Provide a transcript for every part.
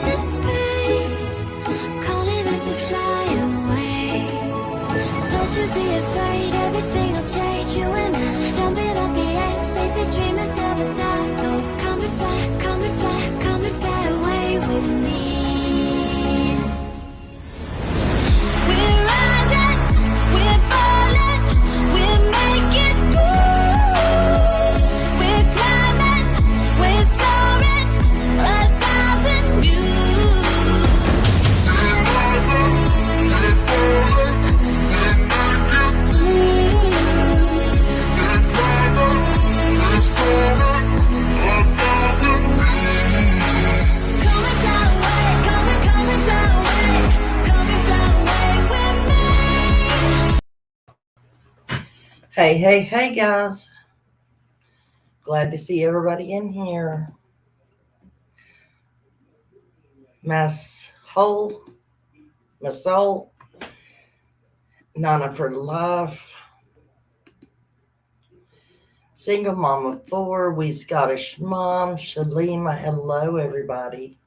just space, calling us to fly away. Don't you be afraid, everything will change. You and I, jumping off the edge. They say dreamers never die, so come and fly, come and fly, come and fly away with me. We're rising, we're falling, we're making moves. We're climbing, we're soaring, 1,000 views. We're rising, we're falling, we're making moves. We're climbing, we're soaring, 1,000 views. Come and fly away, come and fly away, come and fly away with me. Hey, guys. Glad to see everybody in here. My soul, Nano for life. Single mom of 4, we Scottish mom, Shalima, hello everybody.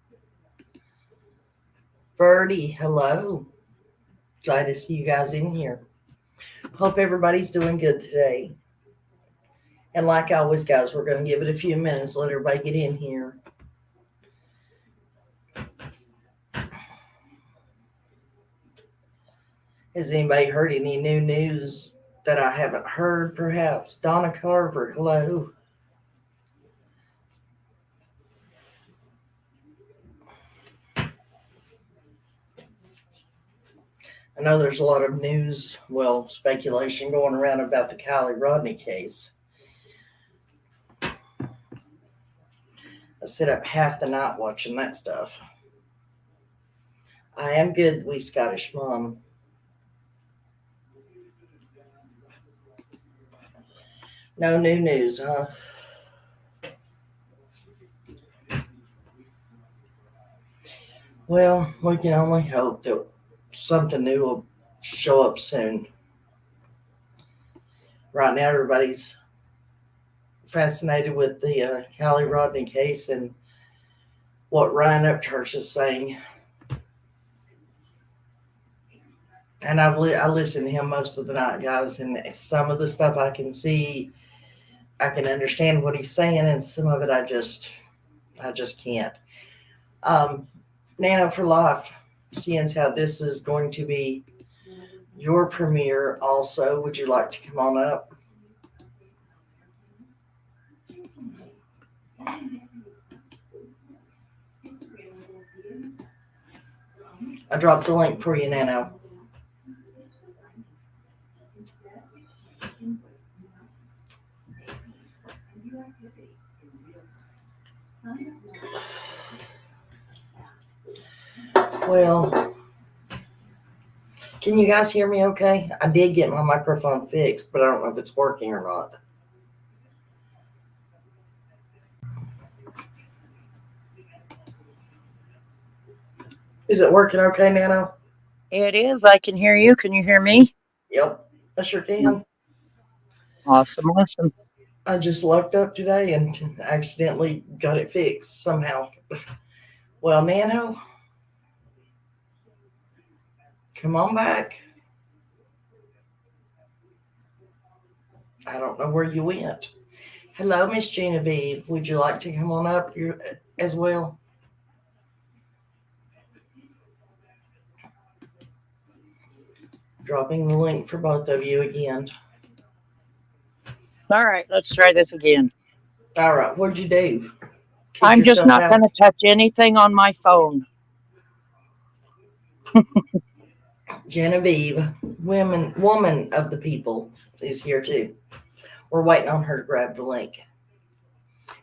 Birdie, hello. Glad to see you guys in here. Hope everybody's doing good today. And like always, guys, we're going to give it a few minutes, let everybody get in here. Has anybody heard any new news that I haven't heard, perhaps? Donna Carver, hello. I know there's a lot of news, speculation going around about the Kylie Rodney case. I sit up half the night watching that stuff. I am good, wee Scottish mom. No new news, huh? Well, we can only hope that something new will show up soon. Right now, everybody's fascinated with the Kylie Rodney case and what Ryan Upchurch is saying. And I listen to him most of the night, guys, and some of the stuff I can see, I can understand what he's saying, and some of it I just can't. Nano for life, seeing how this is going to be your premiere also. Would you like to come on up? I dropped the link for you, Nano. Well, can you guys hear me okay? I did get my microphone fixed, but I don't know if it's working or not. Is it working okay, Nano? It is. I can hear you. Can you hear me? Yep, I sure can. Awesome. I just lucked up today and accidentally got it fixed somehow. Well, Nano, come on back. I don't know where you went. Hello, Miss Genevieve. Would you like to come on up here as well? Dropping the link for both of you again. All right, let's try this again. All right, what'd you do? I'm just not going to touch anything on my phone. Genevieve, woman of the people, is here too. We're waiting on her to grab the link.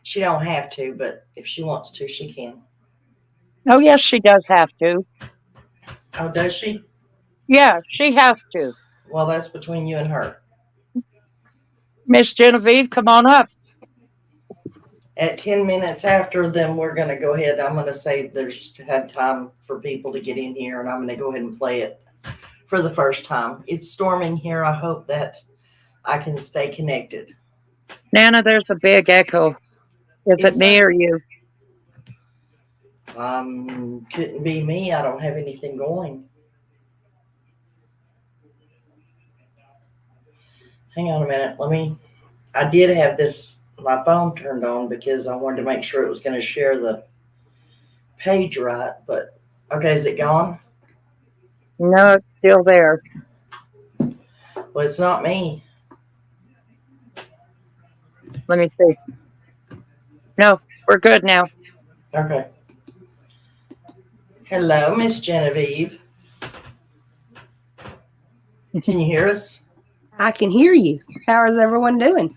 She don't have to, but if she wants to, she can. Oh, yes, she does have to. Oh, does she? Yeah, she has to. Well, that's between you and her. Miss Genevieve, come on up. At 10 minutes after, then we're going to go ahead. I'm going to say there's had time for people to get in here, and I'm going to go ahead and play it for the first time. It's storming here. I hope that I can stay connected. Nana, there's a big echo. Is it me or you? Couldn't be me. I don't have anything going. Hang on a minute. I did have my phone turned on because I wanted to make sure it was going to share the page right. But, okay, is it gone? No, it's still there. Well, it's not me. Let me see. No, we're good now. Okay. Hello, Miss Genevieve. Can you hear us? I can hear you. How is everyone doing?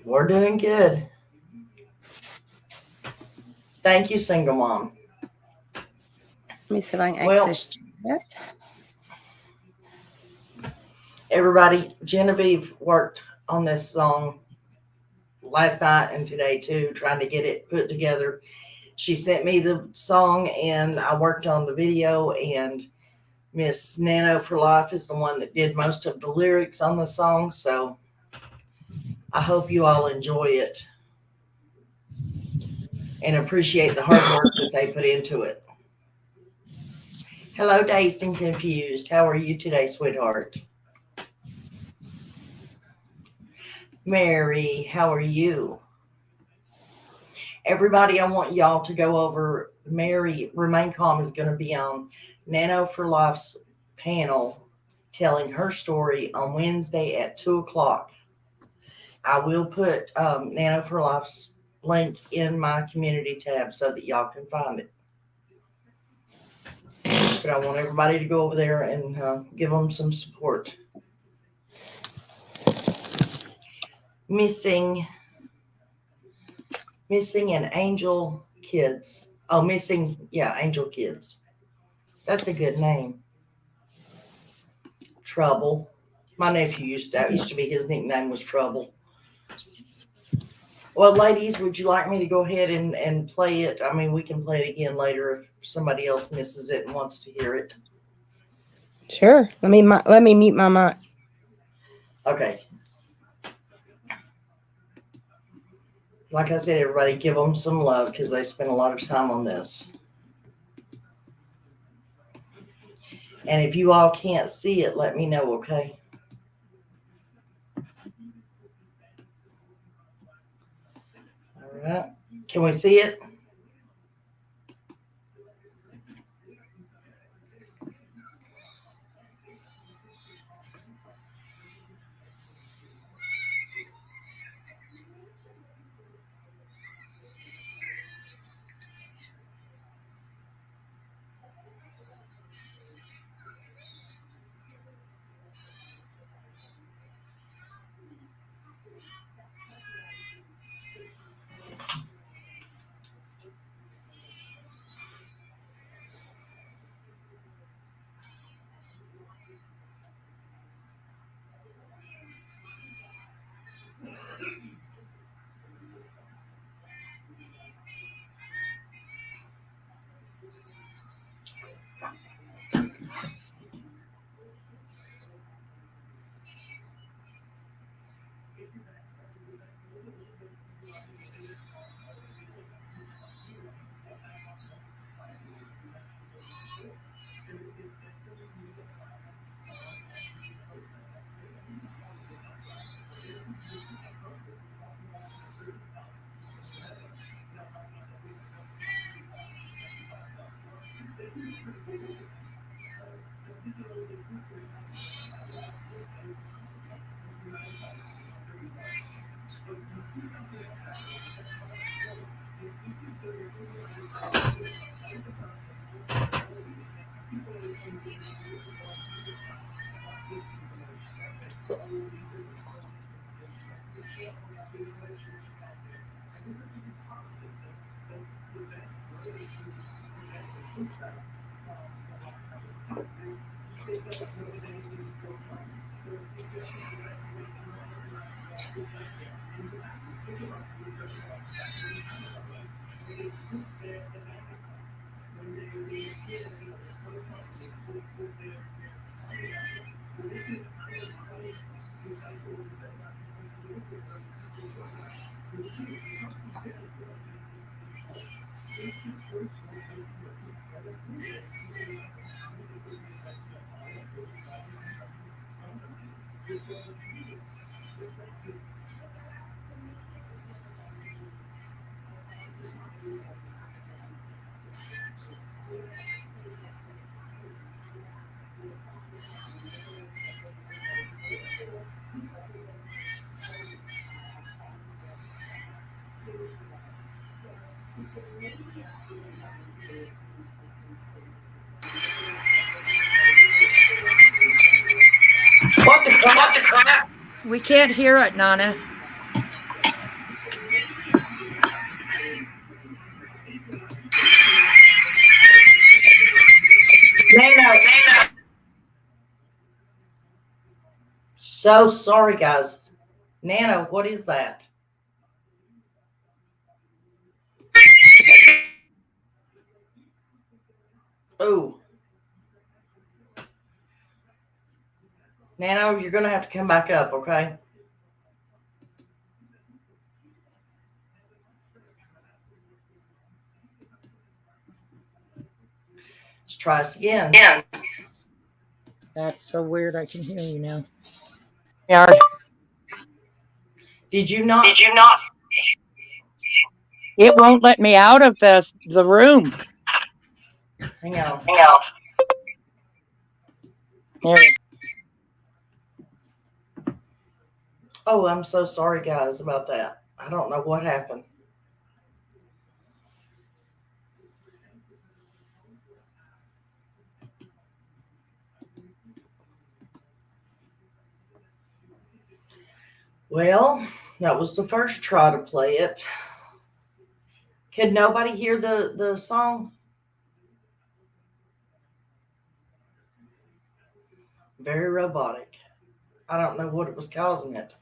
We're doing good. Thank you, single mom. Let me see if I can Well, access that. Everybody, Genevieve worked on this song last night and today too, trying to get it put together. She sent me the song and I worked on the video, and Miss Nano for Life is the one that did most of the lyrics on the song. So I hope you all enjoy it and appreciate the hard work that they put into it. Hello, Dazed and Confused. How are you today, sweetheart? Mary, how are you? Everybody, I want y'all to go over. Mary Remain Calm is going to be on Nano for Life's panel telling her story on Wednesday at 2 o'clock. I will put Nano for Life's link in my community tab so that y'all can find it. But I want everybody to go over there and give them some support. Missing and Angel Kids. Oh, Angel Kids. That's a good name. Trouble. My nephew used to be, his nickname was Trouble. Well, ladies, would you like me to go ahead and play it? I mean, we can play it again later if somebody else misses it and wants to hear it. Sure. Let me mute my mic. Okay. Like I said, everybody, give them some love because they spent a lot of time on this. And if you all can't see it, let me know, okay? All right. Can we see it? What the crap? We can't hear it, Nana. Nano. So sorry, guys. Nano, what is that? Oh. Nano, you're going to have to come back up, okay? Let's try this again. That's so weird. I can hear you now. Yeah. Did you not? It won't let me out of the room. Hang on. There. Oh, I'm so sorry, guys, about that. I don't know what happened. Well, that was the first try to play it. Could nobody hear the song? Very robotic. I don't know what it was causing it.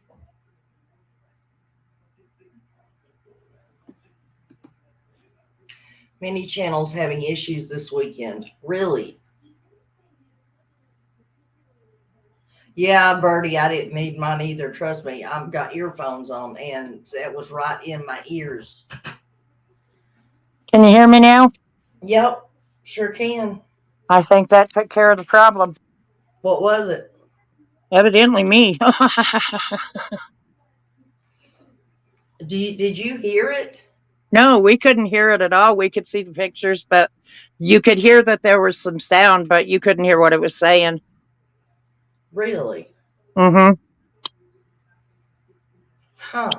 Many channels having issues this weekend. Really? Yeah, Birdie, I didn't need mine either. Trust me, I've got earphones on, and that was right in my ears. Can you hear me now? Yep, sure can. I think that took care of the problem. What was it? Evidently me. Did you hear it? No, we couldn't hear it at all. We could see the pictures, but you could hear that there was some sound, but you couldn't hear what it was saying. Really? Mm-hmm. Huh.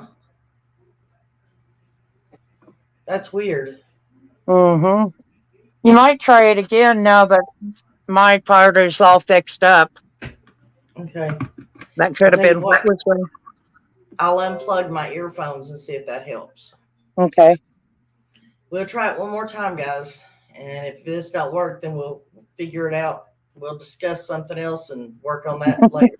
That's weird. Mm-hmm. You might try it again now that my part is all fixed up. Okay. That could have tell you been what. what was going. I'll unplug my earphones and see if that helps. Okay. We'll try it one more time, guys. And if this don't work, then we'll figure it out. We'll discuss something else and work on that later.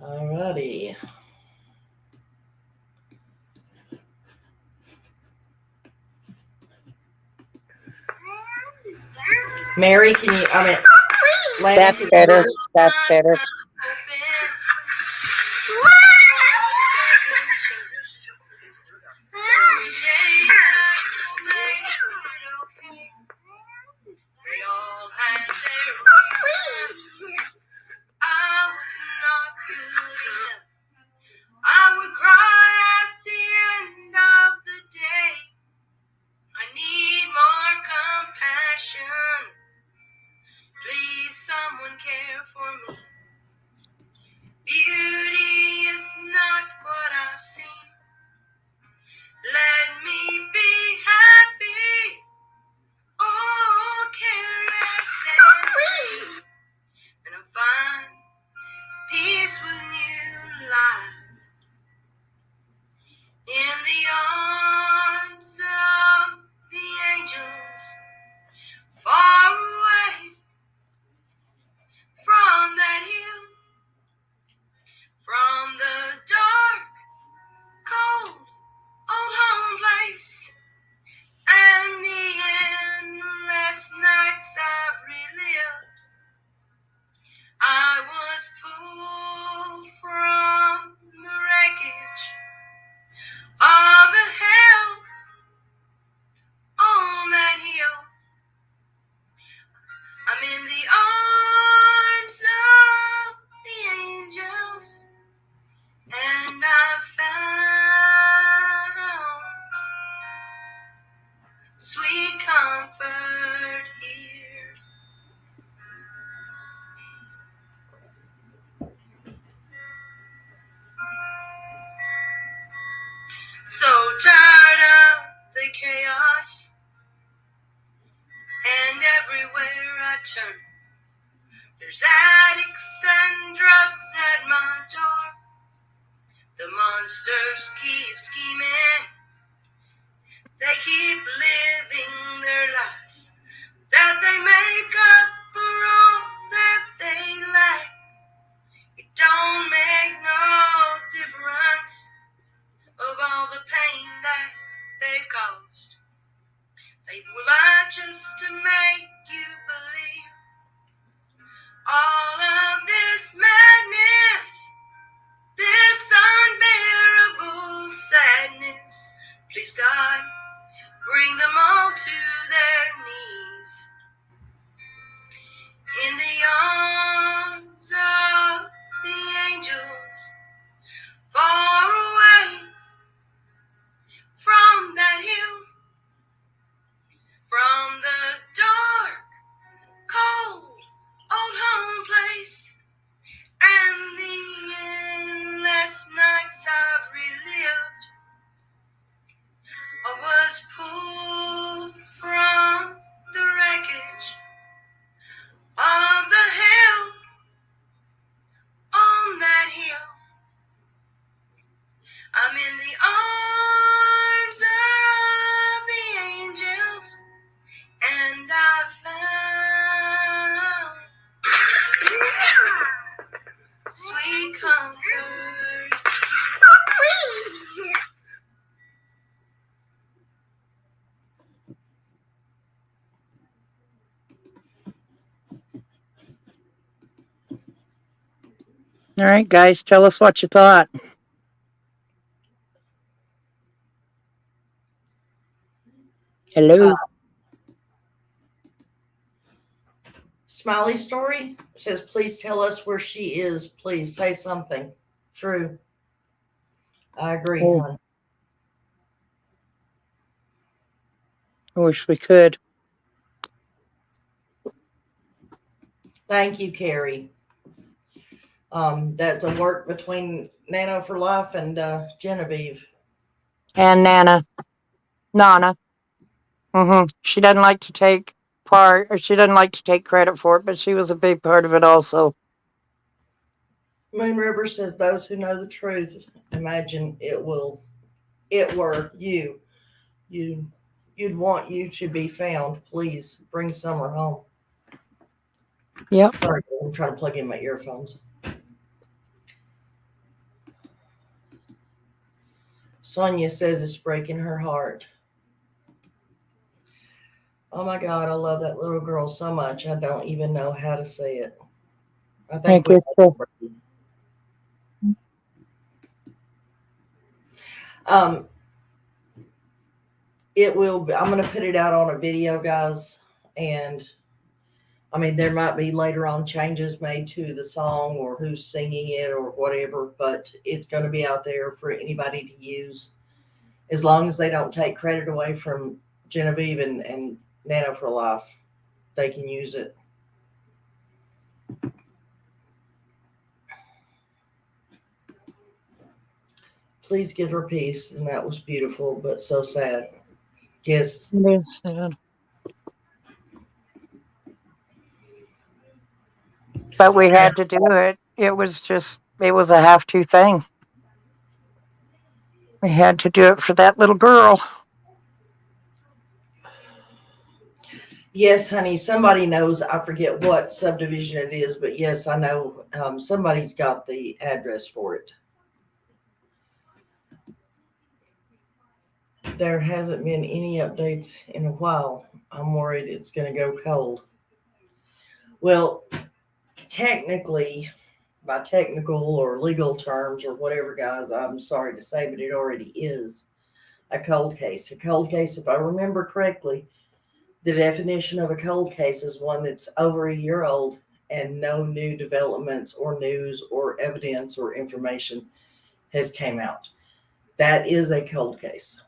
Alrighty. Mary, can you, Lana, That's can you better. hear us? That's better. I would cry at the end of the day. I need more compassion. Please, someone care for me. So tired of the chaos, and everywhere I turn, there's addicts and drugs at my door. The monsters keep scheming, they keep living their lies, that they make up for all that they lack. It don't make no difference of all the pain that they've caused. They will lie just to make you believe all of this madness, this unbearable sadness. Please, God, bring them all to their knees in the arms of the angels, far away from that hill, from the dark, cold, old home place, and the endless nights I've relived. I was pulled from the wreckage of the hell on that hill. I'm in the arms of the angels, and I found sweet comfort. All right, guys, tell us what you thought. Hello. Smiley Story says, please tell us where she is. Please say something. True. I agree, Oh. hon. I wish we could. Thank you, Carrie. That's a work between Nano for Life and Genevieve. And Nana. She doesn't like to take part, or she doesn't like to take credit for it, but she was a big part of it also. Moon River says, those who know the truth imagine it were you. You'd want you to be found. Please bring Summer home. Yep. Sorry, I'm trying to plug in my earphones. Sonia says it's breaking her heart. Oh my God, I love that little girl so much. I don't even know how to say it. I think we. It will be, I'm going to put it out on a video, guys, and I mean, there might be later on changes made to the song or who's singing it or whatever, but it's going to be out there for anybody to use. As long as they don't take credit away from Genevieve and Nano for Life, they can use it. Please give her peace. And that was beautiful, but so sad. Yes. It is sad. But we had to do it. It was a have to thing. We had to do it for that little girl. Yes, honey. Somebody knows. I forget what subdivision it is, but yes, I know somebody's got the address for it. There hasn't been any updates in a while. I'm worried it's going to go cold. Well, technically, by technical or legal terms or whatever, guys, I'm sorry to say, but it already is a cold case. A cold case, if I remember correctly, the definition of a cold case is one that's over a year old and no new developments or news or evidence or information has came out. That is a cold case.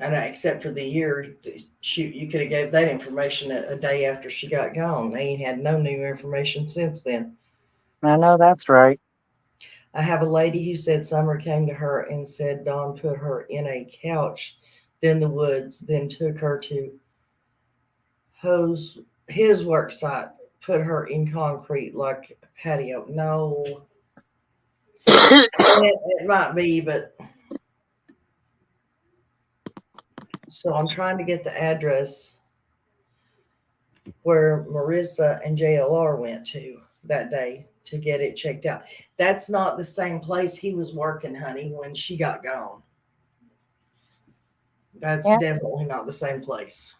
And except for the year, shoot, you could have gave that information a day after she got gone. They ain't had no new information since then. I know that's right. I have a lady who said Summer came to her and said Don put her in a couch, then the woods, then took her to hose his work site, put her in concrete like a patio. No, it might be, but so I'm trying to get the address where Marissa and JLR went to that day to get it checked out. That's not the same place he was working, honey, when she got gone. That's Yeah. definitely not the same place.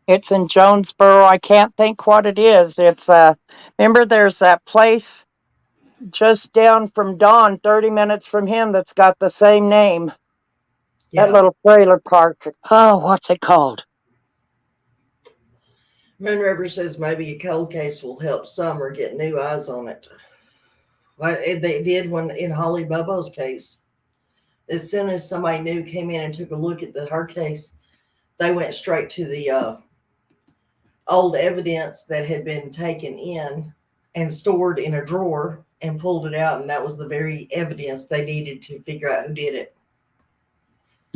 It's in Jonesboro. I can't think what it is. It's remember there's that place just down from Don, 30 minutes from him, that's got the same name. That Yeah. little trailer park. Oh, what's it called? Moon River says maybe a cold case will help Summer get new eyes on it. Like they did when in Holly Bobo's case. As soon as somebody new came in and took a look at her case, they went straight to the old evidence that had been taken in and stored in a drawer and pulled it out, and that was the very evidence they needed to figure out who did it.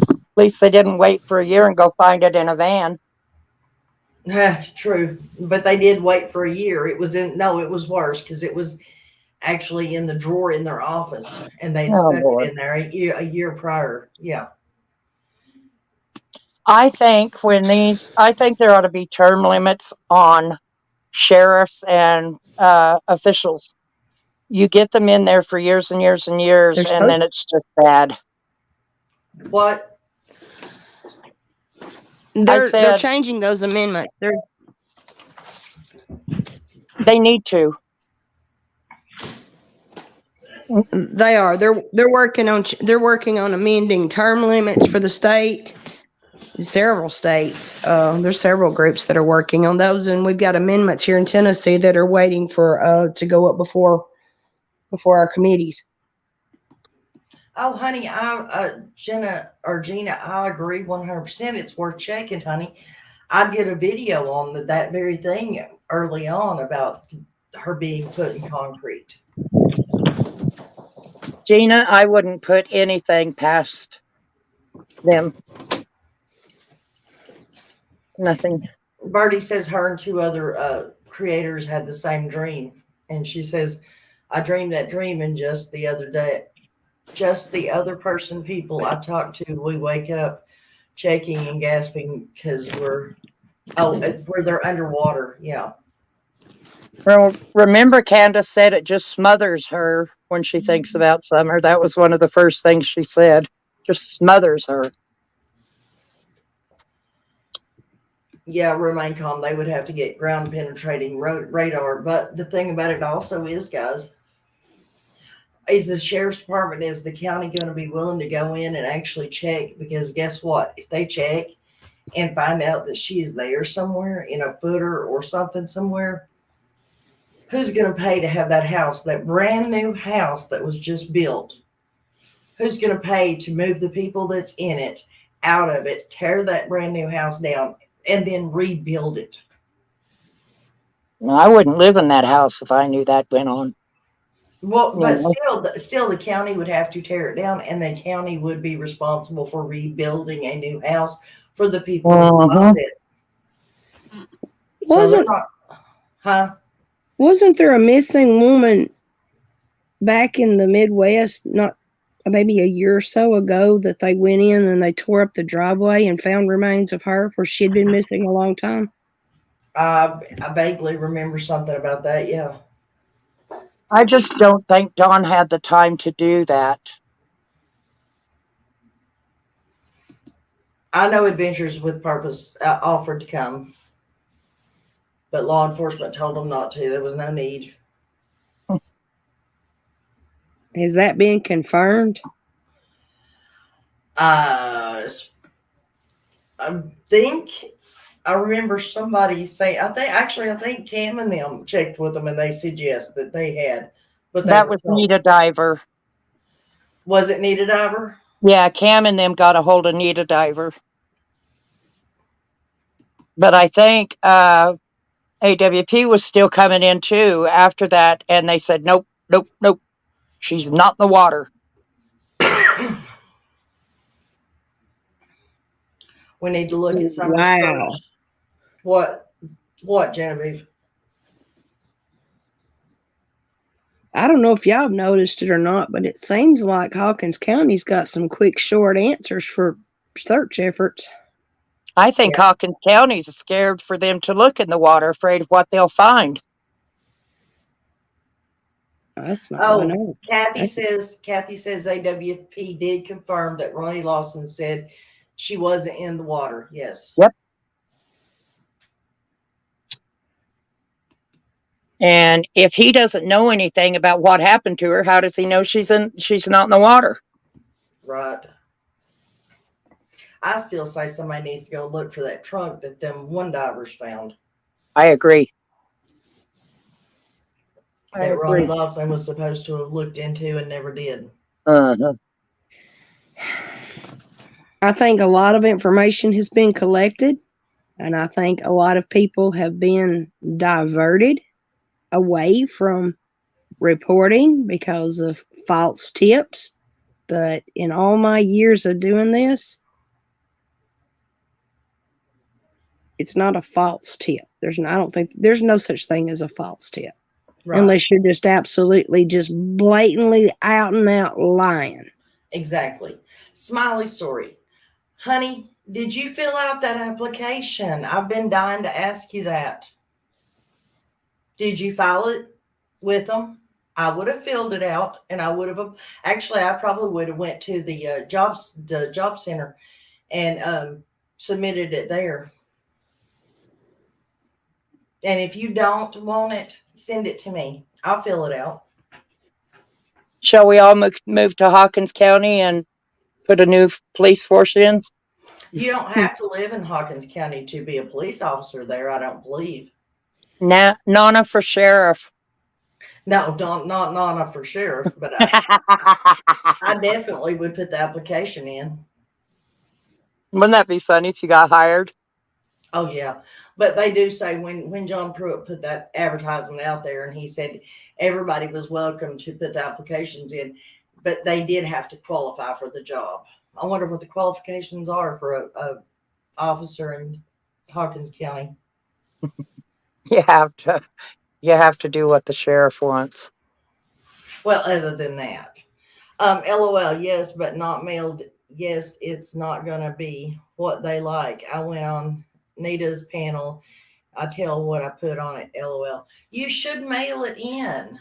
At least they didn't wait for a year and go find it in a van. True, but they did wait for a year. It was worse because it was actually in the drawer in their office, and they'd Oh, stuck it Lord. in there a year prior. Yeah. I think I think there ought to be term limits on sheriffs and officials. You get them in there for years and years and years, They're and supposed. then it's just bad. What? They're said- changing those amendments. They need to. They are. They're working on amending term limits for the state. Several states. There's several groups that are working on those, and we've got amendments here in Tennessee that are waiting for to go up before our committees. Oh, honey, Gina, I agree 100%. It's worth checking, honey. I did a video on that very thing early on about her being put in concrete. Gina, I wouldn't put anything past them. Nothing. Birdie says her and two other creators had the same dream. And she says, I dreamed that dream, and just the other day, just the other people I talked to, we wake up shaking and gasping because where they're underwater. Yeah. Well, remember Candace said it just smothers her when she thinks about Summer. That was one of the first things she said. Just smothers her. Yeah, remain calm. They would have to get ground penetrating radar. But the thing about it also is, guys, is the sheriff's department, is the county going to be willing to go in and actually check? Because guess what? If they check and find out that she is there somewhere in a footer or something somewhere, who's going to pay to have that house, that brand new house that was just built? Who's going to pay to move the people that's in it out of it, tear that brand new house down, and then rebuild it? No, I wouldn't live in that house if I knew that went on. Well, but Yeah. still, the county would have to tear it down, and the county would be responsible for rebuilding a new house for the people who bought it. So they're not, Wasn't there a missing woman back in the Midwest, not maybe a year or so ago, that they went in and they tore up the driveway and found remains of her where she had been missing a long time? I vaguely remember something about that. Yeah. I just don't think Dawn had the time to do that. I know Adventures with Purpose offered to come, but law enforcement told them not to. There was no need. Has that been confirmed? I think I remember somebody say, I think Cam and them checked with them, and they said yes, that they had. But That was Nita Diver. Was it Nita Diver? Yeah, Cam and them got a hold of Nita Diver. But I think AWP was still coming in too after that, and they said, nope. She's not in the water. We need to look at Summer's Wow. perch. What, Genevieve? I don't know if y'all have noticed it or not, but it seems like Hawkins County's got some quick, short answers for search efforts. I think Yeah. Hawkins County's scared for them to look in the water, afraid of what they'll find. That's not what I Oh, know. Kathy says AWP did confirm that Ronnie Lawson said she wasn't in the water. Yes. Yep. And if he doesn't know anything about what happened to her, how does he know she's not in the water? Right. I still say somebody needs to go look for that trunk that them one divers found. I agree. That Ronnie Lawson was supposed to have looked into and never did. Uh-huh. I think a lot of information has been collected, and I think a lot of people have been diverted away from reporting because of false tips. But in all my years of doing this, it's not a false tip. I don't think there's no such thing as a false tip. Right. Unless you're just absolutely just blatantly out and out lying. Exactly. Smiley story. Honey, did you fill out that application? I've been dying to ask you that. Did you file it with them? I would have filled it out, and I would have actually. I probably would have went to the job center, and submitted it there. And if you don't want it, send it to me. I'll fill it out. Shall we all move to Hawkins County and put a new police force in? You don't have to live in Hawkins County to be a police officer there, I don't believe. Nana for sheriff. No, not Nana for sheriff, but I definitely would put the application in. Wouldn't that be funny if you got hired? Oh yeah, but they do say when John Pruitt put that advertisement out there, and he said everybody was welcome to put the applications in, but they did have to qualify for the job. I wonder what the qualifications are for a officer in Hawkins County. You have to do what the sheriff wants. Well, other than that, LOL, yes, but not mailed. Yes, it's not gonna be what they like. I went on Nita's panel. I tell what I put on it. LOL. You should mail it in.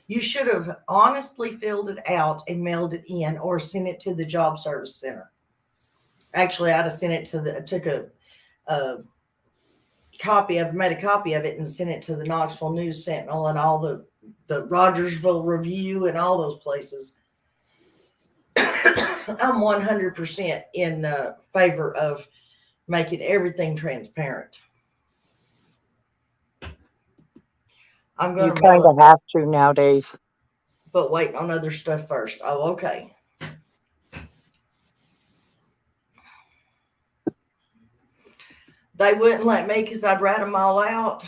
You should have honestly filled it out and mailed it in, or sent it to the job service center. Actually, I'd have sent it to took a made a copy of it and sent it to the Knoxville News Sentinel and all the Rogersville Review and all those places. I'm 100% in favor of making everything transparent. I'm You going to kind of have to nowadays. but waiting on other stuff first. Oh, okay. They wouldn't let me because I'd rat them all out.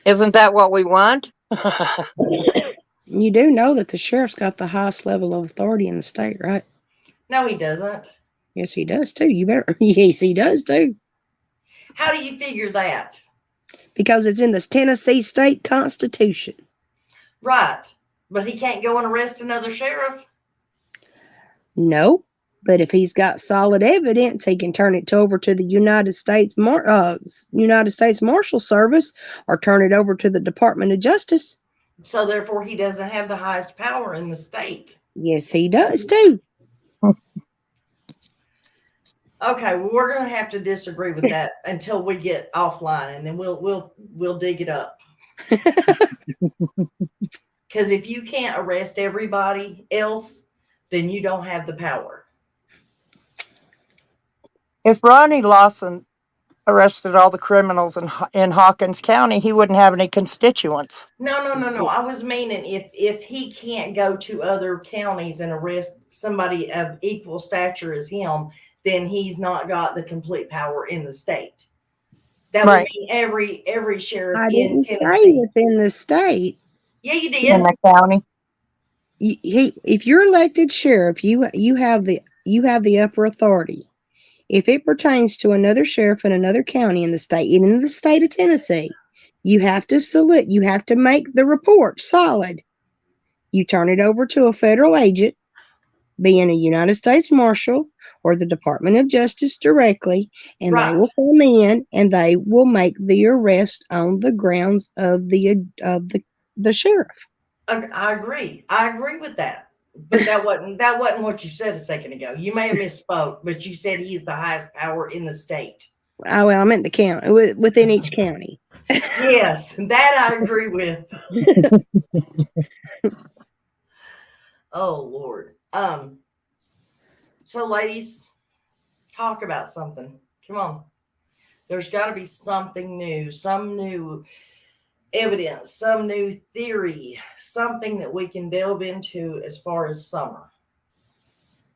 Isn't that what we want? You do know that the sheriff's got the highest level of authority in the state, right? No, he doesn't. Yes, he does too. You better. Yes, he does too. How do you figure that? Because it's in the Tennessee state constitution. Right. But he can't go and arrest another sheriff. No, but if he's got solid evidence, he can turn it over to the United States Marshal Service, or turn it over to the Department of Justice. So therefore, he doesn't have the highest power in the state. Yes, he does too. Okay, well, we're going to have to disagree with that until we get offline, and then we'll dig it up. Because if you can't arrest everybody else, then you don't have the power. If Ronnie Lawson arrested all the criminals in Hawkins County, he wouldn't have any constituents. No. I was meaning if he can't go to other counties and arrest somebody of equal stature as him, then he's not got the complete power in the state. That would Right. mean every sheriff I in didn't say Tennessee. within the state. Yeah, you In did. the county. If you're elected sheriff, you have the upper authority. If it pertains to another sheriff in another county in the state, in the state of Tennessee, you have to make the report solid. You turn it over to a federal agent, being a United States Marshal or the Department of Justice directly, and they Right. will come in and they will make the arrest on the grounds of the sheriff. I agree. I agree with that. But that wasn't what you said a second ago. You may have misspoke, but you said he's the highest power in the state. Oh well, I meant the county within each county. Yes, that I agree with. Oh Lord. So ladies, talk about something. Come on. There's got to be something new, some new evidence, some new theory, something that we can delve into as far as summer.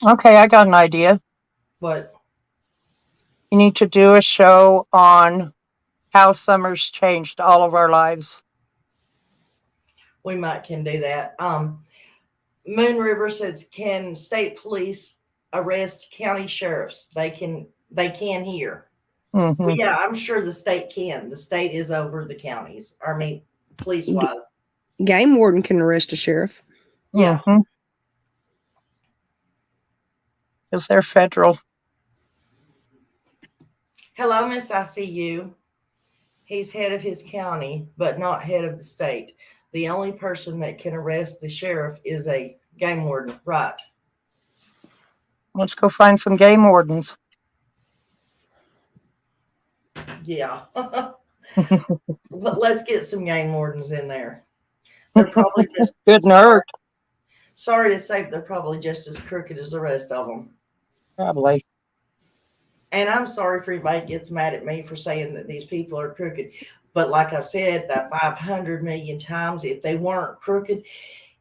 Okay, I got an idea. But You need to do a show on how summer's changed all of our lives. we might can do that. Moon River says, can state police arrest county sheriffs? They can here. Hmm. Well, yeah, I'm sure the state can. The state is over the counties. I mean, police wise. Game warden can arrest a sheriff. Yeah. Because they're federal. Hello, Miss. I see you. He's head of his county, but not head of the state. The only person that can arrest the sheriff is a game warden. Right. Let's go find some game wardens. Yeah. Let's get some game wardens in there. They're probably just Good nerd. sorry to say, but they're probably just as crooked as the rest of them. Probably. And I'm sorry if anybody gets mad at me for saying that these people are crooked. But like I've said that 500 million times, if they weren't crooked,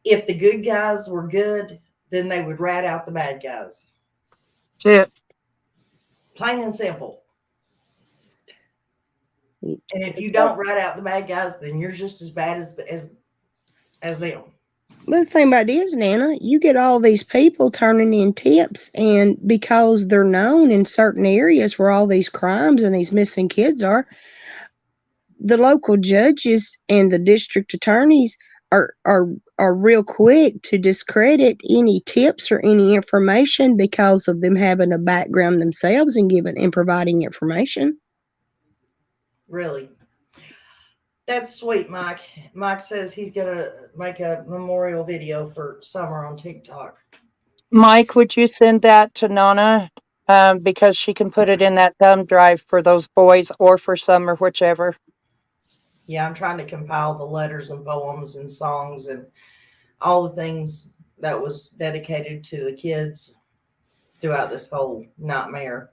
if the good guys were good, then they would rat out the bad guys. That's it. Plain and simple. And if you don't rat out the bad guys, then you're just as bad as them. But the thing about it is, Nana, you get all these people turning in tips, and because they're known in certain areas where all these crimes and these missing kids are, the local judges and the district attorneys are real quick to discredit any tips or any information because of them having a background themselves and providing information. Really. That's sweet, Mike. Mike says he's going to make a memorial video for summer on TikTok. Mike, would you send that to Nana? Because she can put it in that thumb drive for those boys or for Summer, whichever. Yeah, I'm trying to compile the letters and poems and songs and all the things that was dedicated to the kids throughout this whole nightmare.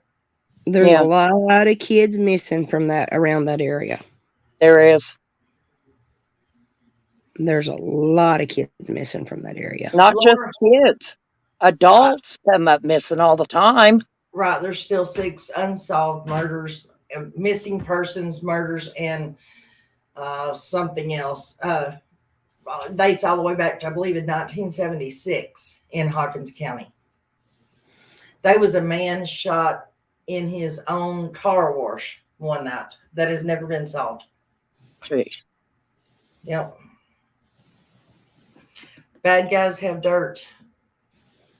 There's Yeah. a lot of kids missing from around that area. There is. There's a lot of kids missing from that area. Not Laura- just kids. Adults come up missing all the time. Right, there's still 6 unsolved murders, missing persons murders, and something else. Dates all the way back to, I believe, in 1976 in Hawkins County. There was a man shot in his own car wash one night that has never been solved. Jeez. Yep. Bad guys have dirt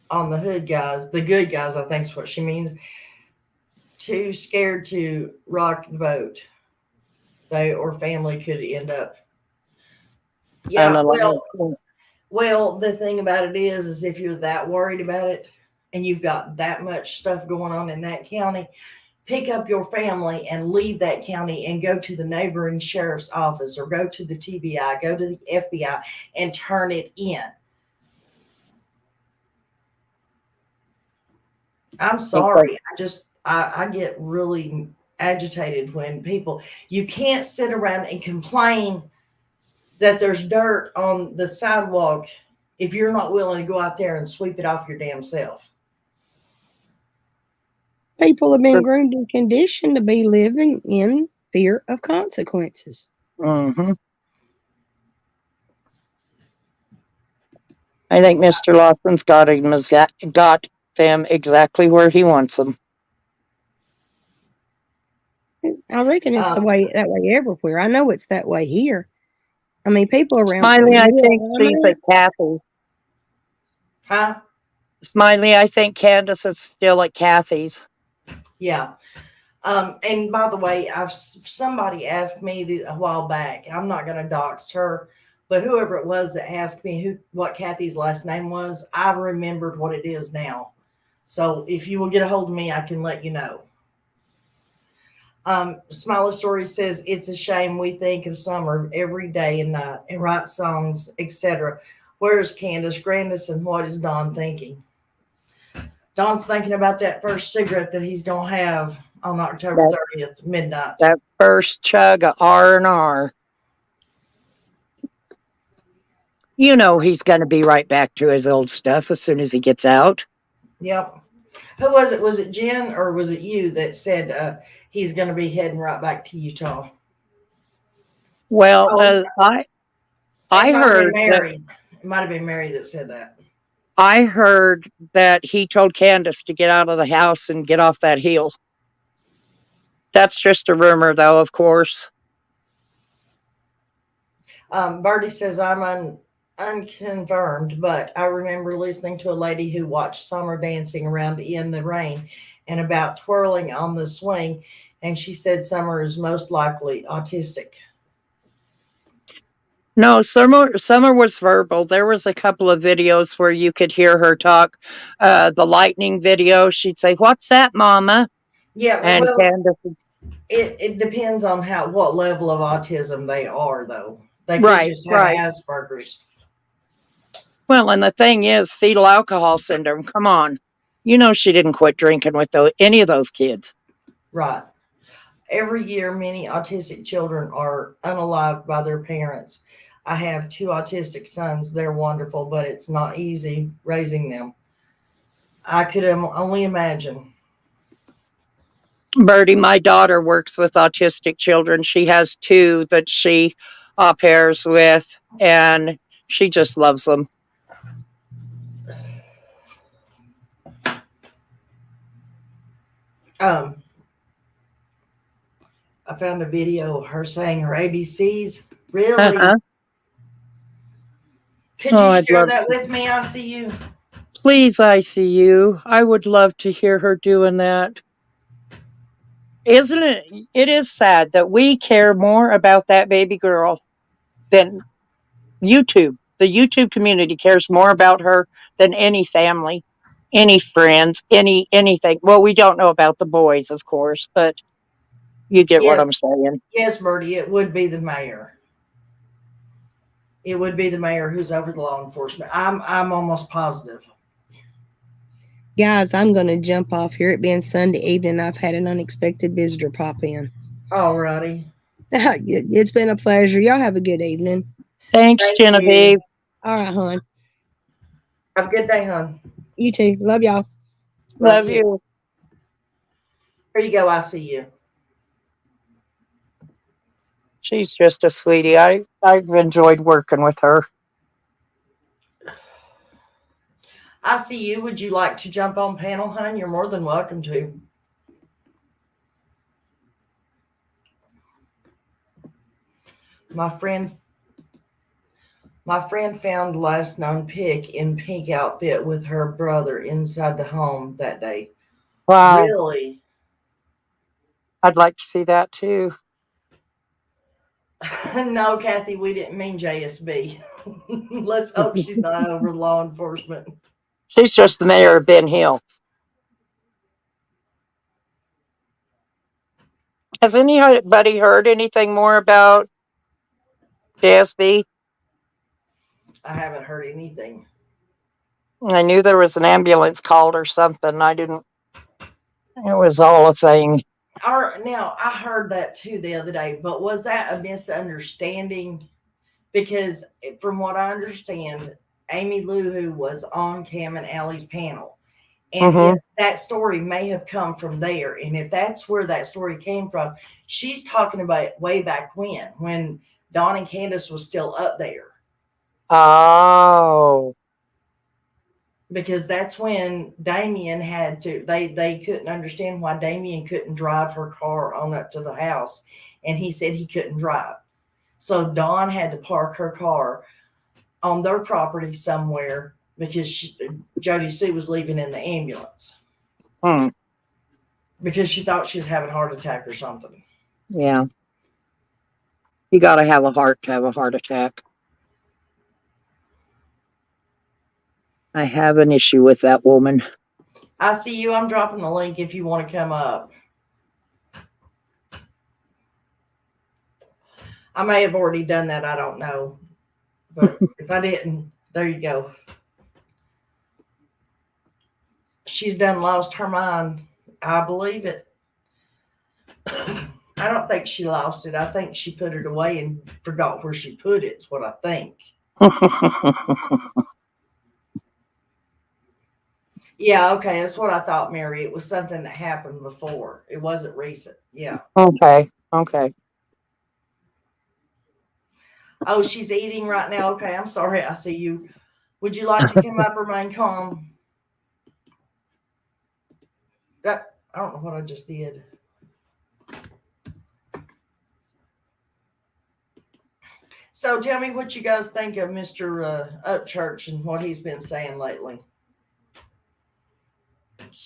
on the hood guys. The good guys, I think is what she means. Too scared to rock the boat. They or family could end up. Yeah, well, the thing about it is if you're that worried about it and you've got that much stuff going on in that county, pick up your family and leave that county and go to the neighboring sheriff's office or go to the TBI, go to the FBI and turn it in. I'm sorry. I get really agitated when you can't sit around and complain that there's dirt on the sidewalk if you're not willing to go out there and sweep it off your damn self. People have been groomed and conditioned to be living in fear of consequences. Mm-hmm. I think Mr. Lawson's got them exactly where he wants them. I reckon it's the Um, way that way everywhere. I know it's that way here. I mean, people around Smiley, I where think I'm she's at, at Kathy. huh? Smiley, I think Candace is still at Kathy's. Yeah. And by the way, somebody asked me a while back. I'm not going to dox her, but whoever it was that asked me what Kathy's last name was, I remembered what it is now. So if you will get a hold of me, I can let you know. Smiley Story says it's a shame we think of summer every day and night and write songs, etc. Where's Candace, Grandis, and what is Don thinking? Don's thinking about that first cigarette that he's gonna have on October That 30th, midnight. that first chug of R&R. You know he's going to be right back to his old stuff as soon as he gets out. Yep. Who was it? Was it Jen or was it you that said he's gonna be heading right back to Utah? Well, Oh, it I might have been heard that Mary. It might have been Mary that said that. he told Candace to get out of the house and get off that hill. That's just a rumor, though, of course. Birdie says I'm unconfirmed, but I remember listening to a lady who watched Summer dancing around in the rain and about twirling on the swing, and she said Summer is most likely autistic. No, Summer was verbal. There was a couple of videos where you could hear her talk. The lightning video, she'd say, "What's that, Mama?" Yeah, And well, Candace, it depends on what level of autism they are, though. They could right, just have right. Asperger's. Well, and the thing is, fetal alcohol syndrome. Come on, you know she didn't quit drinking with any of those kids. Right. Every year, many autistic children are unalived by their parents. I have two autistic sons. They're wonderful, but it's not easy raising them. I could only imagine. Birdie, my daughter works with autistic children. She has two that she au pairs with, and she just loves them. Um, I found a video of her saying her ABCs. Really? Uh-huh. Could Oh, you I'd share love that to. with me? I see you. Please, ICU. I would love to hear her doing that. Isn't it? It is sad that we care more about that baby girl than YouTube. The YouTube community cares more about her than any family, any friends, anything. Well, we don't know about the boys, of course, but you get what I'm Yes, saying. yes, Bertie. It would be the mayor. It would be the mayor who's over the law enforcement. I'm almost positive. Guys, I'm going to jump off here. It being Sunday evening, I've had an unexpected visitor pop in. Alrighty. It's been a pleasure. Y'all have a good evening. Thanks, Thank Genevieve. you. All right, hon. Have a good day, hon. You too. Love y'all. Love you. Here you go. I see you. She's just a sweetie. I've enjoyed working with her. I see you. Would you like to jump on panel, hon? You're more than welcome to. My friend found last known pic in pink outfit with her brother inside the home that day. Wow. Really? I'd like to see that too. No, Kathy, we didn't mean JSB. Let's hope she's not over law enforcement. She's just the mayor of Ben Hill. Has anybody heard anything more about JSB? I haven't heard anything. I knew there was an ambulance called or something. It was all a thing. Now, I heard that too the other day, but was that a misunderstanding? Because from what I understand, Amy Lou, who was on Cam and Allie's panel, And Mm-hmm. that story may have come from there. And if that's where that story came from, she's talking about way back when Dawn and Candace was still up there. Oh. Because that's when Damien had to they couldn't understand why Damien couldn't drive her car on up to the house. And he said he couldn't drive. So Dawn had to park her car on their property somewhere because Jody Sue was leaving in the ambulance Hmm. because she thought she was having a heart attack or something. Yeah. You got to have a heart to have a heart attack. I have an issue with that woman. I see you. I'm dropping the link if you want to come up. I may have already done that. I don't know. But if I didn't, there you go. She's done lost her mind. I believe it. I don't think she lost it. I think she put it away and forgot where she put it. Is what I think. Yeah, okay, that's what I thought, Mary. It was something that happened before. It wasn't recent. Yeah. Okay. Okay. Oh, she's eating right now. Okay, I'm sorry. I see you. Would you like to come up or remain calm? I don't know what I just did. So tell me what you guys think of Mr. Upchurch and what he's been saying lately.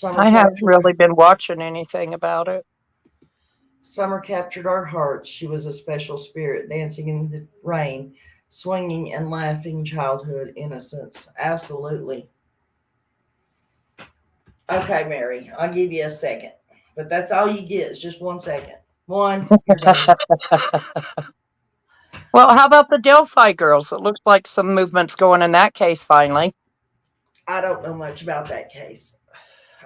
I haven't really been watching anything about it. Summer captured our hearts. She was a special spirit, dancing in the rain, swinging and laughing, childhood innocence. Absolutely. Okay, Mary, I'll give you a second. But that's all you get is just 1 second. One, you're done. Well, how about the Delphi girls? It looks like some movement's going in that case finally. I don't know much about that case.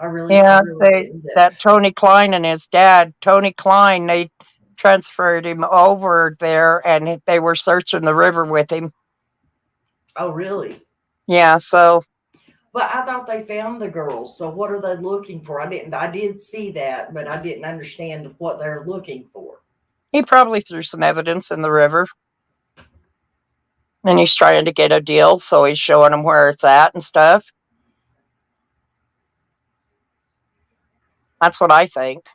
I really didn't. That Tony Klein and his dad, Tony Klein, they transferred him over there and they were searching the river with him. Oh, really? Yeah, so. But I thought they found the girls. So what are they looking for? I did see that, but I didn't understand what they're looking for. He probably threw some evidence in the river. And he's trying to get a deal, so he's showing them where it's at and stuff. That's what I think.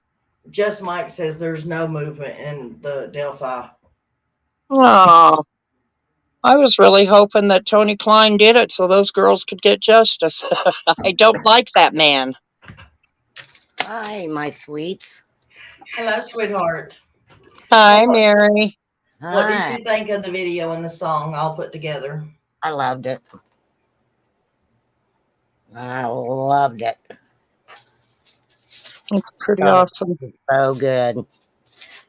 Just Mike says there's no movement in the Delphi. Oh, I was really hoping that Tony Klein did it so those girls could get justice. I don't like that man. Hi, my sweets. Hello, sweetheart. Hi, Mary. What did Hi. you think of the video and the song all put together? I loved it. I loved it. It's pretty Oh, awesome. so good.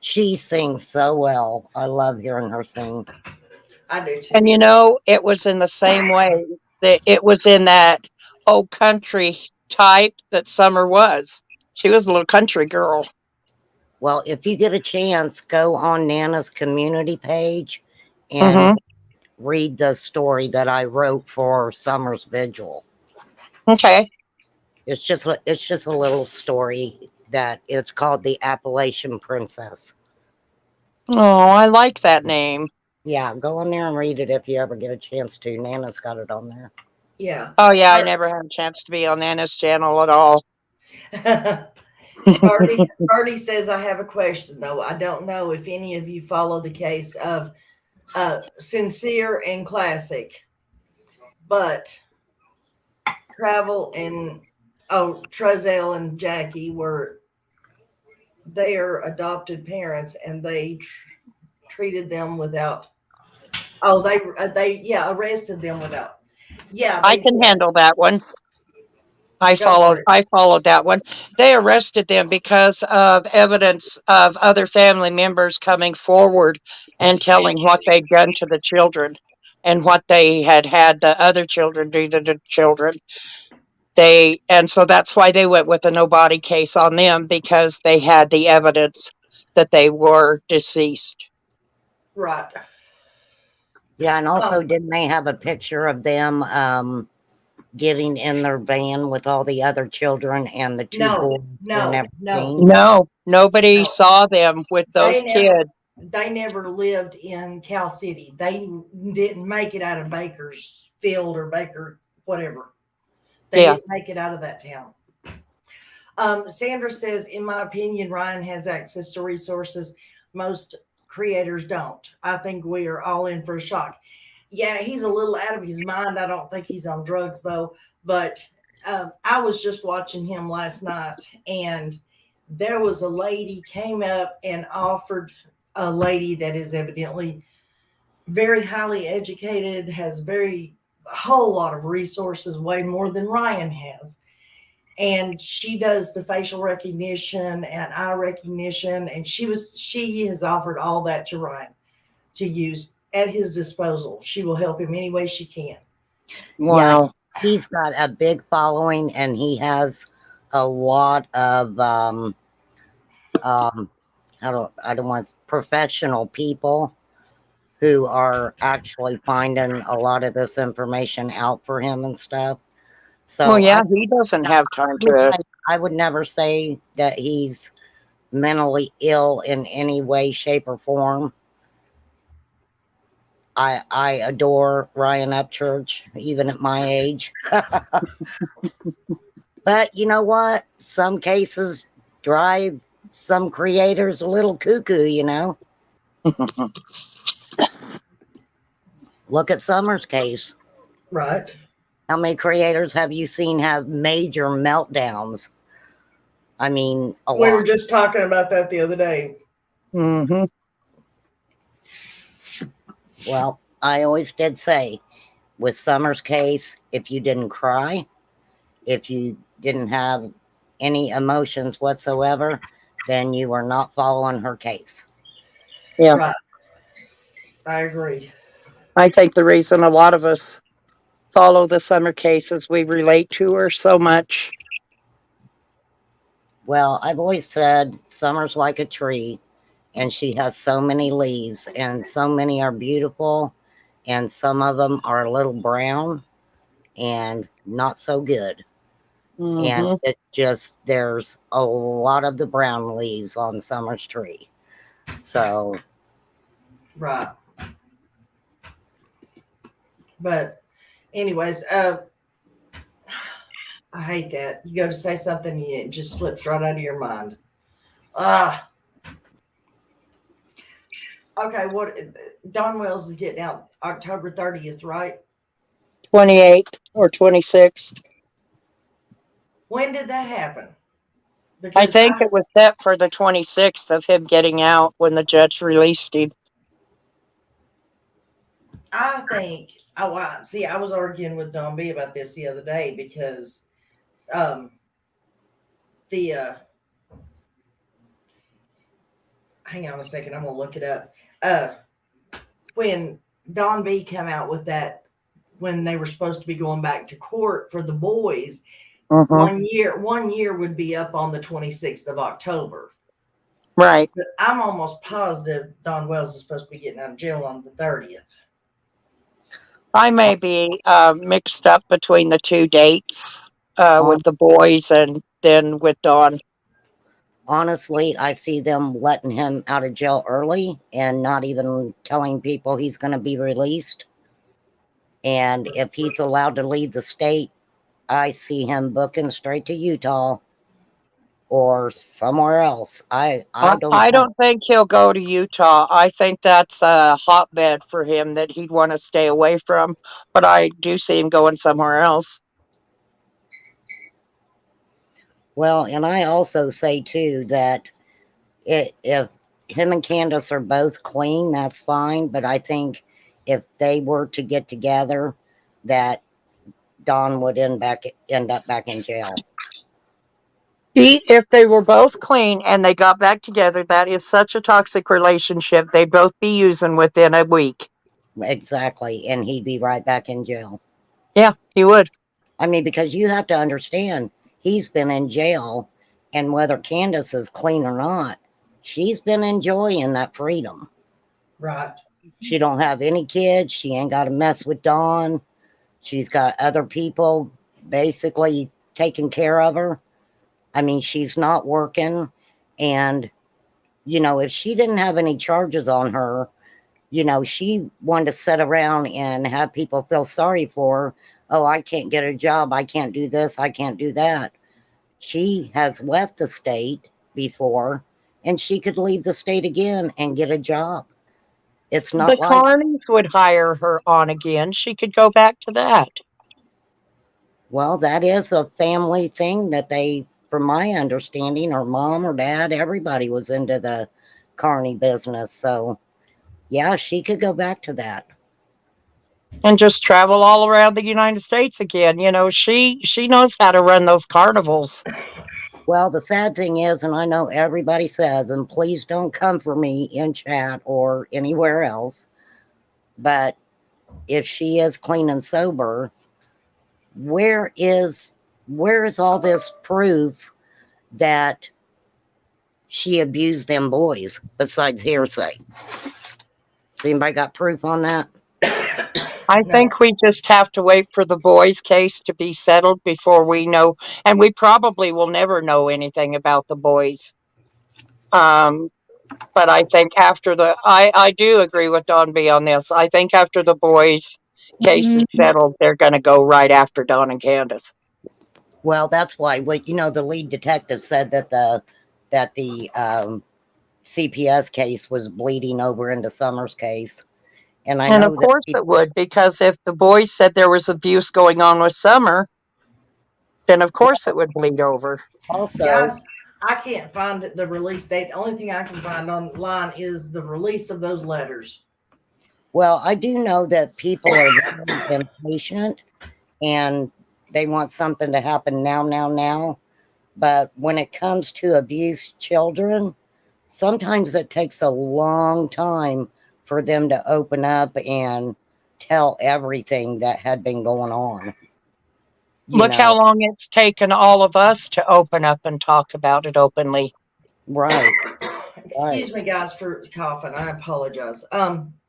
She sings so well. I love hearing her sing. I do too. And you know, it was in the same way that it was in that old country type that Summer was. She was a little country girl. Well, if you get a chance, go on Nana's community page and read the story that I wrote for Summer's Vigil. Okay. It's just a little story that it's called The Appalachian Princess. Oh, I like that name. Yeah, go on there and read it if you ever get a chance to. Nana's got it on there. Yeah. Oh, yeah, I never had a chance to be on Nana's channel at all. Birdie says, I have a question, though. I don't know if any of you follow the case of Sincere and Classic, but Travel and Trezell and Jackie were their adopted parents, and they treated them without. Oh, they arrested them without. Yeah, I can handle that one. I Go for it. followed that one. They arrested them because of evidence of other family members coming forward and telling what they'd done to the children and what they had the other children do to the children. And so that's why they went with a no body case on them, because they had the evidence that they were deceased. Right. Yeah, and also didn't they have a picture of them getting in their van with all the other children and the two No, boys were no, never no. seen? No, nobody No. saw them with those kids. They never lived in Cal City. They didn't make it out of Bakersfield or Baker, whatever. They Yeah. didn't make it out of that town. Sandra says, in my opinion, Ryan has access to resources most creators don't. I think we are all in for a shock. Yeah, he's a little out of his mind. I don't think he's on drugs though. But I was just watching him last night, and there was a lady came up and offered, a lady that is evidently very highly educated, has a whole lot of resources, way more than Ryan has. And she does the facial recognition and eye recognition, and she has offered all that to Ryan to use at his disposal. She will help him any way she can. Wow. Yeah, he's got a big following, and he has a lot of I don't want professional people who are actually finding a lot of this information out for him and stuff. So Well, yeah, he doesn't have time to. I would never say that he's mentally ill in any way, shape, or form. I adore Ryan Upchurch, even at my age. But you know what? Some cases drive some creators a little cuckoo, you know? Look at Summer's case. Right. How many creators have you seen have major meltdowns? I mean, a We were lot. just talking about that the other day. Mm-hmm. Well, I always did say with Summer's case, if you didn't cry, if you didn't have any emotions whatsoever, then you were not following her case. Yeah. Right. I agree. I think the reason a lot of us follow the Summer case is we relate to her so much. Well, I've always said Summer's like a tree, and she has so many leaves, and so many are beautiful, and some of them are a little brown and not so good. Mm-hmm. And it's just, there's a lot of the brown leaves on Summer's tree. So, Right. But anyways, I hate that. You go to say something and it just slips right out of your mind. Ah. Okay, what Don Wells is getting out October 30th, right? 28th or 26th. When did that happen? I think it was set for the 26th of him getting out when the judge released him. I think, oh, see, I was arguing with Don B about this the other day because hang on a second, I'm gonna look it up. When Don B came out with that, when they were supposed to be going back to court for the boys, Mm-hmm. 1 year would be up on the 26th of October. Right. But I'm almost positive Don Wells is supposed to be getting out of jail on the 30th. I may be mixed up between the two dates with the boys and then with Dawn. honestly, I see them letting him out of jail early and not even telling people he's going to be released. And if he's allowed to leave the state, I see him booking straight to Utah or somewhere else. I don't think he'll go to Utah. I think that's a hotbed for him that he'd want to stay away from. But I do see him going somewhere else. Well, and I also say too that if him and Candace are both clean, that's fine. But I think if they were to get together, that Don would end up back in jail. If they were both clean and they got back together, that is such a toxic relationship. They'd both be using within a week. Exactly. And he'd be right back in jail. Yeah, he would. I mean, because you have to understand, he's been in jail, and whether Candace is clean or not, she's been enjoying that freedom. Right. She don't have any kids. She ain't got to mess with Dawn. She's got other people basically taking care of her. I mean, she's not working. And, if she didn't have any charges on her, she wanted to sit around and have people feel sorry for her. Oh, I can't get a job. I can't do this. I can't do that. She has left the state before, and she could leave the state again and get a job. It's The not like, Carneys would hire her on again. She could go back to that. well, that is a family thing that from my understanding, her mom or dad, everybody was into the carny business. So, yeah, she could go back to that. And just travel all around the United States again. She knows how to run those carnivals. Well, the sad thing is, and I know everybody says, and please don't come for me in chat or anywhere else, but if she is clean and sober, where is all this proof that she abused them boys besides hearsay? Has anybody got proof on that? I No. think we just have to wait for the boys' case to be settled before we know, and we probably will never know anything about the boys. Um, but I think I do agree with Don B on this. I think after the boys' case is settled, they're going to go right after Don and Candace. Well, that's why the lead detective said that the CPS case was bleeding over into Summer's case. And I And know of that course it would, because if the boys said there was abuse going on with Summer, then of course it would bleed over. also, Guys, I can't find the release date. The only thing I can find online is the release of those letters. well, I do know that people are very impatient and they want something to happen now, now, now. But when it comes to abused children, sometimes it takes a long time for them to open up and tell everything that had been going on. Look how long it's taken all of us to open up and talk about it openly. Right. Excuse me, guys, for coughing. I apologize.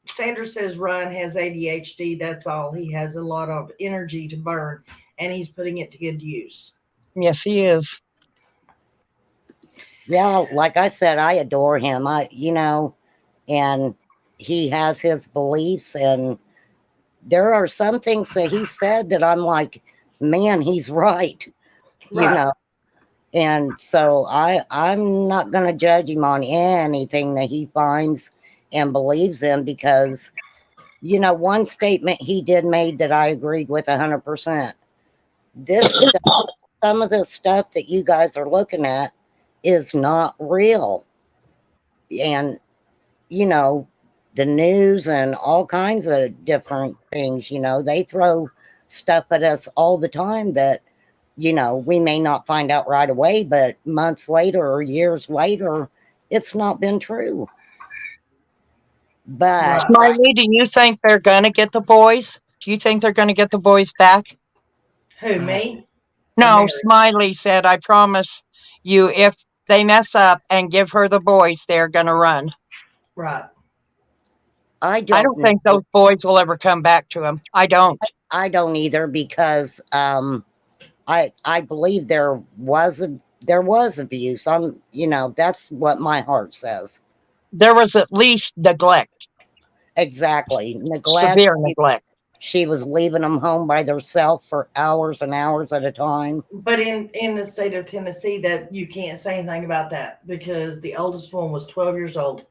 Sandra says Ryan has ADHD. That's all. He has a lot of energy to burn, and he's putting it to good use. Yes, he is. Yeah, like I said, I adore him. And he has his beliefs, and there are some things that he said that I'm like, man, he's right. Right. And so I'm not going to judge him on anything that he finds and believes in, because one statement he did made that I agreed with 100%. This stuff, some of the stuff that you guys are looking at is not real. And the news and all kinds of different things, they throw stuff at us all the time that we may not find out right away, but months later or years later, it's not been true. But Right. Smiley, do you think they're going to get the boys? Do you think they're going to get the boys back? Who, me? Or No, Mary? Smiley said, I promise you, if they mess up and give her the boys, they're going to run. Right. I I don't don't think know. those boys will ever come back to him. I don't. I don't either, because I believe there was abuse. That's what my heart says. There was at least neglect, Exactly. Neglect. severe neglect. She was leaving them home by themselves for hours and hours at a time. But in the state of Tennessee, that you can't say anything about that because the oldest one was 12 years old.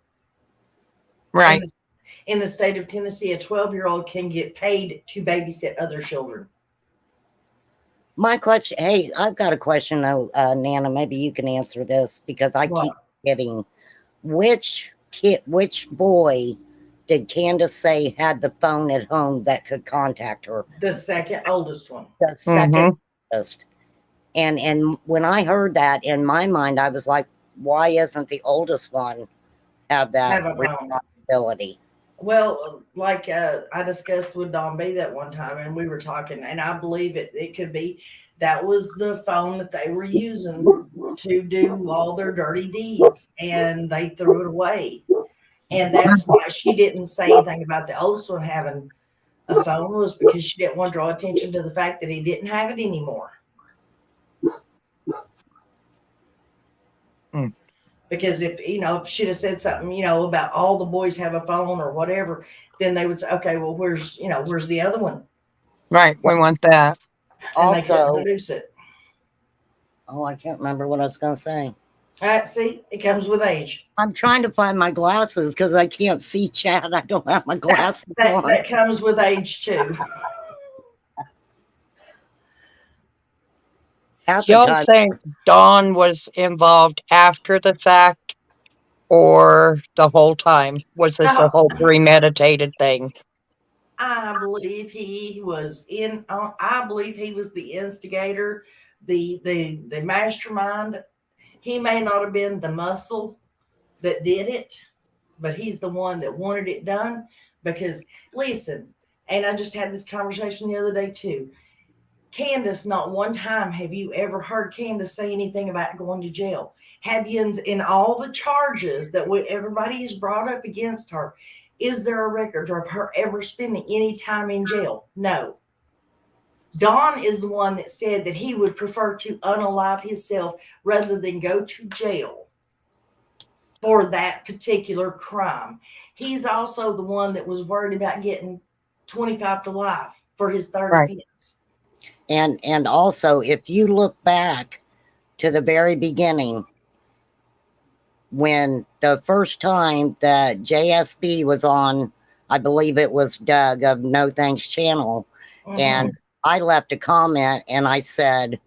Right. In the state of Tennessee, a 12-year-old can get paid to babysit other children. My question, hey, I've got a question though, Nana. Maybe you can answer this, because I keep getting, which boy did Candace say had the phone at home that could contact her? The second oldest one. The second oldest. And when I heard that, in my mind, I was like, why isn't the oldest one have that responsibility? Well, like I discussed with Don B that one time, and we were talking, and I believe it could be that was the phone that they were using to do all their dirty deeds, and they threw it away. And that's why she didn't say anything about the oldest one having a phone was because she didn't want to draw attention to the fact that he didn't have it anymore. Hmm. Because if she'd have said something, about all the boys have a phone or whatever, then they would say, okay, well, where's the other one? Right. We want that. And they couldn't Also, produce it. oh, I can't remember what I was going to say. See, it comes with age. I'm trying to find my glasses because I can't see chat. I don't have my glasses on. That comes with age too. At the Y'all time, think Dawn was involved after the fact or the whole time? Was this a whole premeditated thing? I believe he was I believe he was the instigator, the mastermind. He may not have been the muscle that did it, but he's the one that wanted it done. Because listen, and I just had this conversation the other day too. Candace, not one time have you ever heard Candace say anything about going to jail. Have you, in all the charges that everybody has brought up against her, is there a record of her ever spending any time in jail? No. Don is the one that said that he would prefer to unalive himself rather than go to jail for that particular crime. He's also the one that was worried about getting 25 to life for his third Right. offense. and also, if you look back to the very beginning, when the first time that JSB was on, I believe it was Doug of No Thanks Channel, and I left a comment and I said,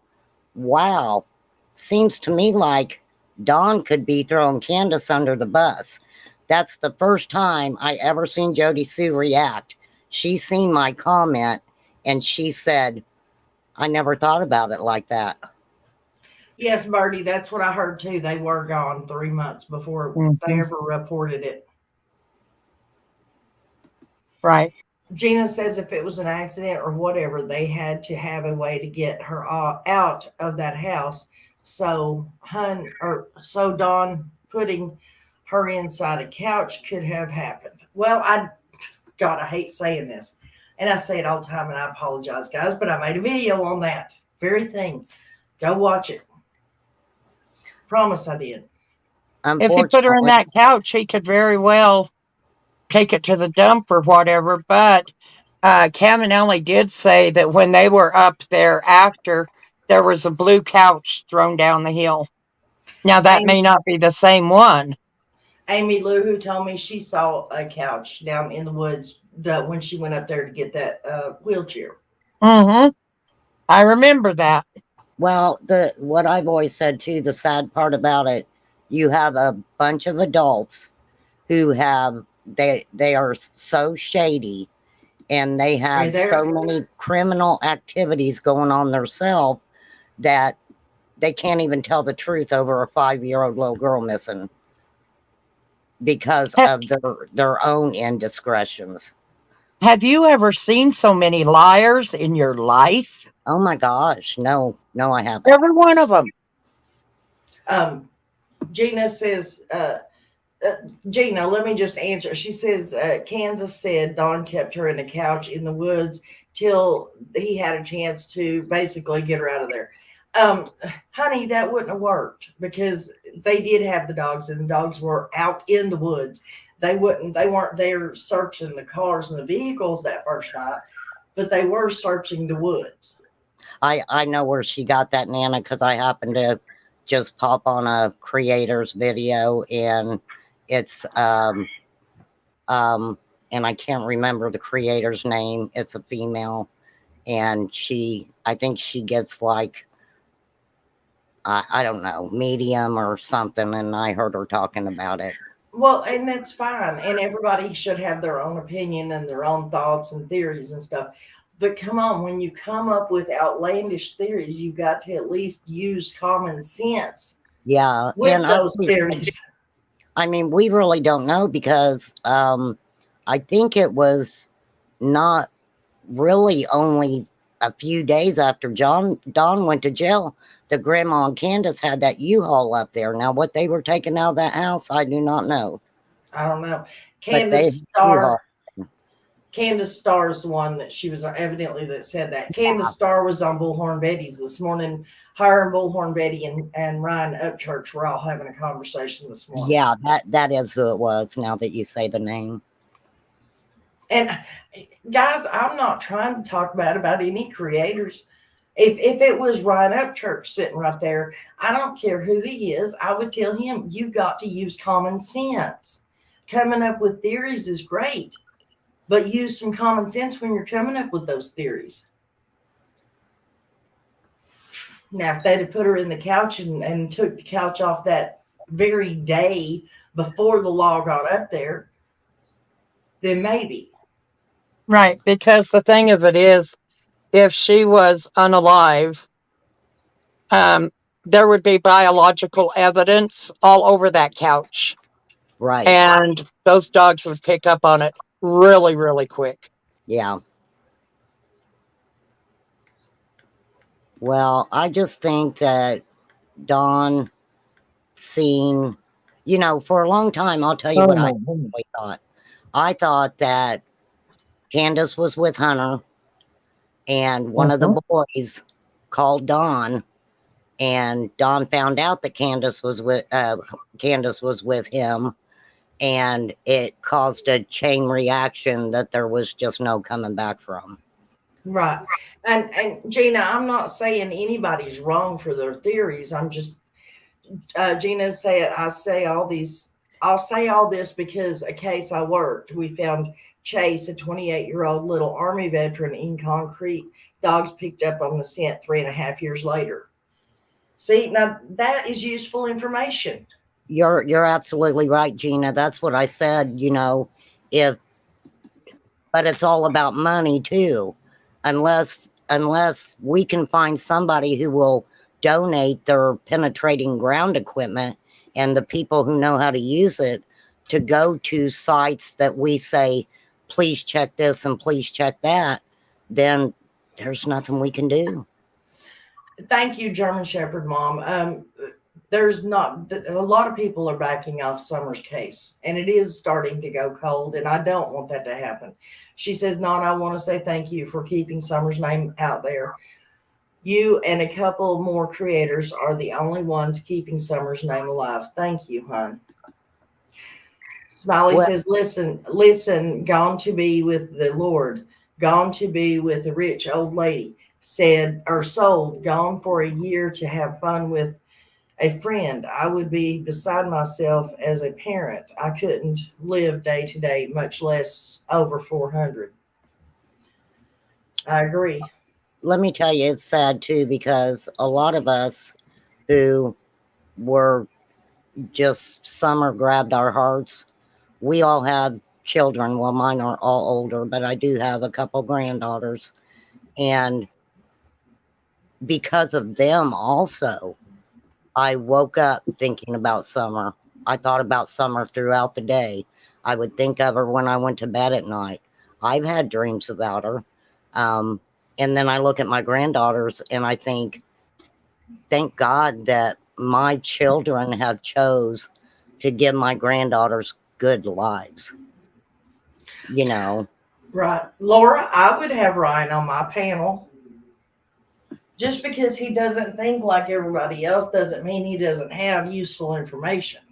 wow, seems to me like Dawn could be throwing Candace under the bus. That's the first time I ever seen Jody Sue react. She seen my comment and she said, I never thought about it like that. Yes, Birdie, that's what I heard too. They were gone 3 months before they ever reported it. Right. Gina says if it was an accident or whatever, they had to have a way to get her out of that house. So Dawn putting her inside a couch could have happened. Well, I hate saying this, and I say it all the time, and I apologize, guys, but I made a video on that very thing. Go watch it. Promise I did. If he put her in that couch, he could very well take it to the dump or whatever. But Caminelli did say that when they were up there after, there was a blue couch thrown down the hill. Now, that may not be the same one. Amy Lou, who told me she saw a couch down in the woods when she went up there to get that wheelchair. Mm-hmm. I remember that. Well, what I've always said too, the sad part about it, you have a bunch of adults who they are so shady and they have so many criminal activities going on themselves that they can't even tell the truth over a 5-year-old little girl missing because of their own indiscretions. Have you ever seen so many liars in your life? Oh my gosh, no, I haven't. Every one of them. Gina says, Gina, let me just answer. She says, Kansas said Don kept her in a couch in the woods till he had a chance to basically get her out of there. Honey, that wouldn't have worked because they did have the dogs and the dogs were out in the woods. They weren't there searching the cars and the vehicles that first night, but they were searching the woods. I know where she got that, Nana, because I happened to just pop on a creator's video and it's and I can't remember the creator's name. It's a female and I think she gets like I don't know, medium or something, and I heard her talking about it. Well, and that's fine. And everybody should have their own opinion and their own thoughts and theories and stuff. But come on, when you come up with outlandish theories, you've got to at least use common sense. Yeah. With those theories. I mean, we really don't know because I think it was not really only a few days after Don went to jail that Grandma and Candace had that U-Haul up there. Now, what they were taking out of that house, I do not know. I don't know. Candace Starr Candace Starr is the one that she was evidently that said that. Candace Starr was on Bullhorn Betty's this morning. Her and Bullhorn Betty and Ryan Upchurch were all having a conversation this morning. Yeah, that is who it was. Now that you say the name, And guys, I'm not trying to talk bad about any creators. If it was Ryan Upchurch sitting right there, I don't care who he is, I would tell him, you've got to use common sense. Coming up with theories is great, but use some common sense when you're coming up with those theories. Now, if they'd have put her in the couch and took the couch off that very day before the law got up there, then maybe. Right, because the thing of it is, if she was unalive, there would be biological evidence all over that couch, right? and those dogs would pick up on it really, really quick. Yeah. Well, I just think that Dawn seen, for a long time, I'll tell you what I really thought. I thought that Candace was with Hunter, and one of the boys called Dawn, and Dawn found out that Candace was with him, and it caused a chain reaction that there was just no coming back from. Right. And Gina, I'm not saying anybody's wrong for their theories. I'm just Gina said I'll say all this because a case I worked, we found Chase, a 28-year-old little Army veteran, in concrete. Dogs picked up on the scent 3.5 years later. See, now that is useful information. You're absolutely right, Gina. That's what I said, but it's all about money too. Unless we can find somebody who will donate their penetrating ground equipment and the people who know how to use it to go to sites that we say, please check this and please check that, then there's nothing we can do. Thank you, German Shepherd Mom. There's not a lot of people are backing off Summer's case, and it is starting to go cold, and I don't want that to happen. She says, Nana, I want to say thank you for keeping Summer's name out there. You and a couple more creators are the only ones keeping Summer's name alive. Thank you, hon. Smiley says, listen, gone to be with the Lord, gone to be with a rich old lady, said, or sold, gone for a year to have fun with a friend. I would be beside myself as a parent. I couldn't live day to day, much less over 400. I agree. Let me tell you, it's sad too, because a lot of us who were just Summer grabbed our hearts. We all have children. Well, mine are all older, but I do have a couple granddaughters. And because of them also, I woke up thinking about Summer. I thought about Summer throughout the day. I would think of her when I went to bed at night. I've had dreams about her. And then I look at my granddaughters and I think, thank God that my children have chose to give my granddaughters good lives. Right. Laura, I would have Ryan on my panel. Just because he doesn't think like everybody else doesn't mean he doesn't have useful information.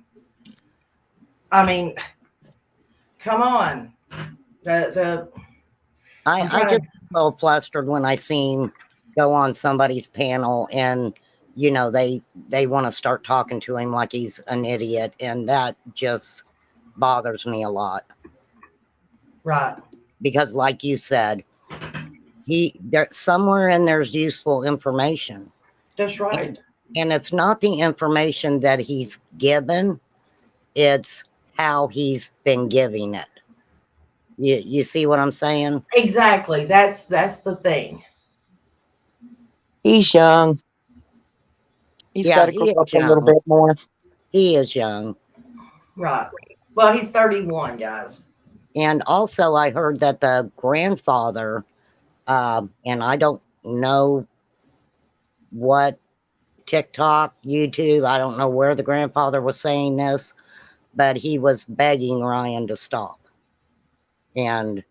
I mean, come on. I just get a little flustered when I see him go on somebody's panel and they want to start talking to him like he's an idiot, and that just bothers me a lot. Right. Because like you said, somewhere in there's useful information. That's right. And it's not the information that he's given, it's how he's been giving it. You see what I'm saying? Exactly. That's the thing. He's young. He's got to grow up a little bit more. He is young. Right. Well, he's 31, guys. And also I heard that the grandfather, and I don't know what TikTok, YouTube, I don't know where the grandfather was saying this, but he was begging Ryan to stop. And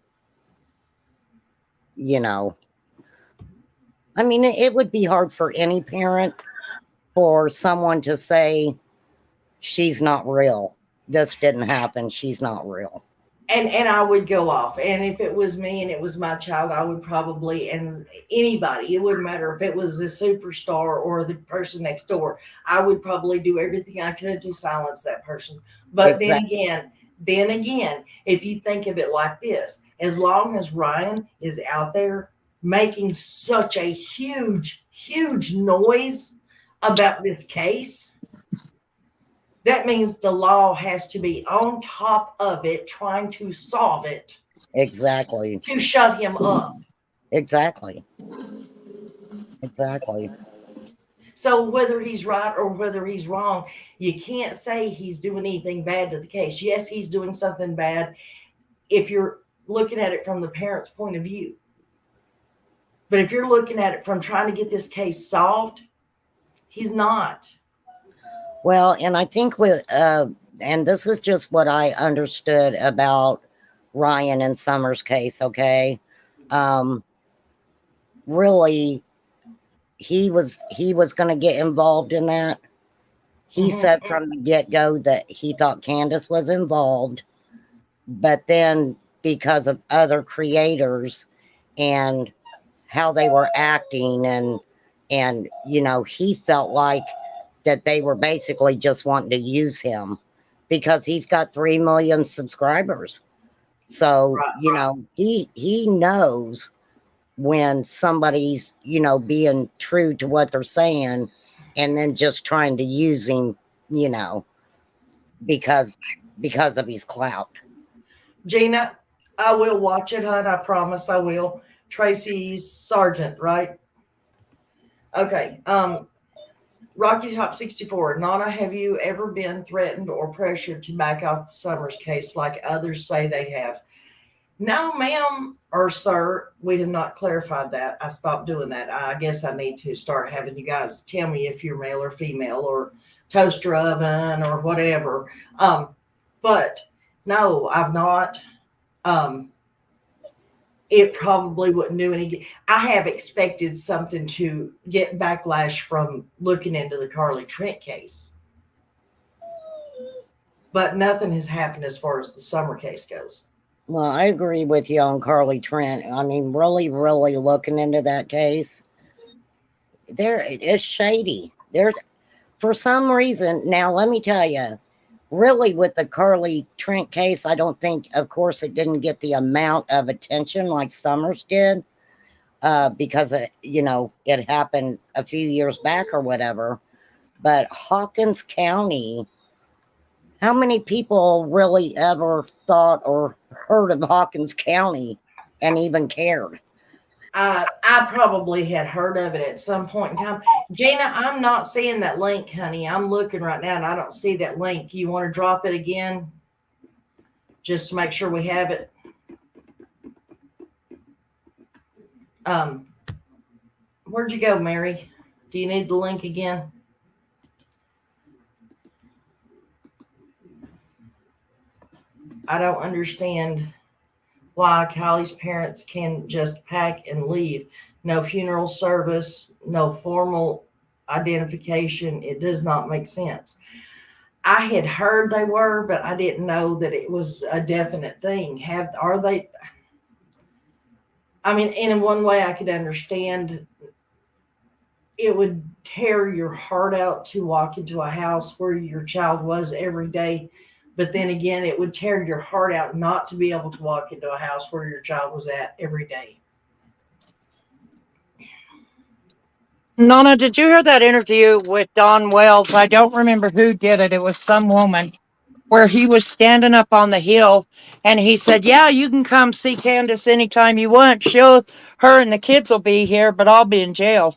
you know, I mean, it would be hard for any parent for someone to say, she's not real. This didn't happen. She's not real. And I would go off. And if it was me and it was my child, I would probably, and anybody, it wouldn't matter if it was a superstar or the person next door, I would probably do everything I could to silence that person. But Exactly. then again, if you think of it like this, as long as Ryan is out there making such a huge noise about this case, that means the law has to be on top of it, trying to solve it, Exactly. to shut him up. Exactly. Exactly. So whether he's right or whether he's wrong, you can't say he's doing anything bad to the case. Yes, he's doing something bad if you're looking at it from the parent's point of view. But if you're looking at it from trying to get this case solved, he's not. Well, and I think and this is just what I understood about Ryan and Summer's case, okay? Um, really, he was going to get involved in that. He said from the get-go that he thought Candace was involved, but then because of other creators and how they were acting and he felt like that they were basically just wanting to use him because he's got 3 million subscribers. So, he knows when somebody's, being true to what they're saying and then just trying to use him, because of his clout. Gina, I will watch it, hon. I promise I will. Tracy's Sargent, right? Okay. Rocky Top 64. Nana, have you ever been threatened or pressured to back off the Summers case like others say they have? No, ma'am or sir, we have not clarified that. I stopped doing that. I guess I need to start having you guys tell me if you're male or female or toaster oven or whatever. But no, I've not. It probably wouldn't do any good. I have expected something to get backlash from looking into the Carly Trent case, but nothing has happened as far as the Summer case goes. Well, I agree with you on Carly Trent. I mean, really, really looking into that case, there is shady. There's, for some reason, now let me tell you, really with the Carly Trent case, I don't think, of course, it didn't get the amount of attention like Summers did, because it happened a few years back or whatever. But Hawkins County, how many people really ever thought or heard of Hawkins County and even cared? I probably had heard of it at some point in time. Gina, I'm not seeing that link, honey. I'm looking right now and I don't see that link. You want to drop it again just to make sure we have it? Where'd you go, Mary? Do you need the link again? I don't understand why Kylie's parents can just pack and leave. No funeral service, no formal identification. It does not make sense. I had heard they were, but I didn't know that it was a definite thing. Are they? I mean, in one way I could understand it would tear your heart out to walk into a house where your child was every day. But then again, it would tear your heart out not to be able to walk into a house where your child was at every day. Nona, did you hear that interview with Don Wells? I don't remember who did it. It was some woman where he was standing up on the hill and he said, yeah, you can come see Candace anytime you want. Her and the kids will be here, but I'll be in jail.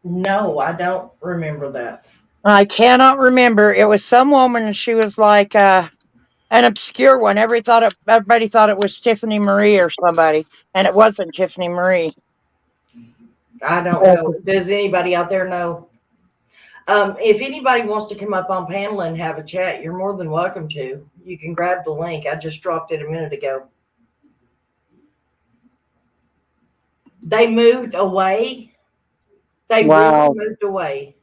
No, I don't remember that. I cannot remember. It was some woman and she was like an obscure one. Everybody thought it was Tiffany Marie or somebody, and it wasn't Tiffany Marie. I don't know. Does anybody out there know? If anybody wants to come up on panel and have a chat, you're more than welcome to. You can grab the link. I just dropped it a minute ago. They moved away. They really Wow. moved away.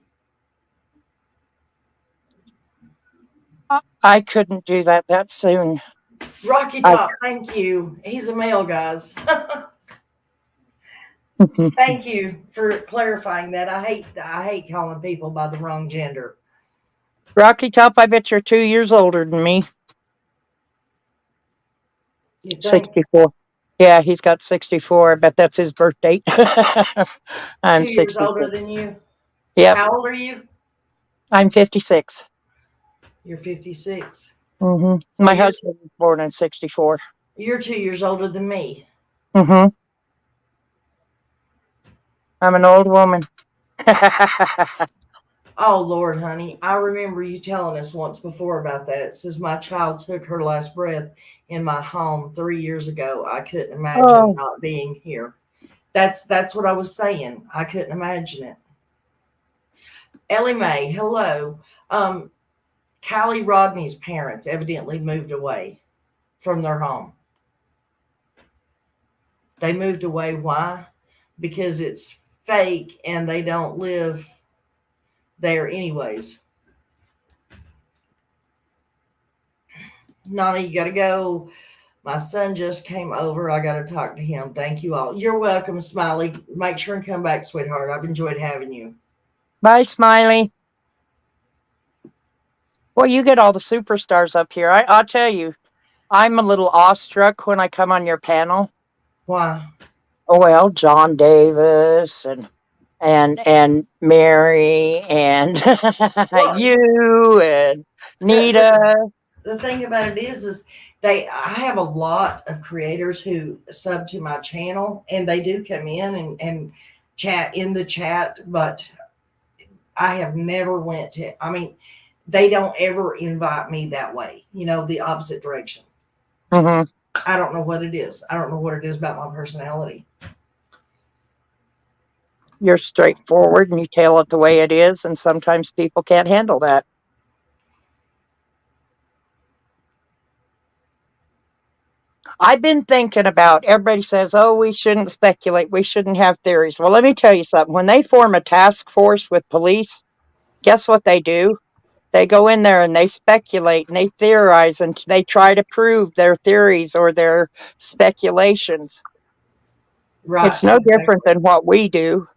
I couldn't do that soon. Rocky I Top, thank you. He's a male, guys. Thank you for clarifying that. I hate calling people by the wrong gender. Rocky Top, I bet you're 2 years older than me. You think 64. Yeah, he's got 64. I bet that's his birth date. I'm 2 years 64. older than you? Yep, How old are you? I'm 56. You're 56. So My you're husband was born in 64. you're 2 years older than me. hmm I'm an old woman. Oh Lord, honey, I remember you telling us once before about that. It says my child took her last breath in my home 3 years ago. I couldn't imagine Oh, not being here. That's what I was saying. I couldn't imagine it. Ellie Mae, hello. Um, Callie Rodney's parents evidently moved away from their home. They moved away. Why? Because it's fake and they don't live there anyways. Nana, you gotta go. My son just came over. I gotta talk to him. Thank you all. You're welcome, Smiley. Make sure and come back, sweetheart. I've enjoyed having you. bye, Smiley. Well, you get all the superstars up here. I'll tell you, I'm a little awestruck when I come on your panel. Why? Oh well, John Davis and Mary and Well, you and the, the Nita. the thing about it is I have a lot of creators who sub to my channel and they do come in and chat in the chat, but I have never went to, I mean, they don't ever invite me that way, the opposite direction. hmm I don't know what it is. I don't know what it is about my personality. You're straightforward and you tell it the way it is, and sometimes people can't handle that. I've been thinking about, everybody says, oh, we shouldn't speculate, we shouldn't have theories. Well, let me tell you something. When they form a task force with police, guess what they do? They go in there and they speculate and they theorize and they try to prove their theories or their speculations. Right, It's no different exactly. than what we do.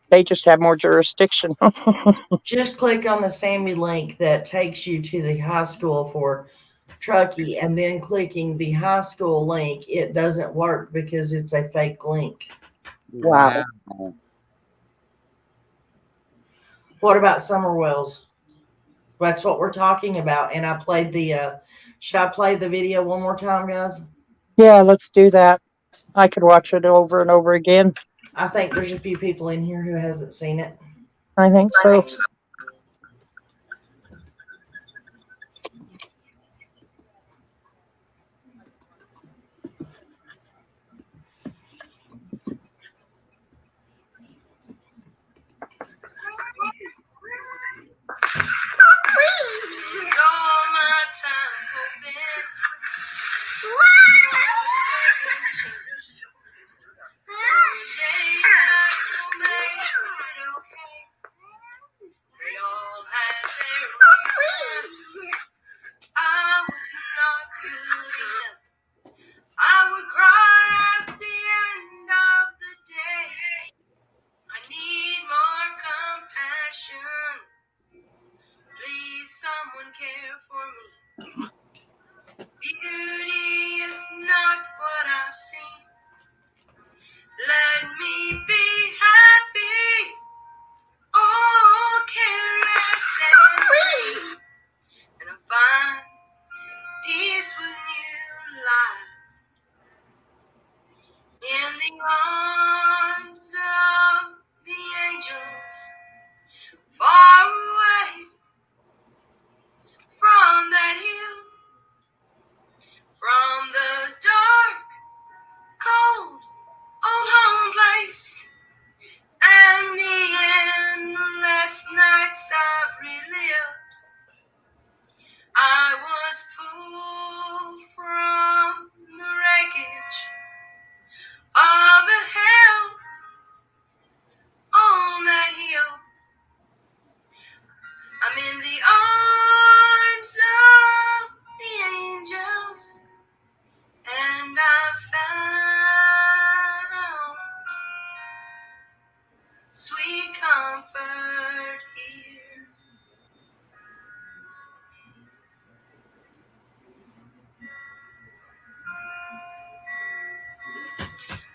They just have more jurisdiction. Just click on the Sammy link that takes you to the high school for Truckee, and then clicking the high school link, it doesn't work because it's a fake link. Wow. Wow. What about Summerwells? That's what we're talking about. And I played should I play the video one more time, guys? Yeah, let's do that. I could watch it over and over again. I think there's a few people in here who hasn't seen it. I think so. Spend all my time hoping one day I will make it okay. They all had their reasons. I was not good enough. I would cry at the end of the day. I need more compassion. Please, someone care for me. Beauty is not what I've seen. Let me be happy. Oh, careless and free. And I find peace with new life in the arms of the angels. Far away from that hill, from the dark, cold, old home place, and the endless nights I've relived. I was pulled from the wreckage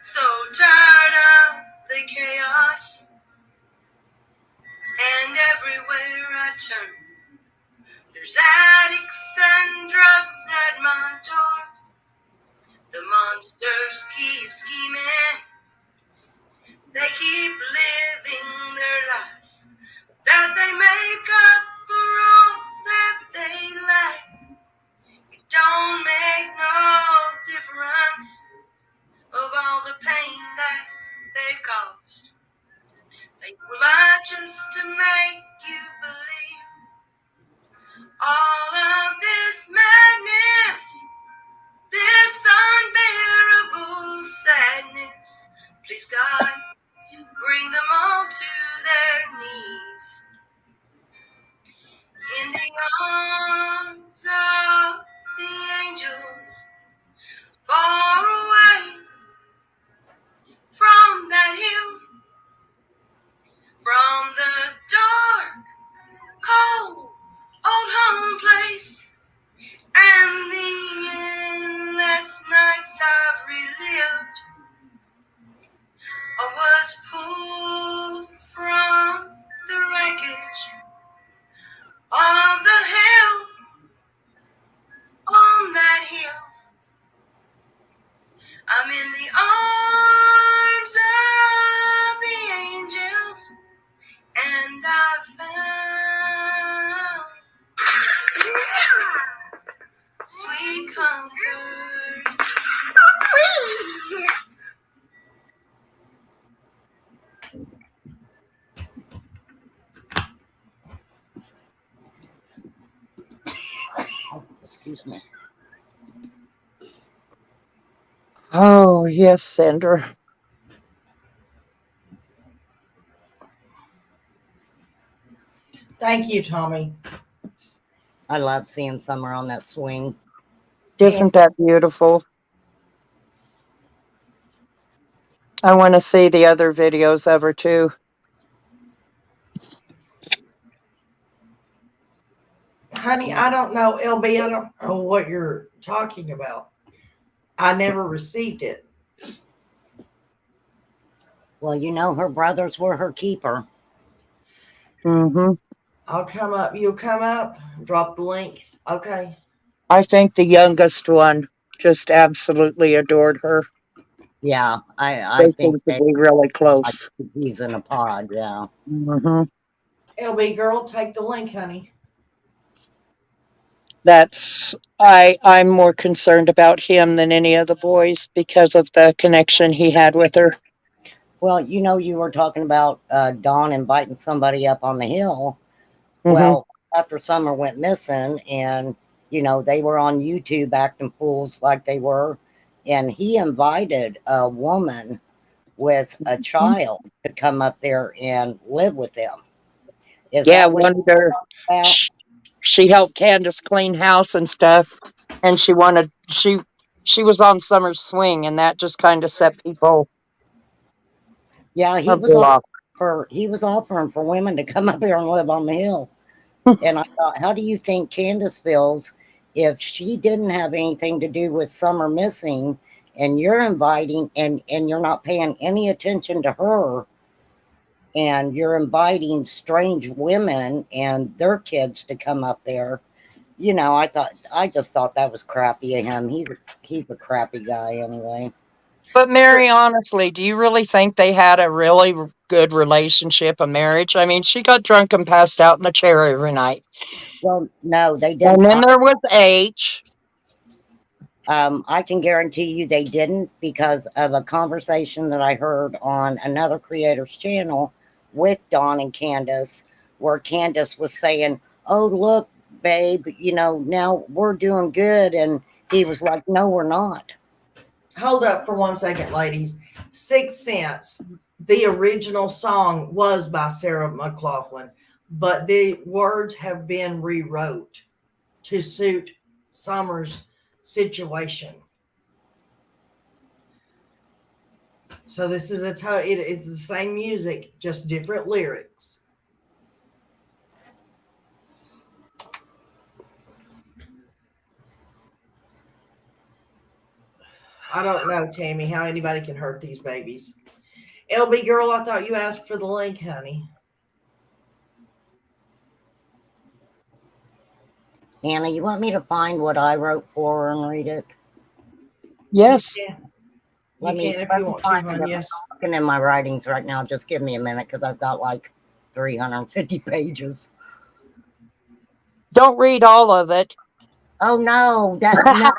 So tired of the chaos, and everywhere I turn, there's addicts and drugs at my door. The monsters keep scheming, they keep living their lies, that they make up for all that they lack. It don't make no difference of all the pain that they've caused. They will lie just to make you believe all of this madness, this unbearable sadness. Please, God, bring them all to their knees in the arms of the angels, far away from that hill, from the dark, cold, old home place, and the endless nights I've relived. I was pulled from the wreckage of the hill, on that hill. I'm in the arms of the angels, and I found sweet comfort. Excuse me. Oh, yes, Sandra. Thank you, Tommy. I love seeing Summer on that swing. Isn't that beautiful? I want to see the other videos of her too. Honey, I don't know, LB, I don't know what you're talking about. I never received it. Well, you know, her brothers were her keeper. Hmm. I'll come up. You'll come up. Drop the link. Okay. I think the youngest one just absolutely adored her. Yeah, I They think seem to they be really like close. he's in a pod. Yeah. Hmm. LB girl, take the link, honey. I'm more concerned about him than any of the boys because of the connection he had with her. Well, you know, you were talking about Dawn inviting somebody up on the hill. Hmm. Well, after Summer went missing, and you know they were on YouTube acting fools like they were, and he invited a woman with a child to come up there and live with them. Is Yeah, that what wanted her. you're about? She helped Candace clean house and stuff, and she was on Summer's swing, and that just kind of set people Yeah, a bit off. he was offering for women to come up here and live on the hill. And I thought, how do you think Candace feels if she didn't have anything to do with Summer missing, and you're inviting and you're not paying any attention to her, and you're inviting strange women and their kids to come up there? You know, I just thought that was crappy of him. He's a crappy guy anyway. But Mary, honestly, do you really think they had a really good relationship, a marriage? I mean, she got drunk and passed out in the chair every night. Well, no, they And didn't. then there was H. I can guarantee you they didn't, because of a conversation that I heard on another creator's channel with Dawn and Candace, where Candace was saying, "Oh, look, babe, you know, now we're doing good." And he was like, "No, we're not." Hold up for 1 second, ladies. 6 Cents. The original song was by Sarah McLaughlin, but the words have been rewrote to suit Summer's situation. So this is it's the same music, just different lyrics. I don't know, Tammy, how anybody can hurt these babies. LB girl, I thought you asked for the link, honey. Hannah, you want me to find what I wrote for her and read it? You Yes. can. Let You me can if let you me want to, find hon. it. Yes. I'm looking in my writings right now. Just give me a minute because I've got like 350 pages. Don't read all of it. Oh no, no.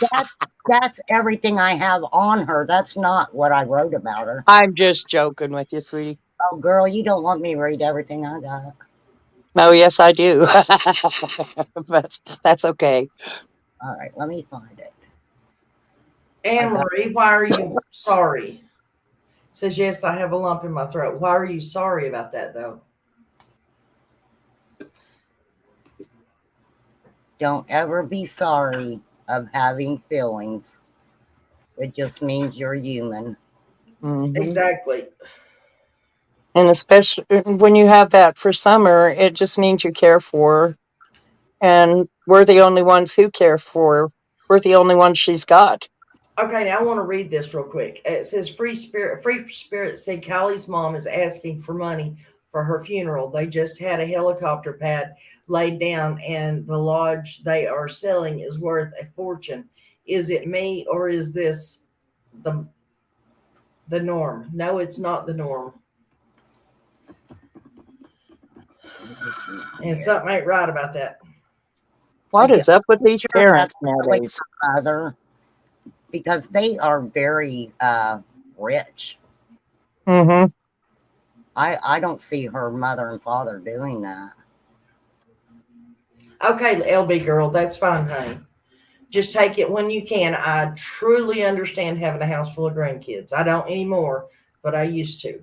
That that's everything I have on her. That's not what I wrote about her. I'm just joking with you, sweetie. Oh girl, you don't want me to read everything I got. Oh, yes, I do. But that's okay. All right, let me find it. I Anne got Marie, why are you sorry? Says, yes, I have a lump in my throat. Why are you sorry about that, though? don't ever be sorry of having feelings. It just means you're human. Hmm. Exactly. And especially when you have that for Summer, it just means you care for her. And we're the only ones who care for her. We're the only ones she's got. Okay, now I want to read this real quick. It says, Free Spirit said Kylie's mom is asking for money for her funeral. They just had a helicopter pad laid down, and the lodge they are selling is worth a fortune. Is it me, or is this the the norm? No, it's not the norm. And Here. something ain't right about that. What is up with I'm these sure that's parents really nowadays? her mother because they are very rich. Hmm. I don't see her mother and father doing that. Okay, LB girl, that's fine, honey. Just take it when you can. I truly understand having a house full of grandkids. I don't anymore, but I used to.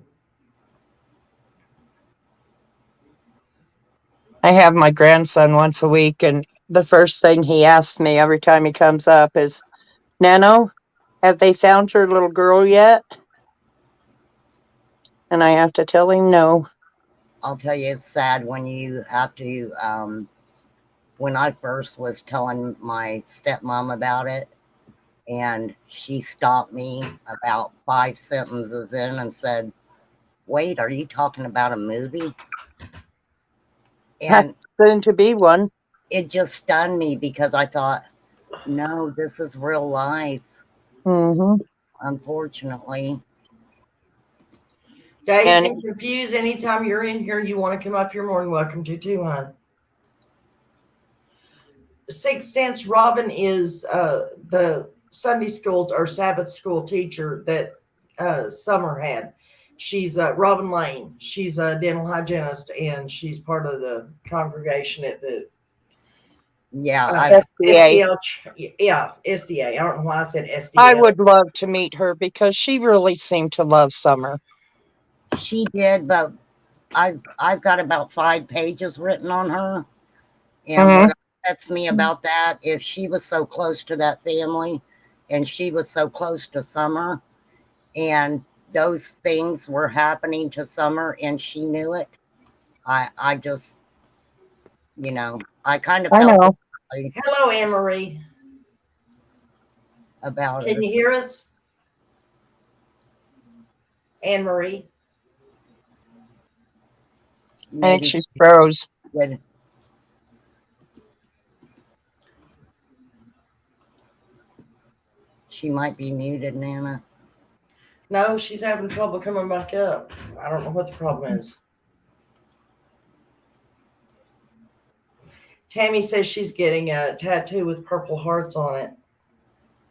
I have my grandson once a week, and the first thing he asks me every time he comes up is, Nano, have they found your little girl yet? And I have to tell him no. I'll tell you, it's sad when you have to. When I first was telling my stepmom about it, and she stopped me about 5 sentences in and said, "Wait, are you talking about a movie?" That's And soon to be one. it just stunned me because I thought, no, this is real life, Hmm. unfortunately. Dazed And and confused, anytime you're in here, you want to come up, you're more than welcome to, too, hon. Sixth Sense Robin is the Sunday school or Sabbath school teacher that Summer had. She's Robin Lane. She's a dental hygienist, and she's part of the congregation at the Yeah, SBA. SDL. Yeah, SDA. I don't know why I said I SDL. would love to meet her because she really seemed to love Summer. she did, but I've got about 5 pages written on her. And Hmm. what upsets me about that is she was so close to that family and she was so close to Summer, and those things were happening to Summer and she knew it. I just, I kind of I felt know. badly Hello, Anne Marie. about Can her. you So hear us, Anne Marie? I think maybe she's froze. would, she might be muted, Nana. No, she's having trouble coming back up. I don't know what the problem is. Tammy says she's getting a tattoo with purple hearts on it.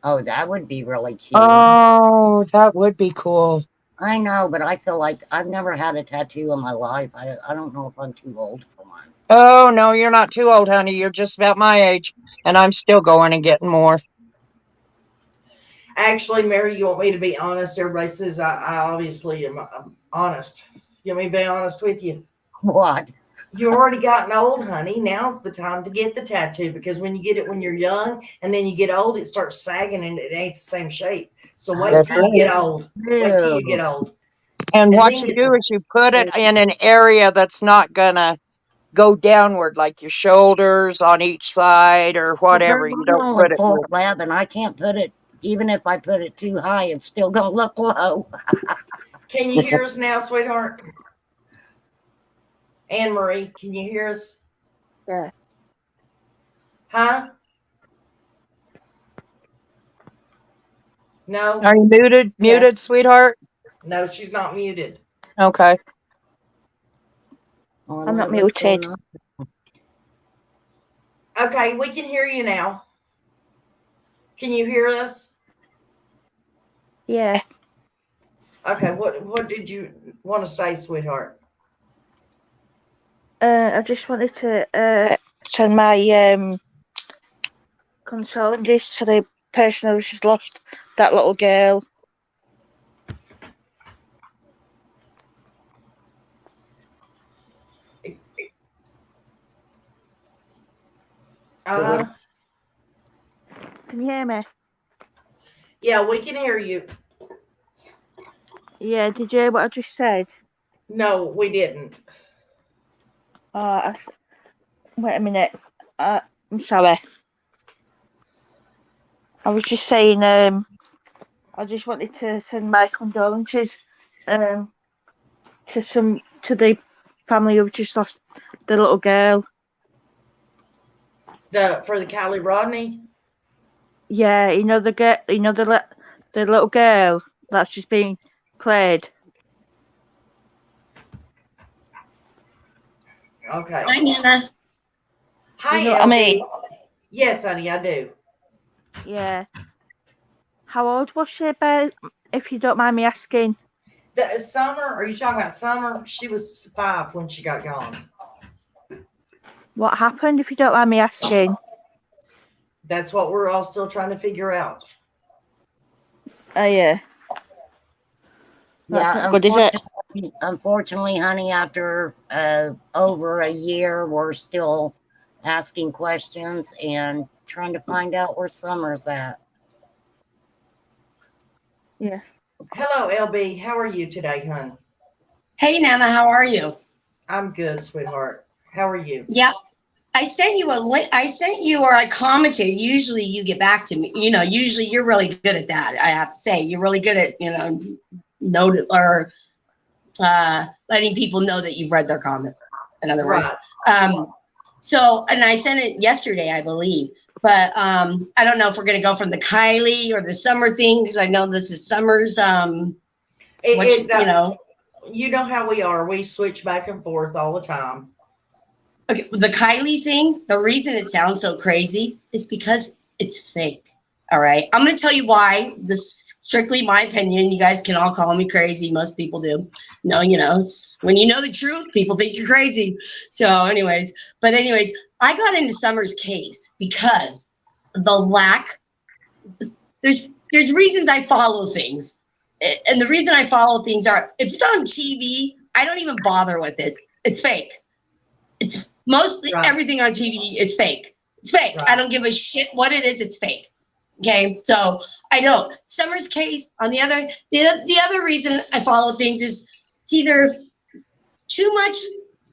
Oh, that would be really cute. Oh, that would be cool. I know, but I feel like I've never had a tattoo in my life. I don't know if I'm too old for one. Oh, no, you're not too old, honey. You're just about my age, and I'm still going and getting more. Actually, Mary, you want me to be honest? Everybody says I obviously am I'm honest. You want me to be honest with you? What? You already gotten old, honey. Now's the time to get the tattoo because when you get it when you're young and then you get old, it starts sagging and it ain't the same shape. So wait Oh, That's till you right. get old. Wait till you get true. old. And And what then you you do is you put it in an area that's not gonna go downward, like your shoulders on each side or Well, girl, whatever. You I'm don't only put it where. 4'11". I can't put it Even if I put it too high, it's still gonna look low. Can you hear us now, sweetheart? Anne Marie, can you hear us? Yeah. Huh? No, Are you muted? Yeah. Muted, sweetheart? no, she's not muted. Okay. Oh, I I'm not wonder what's going muted. on. Okay, we can hear you now. Can you hear us? Yeah. Okay, what did you want to say, sweetheart? I just wanted to send my condolences to the person who's just lost that little girl. Uh-huh. Can you hear me? Yeah, we can hear you. Yeah, did you hear what I just said? No, we didn't. Wait a minute. I'm sorry. I was just saying, I just wanted to send my condolences to the family who've just lost the little girl. For the Kylie Rodney? Yeah, you know the little girl that's just been played. Okay. Hi, Nana. Hi, You know what I LB. mean? Yes, honey, I do. Yeah. How old was she, about, if you don't mind me asking? Summer, are you talking about Summer? She was 5 when she got gone. What happened, if you don't mind me asking? That's what we're all still trying to figure out. Oh, yeah. That's Yeah, not good, is it? unfortunately, honey, after over a year, we're still asking questions and trying to find out where Summer's at. Yeah. Hello, LB. How are you today, hon? Hey, Nana, how are you? I'm good, sweetheart. How are you? Yeah, I sent you a link. I sent you, or I commented. Usually you get back to me. Usually you're really good at that. I have to say, you're really good at, note or letting people know that you've read their comment. In other words, Right. and I sent it yesterday, I believe. But I don't know if we're going to go from the Kylie or the Summer thing, because I know this is Summer's. You know how we are. We switch back and forth all the time. Okay, the Kylie thing, the reason it sounds so crazy is because it's fake. All right. I'm going to tell you why. This is strictly my opinion. You guys can all call me crazy. Most people do. No, it's, when you know the truth, people think you're crazy. So anyways, I got into Summer's case because the lack, there's reasons I follow things. And the reason I follow things are, if it's on TV, I don't even bother with it. It's fake. It's mostly everything on TV is fake. It's fake. Right. I don't give a shit what it is. It's fake. Okay, so I don't. Summer's case, on the other reason I follow things is it's either too much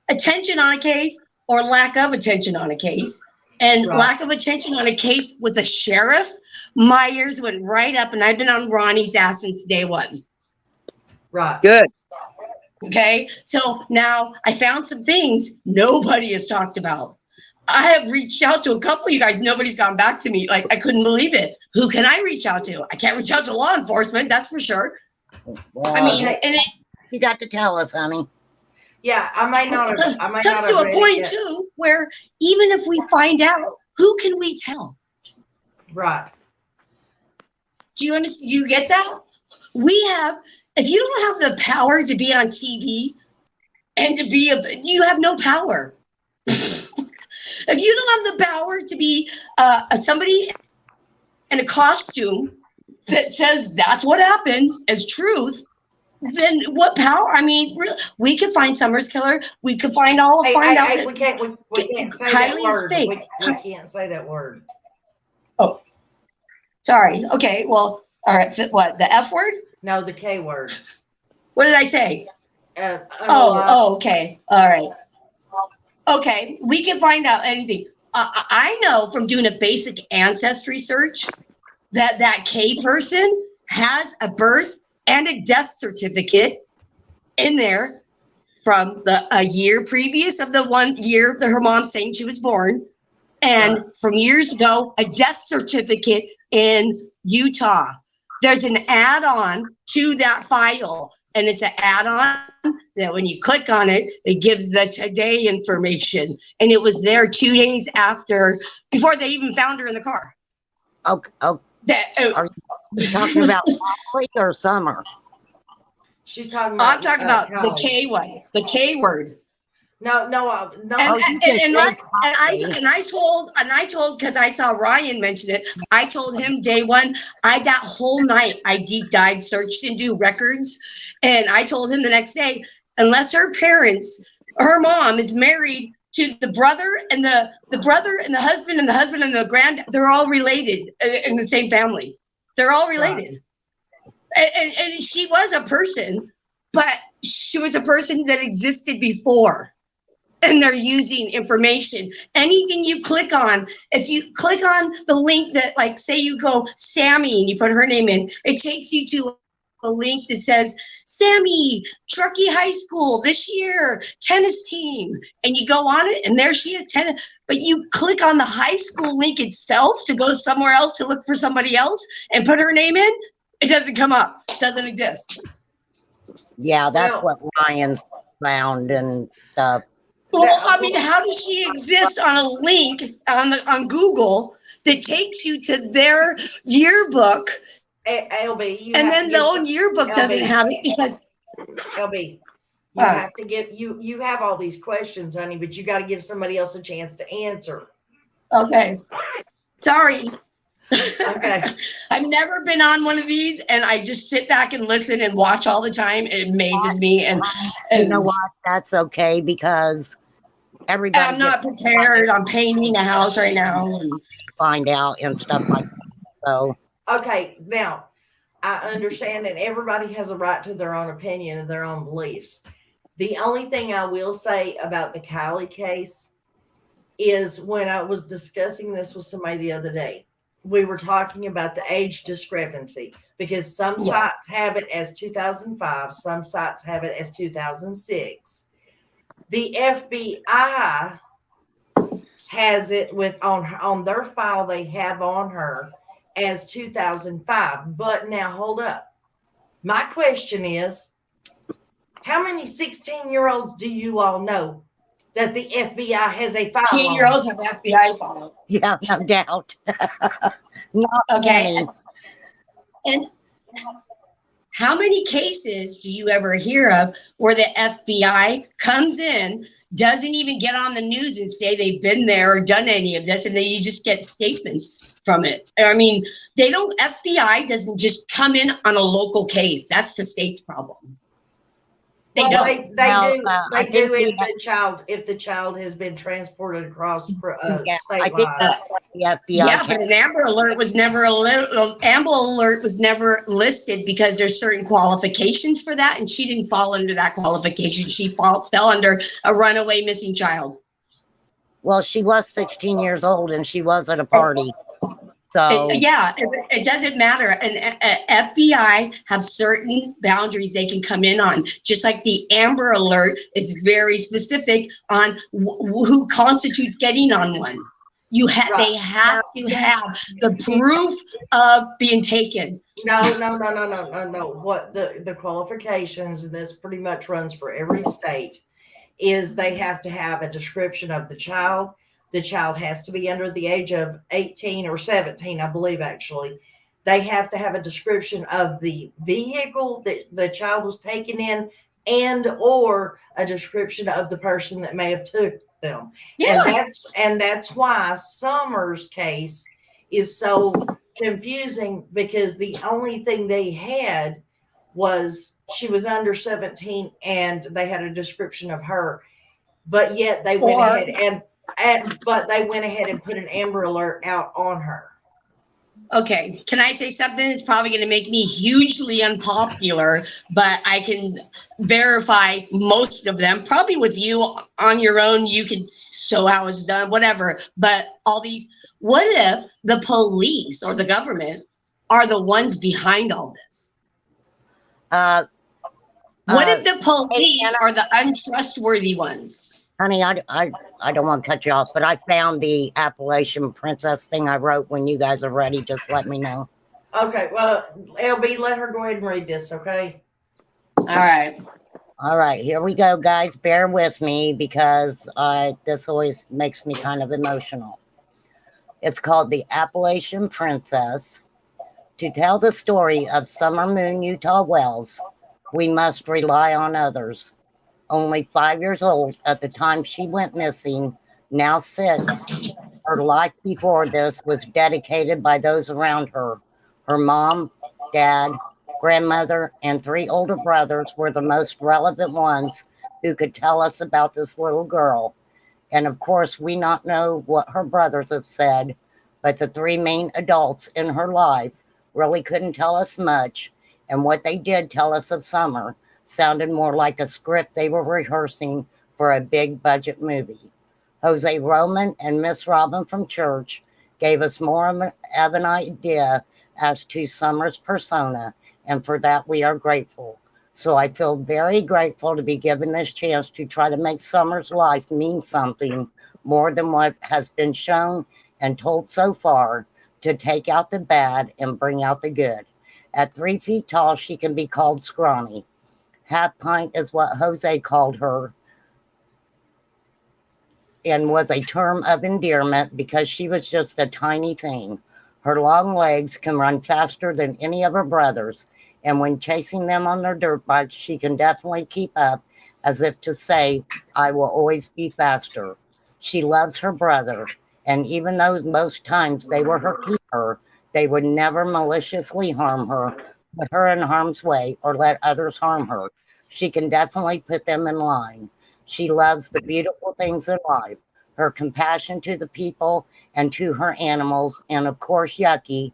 attention on a case or lack of attention on a case. And lack of attention on a case with a sheriff, my ears went right up, and I've been on Ronnie's ass since day one. Right. Good. Okay, so now I found some things nobody has talked about. I have reached out to a couple of you guys. Nobody's gone back to me. Like, I couldn't believe it. Who can I reach out to? I can't reach out to law enforcement. That's for sure. Well, I mean, and it you got to tell us, honey. Yeah, I might not have. comes to a point too where even if we find out, who can we tell? Right. Do you understand? You get that? We have. If you don't have the power to be on TV and to be you have no power. If you don't have the power to be somebody in a costume that says that's what happened as truth, then what power? I mean, we could find Summer's killer. We could find out that we can't say Kylie that is word. fake. We can't say that word. Oh, sorry. Okay. Well, all right. What, the F word? No, the K word. What did I say? Okay. All right. Okay, we can find out anything. I know from doing a basic ancestry search that K person has a birth and a death certificate in there from a year previous of the 1 year that her mom's saying she was born, and from years ago, a death certificate in Utah. There's an add-on to that file, and it's an add-on that when you click on it, it gives the today information. And it was there 2 days before they even found her in the car. Okay. Are you talking about Molly or Summer? She's talking about. I'm talking about the Kylie. K one, the K word. No. And I told because I saw Ryan mention it. I told him day one. That whole night I deep dive searched into records, and I told him the next day, unless her mom is married to the brother and the brother and the husband and the husband and the they're all related in the same family. They're all related. Right. And she was a person, but she was a person that existed before. And they're using information. Anything you click on, if you click on the link that, like, say you go Sammy and you put her name in, it takes you to a link that says Sammy, Truckee High School this year, tennis team. And you go on it and there she is, tennis. But you click on the high school link itself to go somewhere else to look for somebody else and put her name in, it doesn't come up. It doesn't exist. Yeah, that's what Ryan's found and stuff. Well, I mean, how does she exist on a link on Google that takes you to their yearbook? LB, and then the own yearbook doesn't have it because LB, you have to give you have all these questions, honey, but you got to give somebody else a chance to answer. Okay, sorry. Okay. I've never been on one of these, and I just sit back and listen and watch all the time. It amazes me, and you know what? That's okay because everybody. I'm not prepared. I'm painting a house right now, and find out and stuff like that. So okay, now I understand that everybody has a right to their own opinion and their own beliefs. The only thing I will say about the Kylie case is when I was discussing this with somebody the other day, we were talking about the age discrepancy because some sites have it as 2005, some sites have it as 2006. The FBI has it on their file they have on her as 2005. But now hold up. My question is, how many 16-year-olds do you all know that the FBI has a file on? 16-year-olds have FBI file. Yeah, no doubt. Not okay. many. And how many cases do you ever hear of where the FBI comes in, doesn't even get on the news and say they've been there or done any of this, and then you just get statements from it? I mean, FBI doesn't just come in on a local case. That's the state's problem. They do if the child has been transported across state lines. Yeah, but an Amber Alert was never listed because there's certain qualifications for that, and she didn't fall under that qualification. She fell under a runaway missing child. Well, she was 16 years old and she was at a party. So it doesn't matter. And FBI have certain boundaries they can come in on, just like the Amber Alert is very specific on who constitutes getting on one. They have to have the proof of being taken. No. What the qualifications, and this pretty much runs for every state, is they have to have a description of the child. The child has to be under the age of 18 or 17, I believe, actually. They have to have a description of the vehicle that the child was taken in and or a description of the person that may have took them. Yeah. And that's why Summer's case is so confusing, because the only thing they had was she was under 17 and they had a description of her. But yet they went ahead but they went ahead and put an Amber Alert out on her. Okay, can I say something that's probably going to make me hugely unpopular, but I can verify most of them. Probably with you on your own, you can show how it's done, whatever. But all these, what if the police or the government are the ones behind all this? Uh, What uh, if the police are the untrustworthy ones? honey, I don't want to cut you off, but I found the Appalachian Princess thing I wrote. When you guys are ready, just let me know. Okay, well, LB, let her go ahead and read this, okay? All right. All right, here we go, guys. Bear with me because this always makes me kind of emotional. It's called The Appalachian Princess. To tell the story of Summer Moon Utah Wells, we must rely on others. Only 5 years old at the time she went missing, now 6, her life before this was dedicated by those around her. Her mom, dad, grandmother, and 3 older brothers were the most relevant ones who could tell us about this little girl. And of course, we not know what her brothers have said, but the 3 main adults in her life really couldn't tell us much. And what they did tell us of Summer sounded more like a script they were rehearsing for a big budget movie. Jose Roman and Miss Robin from church gave us more of an idea as to Summer's persona, and for that we are grateful. So I feel very grateful to be given this chance to try to make Summer's life mean something more than what has been shown and told so far, to take out the bad and bring out the good. At 3 feet tall, she can be called scrawny. Half pint is what Jose called her and was a term of endearment because she was just a tiny thing. Her long legs can run faster than any of her brothers, and when chasing them on their dirt bikes, she can definitely keep up, as if to say, I will always be faster. She loves her brother, and even though most times they were her keeper, they would never maliciously harm her, put her in harm's way, or let others harm her. She can definitely put them in line. She loves the beautiful things in life, her compassion to the people and to her animals, and of course, Yucky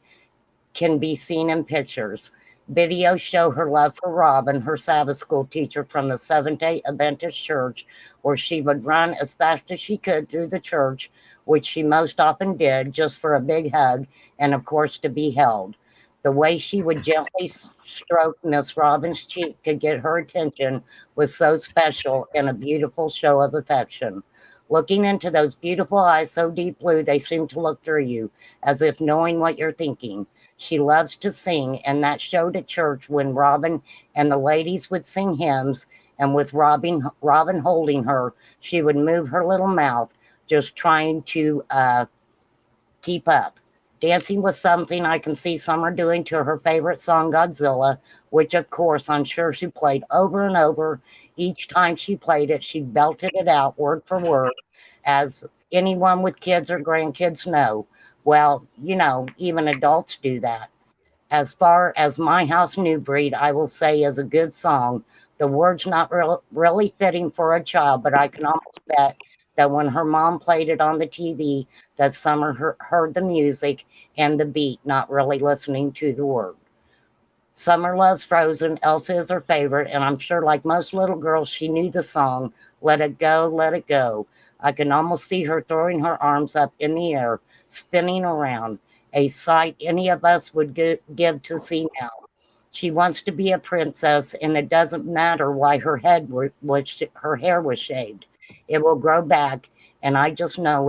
can be seen in pictures. Videos show her love for Robin, her Sabbath school teacher from the Seventh day Adventist church, where she would run as fast as she could through the church, which she most often did just for a big hug and, of course, to be held. The way she would gently stroke Miss Robin's cheek to get her attention was so special and a beautiful show of affection. Looking into those beautiful eyes so deep blue, they seem to look through you, as if knowing what you're thinking. She loves to sing, and that showed at church when Robin and the ladies would sing hymns, and with Robin holding her, she would move her little mouth, just trying to keep up. Dancing was something I can see Summer doing to her favorite song, Godzilla, which of course I'm sure she played over and over. Each time she played it, she belted it out word for word, as anyone with kids or grandkids know. Well, even adults do that. As far as My House New Breed, I will say is a good song. The words not really fitting for a child, but I can almost bet that when her mom played it on the TV, that Summer heard the music and the beat, not really listening to the word. Summer loves Frozen. Elsa is her favorite, and I'm sure, like most little girls, she knew the song, Let It Go, Let It Go. I can almost see her throwing her arms up in the air, spinning around, a sight any of us would give to see now. She wants to be a princess, and it doesn't matter why her hair was shaved. It will grow back, and I just know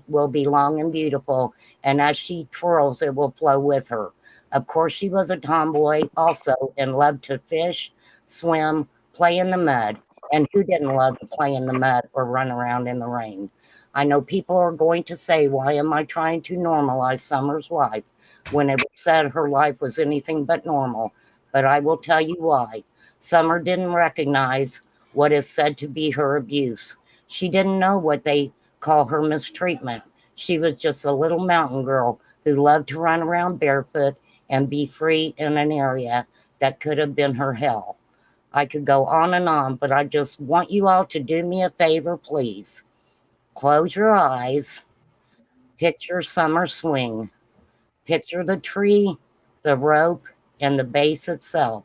will be long and beautiful. And as she twirls, it will flow with her. Of course, she was a tomboy also, and loved to fish, swim, play in the mud. And who didn't love to play in the mud or run around in the rain? I know people are going to say, why am I trying to normalize Summer's life when it was said her life was anything but normal? But I will tell you why. Summer didn't recognize what is said to be her abuse. She didn't know what they call her mistreatment. She was just a little mountain girl who loved to run around barefoot and be free in an area that could have been her hell. I could go on, but I just want you all to do me a favor, please. Close your eyes. Picture Summer swing. Picture the tree, the rope, and the base itself.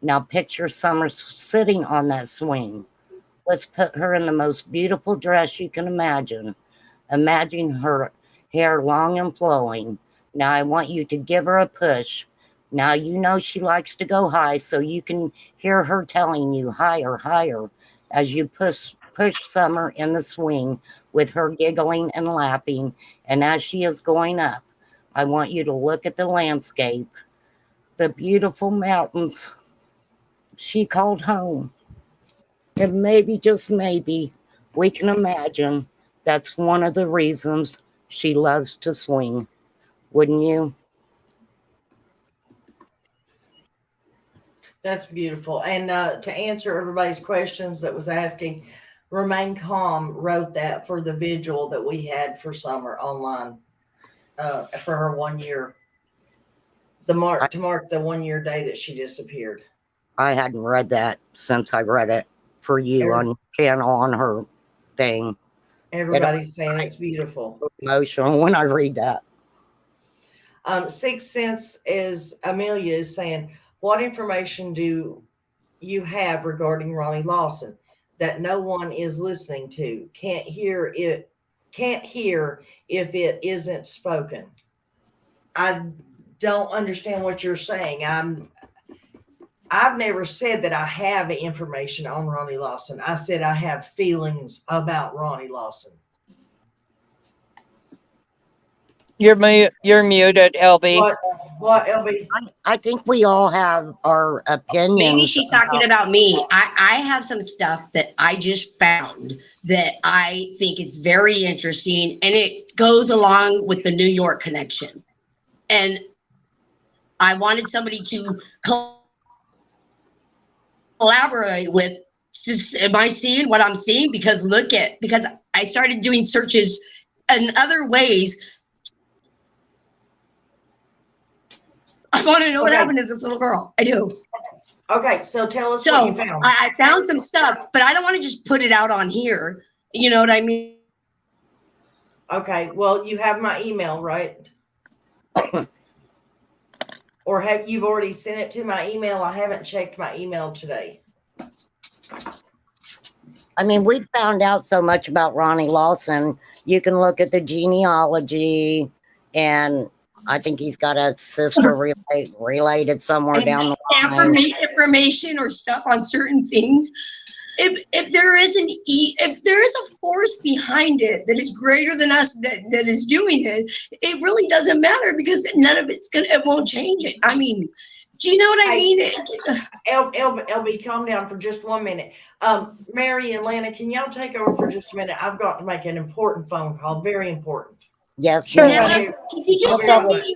Now picture Summer sitting on that swing. Let's put her in the most beautiful dress you can imagine. Imagine her hair long and flowing. Now I want you to give her a push. Now you know she likes to go high, so you can hear her telling you higher, higher as you push Summer in the swing with her giggling and laughing. And as she is going up, I want you to look at the landscape, the beautiful mountains she called home. And maybe, just maybe, we can imagine that's one of the reasons she loves to swing. Wouldn't you? That's beautiful. And to answer everybody's questions that was asking, Remain Calm wrote that for the vigil that we had for Summer online for her 1 year, to mark the 1 year day that she disappeared. I hadn't read that since I read it for you on channel on her thing. Everybody's saying it's beautiful. Emotional when I read that. Sixth Sense is Amelia is saying, what information do you have regarding Ronnie Lawson that no one is listening to? Can't hear if it isn't spoken. I don't understand what you're saying. I've never said that I have information on Ronnie Lawson. I said I have feelings about Ronnie Lawson. You're muted, LB. What, LB? I think we all have our opinions. Maybe she's talking about me. I have some stuff that I just found that I think is very interesting, and it goes along with the New York connection. And I wanted somebody to collaborate with. Am I seeing what I'm seeing? Because I started doing searches in other ways. I want to know what happened to this little girl. I do. Okay, so tell us what you found. I found some stuff, but I don't want to just put it out on here. You know what I mean? Okay, well, you have my email, right? Or have you've already sent it to my email? I haven't checked my email today. I mean, we found out so much about Ronnie Lawson. You can look at the genealogy, and I think he's got a sister related somewhere down the line. Information or stuff on certain things. If there is if there is a force behind it that is greater than us that is doing it, it really doesn't matter because none of it won't change it. I mean, do you know what I mean? LB, calm down for just 1 minute. Mary and Lana, can y'all take over for just a minute? I've got to make an important phone call, very important. Yes, Sure. ma'am. Can you just send me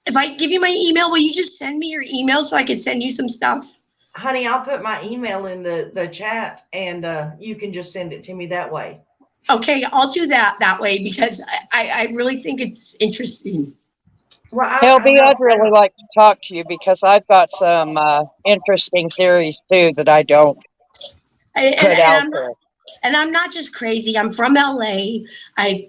if I give you my email, will you just send me your email so I can send you some stuff? Honey, I'll put my email in the chat and you can just send it to me that way. Okay, I'll do that way because I really think it's interesting. Well, LB, I'd really like to talk to you because I've got some interesting theories too that I don't put out there. And I'm not just crazy. I'm from LA. I've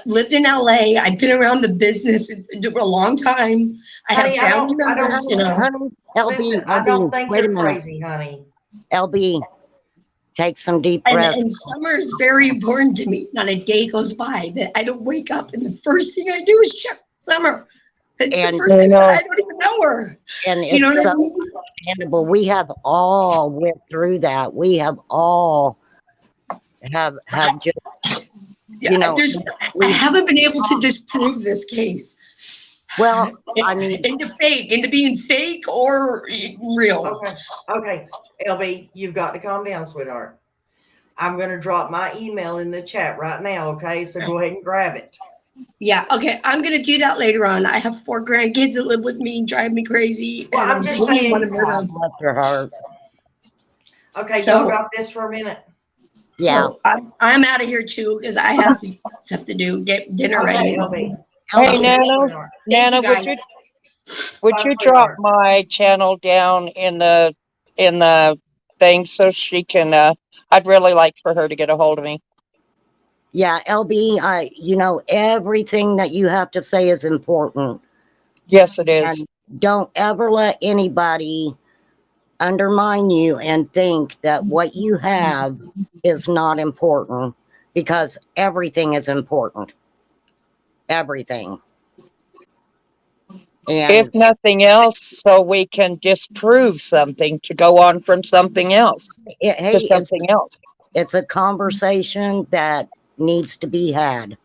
lived in LA. I've been around the business a long time. I have family members. LB, I don't think wait a you're minute. crazy, honey. LB, take some deep breaths. And summer is very important to me. Not a day goes by that I don't wake up and the first thing I do is check Summer. It's the first thing. I don't even know her. And it's so understandable. We have all went through that. We have all have just I haven't been able to disprove this case. Well, I mean, into being fake or real. Okay, LB, you've got to calm down, sweetheart. I'm going to drop my email in the chat right now, okay? So go ahead and grab it. Yeah, okay. I'm going to do that later on. I have 4 grandkids that live with me and drive me crazy. Well, I'm just saying. Bless your heart. Okay, so y'all got this for a minute. Yeah. So I'm out of here too because I have stuff to do. Get dinner ready. Hey, Nano, would you drop my channel down in the thing so she can? I'd really like for her to get a hold of me. Yeah, LB, everything that you have to say is important. Yes, it is. And don't ever let anybody undermine you and think that what you have is not important, because everything is important. Everything. If And nothing else, so we can disprove something to go on from something else to hey, something else. it's a conversation that needs to be had.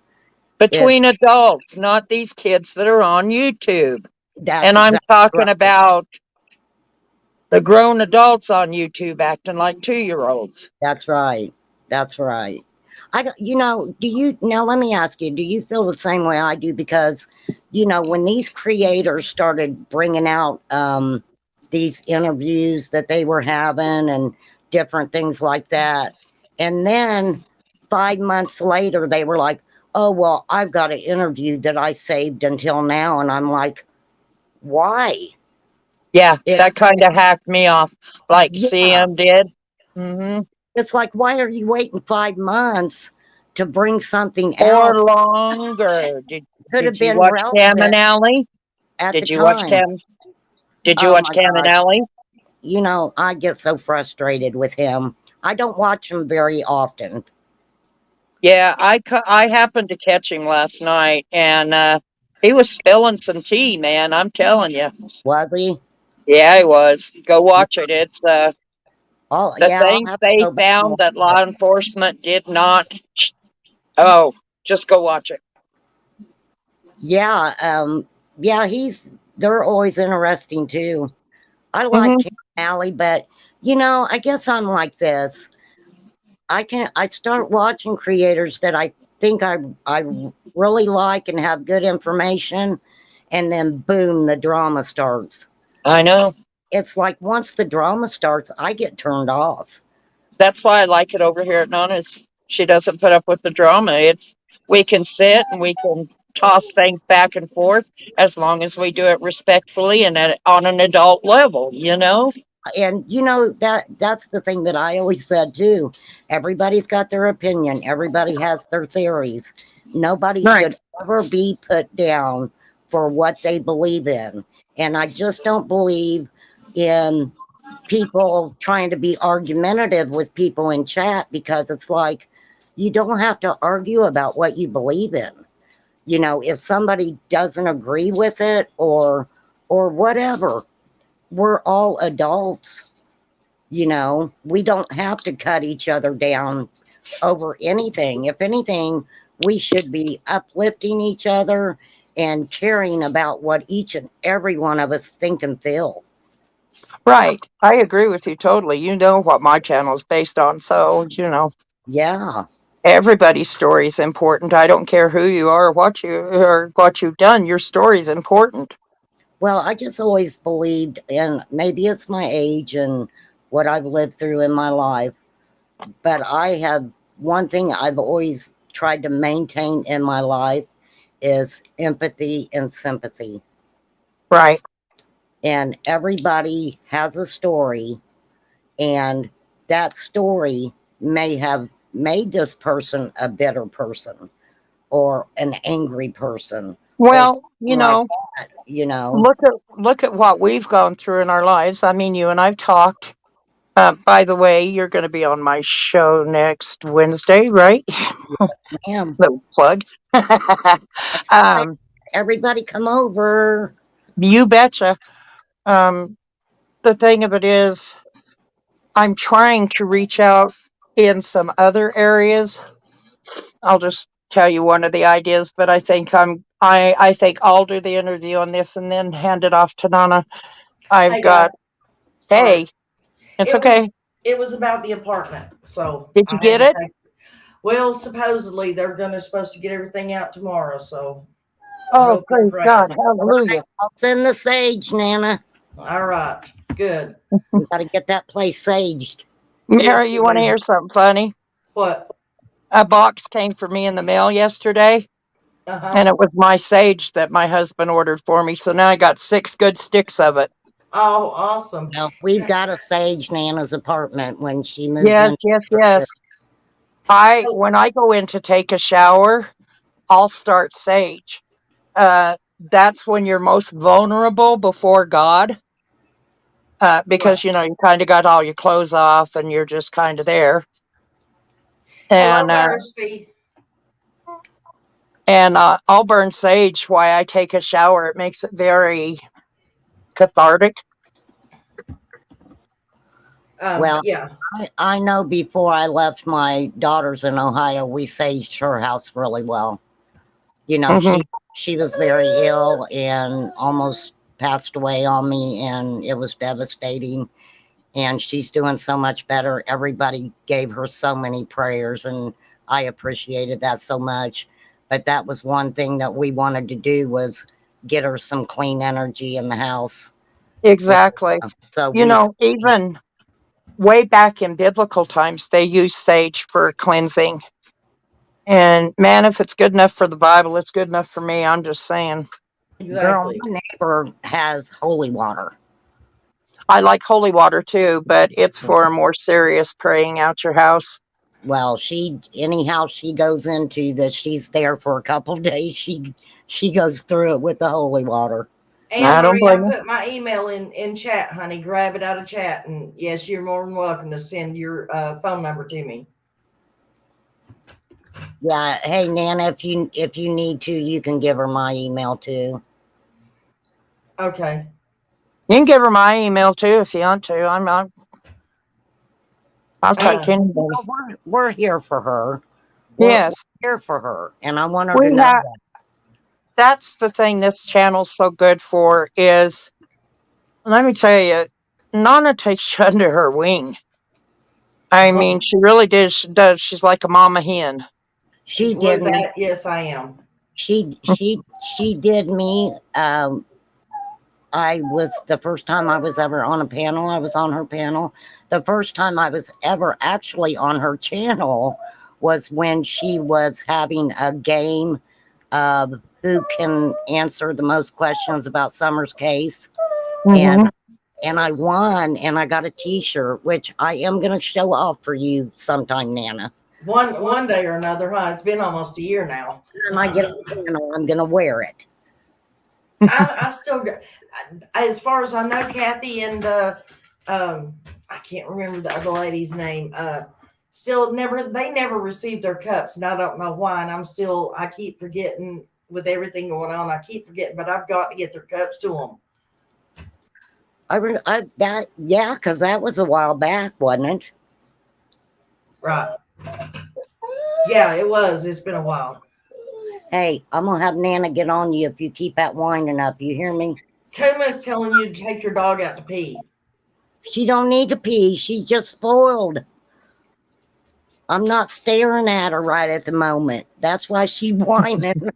It's Between adults, not these kids that are on YouTube. That's And I'm exactly talking right. about the grown adults on YouTube acting like 2-year-olds. That's right. That's right. I don't, do you, now let me ask you, do you feel the same way I do? Because, when these creators started bringing out these interviews that they were having and different things like that, and then 5 months later, they were like, oh, well, I've got an interview that I saved until now. And I'm like, why? Yeah, It, that kind of hacked me off, like yeah. CM did. Hmm. It's like, why are you waiting 5 months to bring something Or out? longer. Could Did have you been watch Cam and relevant Alley? at the Did you watch time. Cam? Did you Oh watch my Cam and gosh. Alley? I get so frustrated with him. I don't watch him very often. Yeah, I happened to catch him last night, and he was spilling some tea, man. I'm telling you. Was he? Yeah, he was. Go watch it. It's Oh, the yeah, I'll things have to they go back and found watch that it. law enforcement did not. Oh, just go watch it. Yeah, yeah, they're always interesting too. I like Hmm. Kim Alley, but I guess I'm like this. I start watching creators that I think I really like and have good information, and then boom, the drama starts. I know. It's like once the drama starts, I get turned off. That's why I like it over here at Nana's. She doesn't put up with the drama. It's we can sit and we can toss things back and forth as long as we do it respectfully and on an adult level, you know? And that's the thing that I always said too. Everybody's got their opinion. Everybody has their theories. Nobody Right. should ever be put down for what they believe in. And I just don't believe in people trying to be argumentative with people in chat, because it's like you don't have to argue about what you believe in. If somebody doesn't agree with it or whatever, we're all adults. We don't have to cut each other down over anything. If anything, we should be uplifting each other and caring about what each and every one of us think and feel. Right. I agree with you totally. You know what my channel is based on, so Yeah. everybody's story is important. I don't care who you are or what you've done. Your story is important. Well, I just always believed, and maybe it's my age and what I've lived through in my life, but one thing I've always tried to maintain in my life is empathy and sympathy. Right. And everybody has a story, and that story may have made this person a bitter person or an angry person or Well, something like that. look at what we've gone through in our lives. I mean, you and I've talked. By the way, you're going to be on my show next Wednesday, right? Ma'am, Little plug. that's the plan. um, Everybody come over. you betcha. Um, the thing of it is, I'm trying to reach out in some other areas. I'll just tell you one of the ideas, but I think I'll do the interview on this and then hand it off to Nana. I've Hey guys, got sorry. hey, it's It was okay. it was about the apartment, so Did I you had get to it? take. Well, supposedly they're supposed to get everything out tomorrow, so I'm Oh, hoping and praise praying. God, hallelujah. I'll send the sage, Nana. All right, good. We got to get that place saged. Yes, Mary, we you want to do. hear something funny? What? A box came for me in the mail yesterday, Uh huh. and it was my sage that my husband ordered for me. So now I got 6 good sticks of it. Oh, awesome. Well, we've got to sage Nana's apartment when she moves Yes, in. yes, yes. I Oh, when I go in to take a shower, I'll start sage. That's when you're most vulnerable before God, right. because you kind of got all your clothes off and you're just kind of there. Hello, And Mercy. And I'll burn sage while I take a shower. It makes it very cathartic. Well, Yeah, I know before I left my daughters in Ohio, we saged her house really well. You know, Hmm. she was very ill and almost passed away on me, and it was devastating. And she's doing so much better. Everybody gave her so many prayers, and I appreciated that so much. But that was one thing that we wanted to do was get her some clean energy in the house. And Exactly. so You we, know, even way back in biblical times, they used sage for cleansing. And man, if it's good enough for the Bible, it's good enough for me. I'm just saying. girl, exactly. my neighbor has holy water. I like holy water too, but it's for more serious praying out your house. Well, she any house she goes into that she's there for a couple of days, she goes through it with the holy water. I Anne don't Marie, I blame you. put my email in chat, honey. Grab it out of chat, and yes, you're more than welcome to send your phone number to me. Yeah, hey Nana, if you need to, you can give her my email too. Okay. You can give her my email too if you want to. I'll Hey, take Uh, anybody. no, we're here for her. We're Yes, here for her, and I want her we to know have. that. That's the thing this channel's so good for is, let me tell you, Nana takes you under her wing. I mean, she really does. She does. She's like a mama hen. She did with me. that, yes, I am. She did me. I was the first time I was ever on a panel. I was on her panel. The first time I was ever actually on her channel was when she was having a game of who can answer the most questions about Summer's case, Mm-hmm. and I won, and I got a T-shirt, which I am going to show off for you sometime, Nana. One day or another, huh? It's been almost a year now. When I get on the panel, I'm going to wear it. I've still got, as far as I know, Kathy and I can't remember the other lady's name. Still never, they never received their cups, and I don't know why. And I keep forgetting with everything going on. I keep forgetting, but I've got to get their cups to them. Yeah, because that was a while back, wasn't it? Right? Yeah, it was. It's been a while. Hey, I'm gonna have Nana get on you if you keep that winding up. You hear me? Kuma's telling you to take your dog out to pee. She don't need to pee. She's just spoiled. I'm not staring at her right at the moment. That's why she's whining.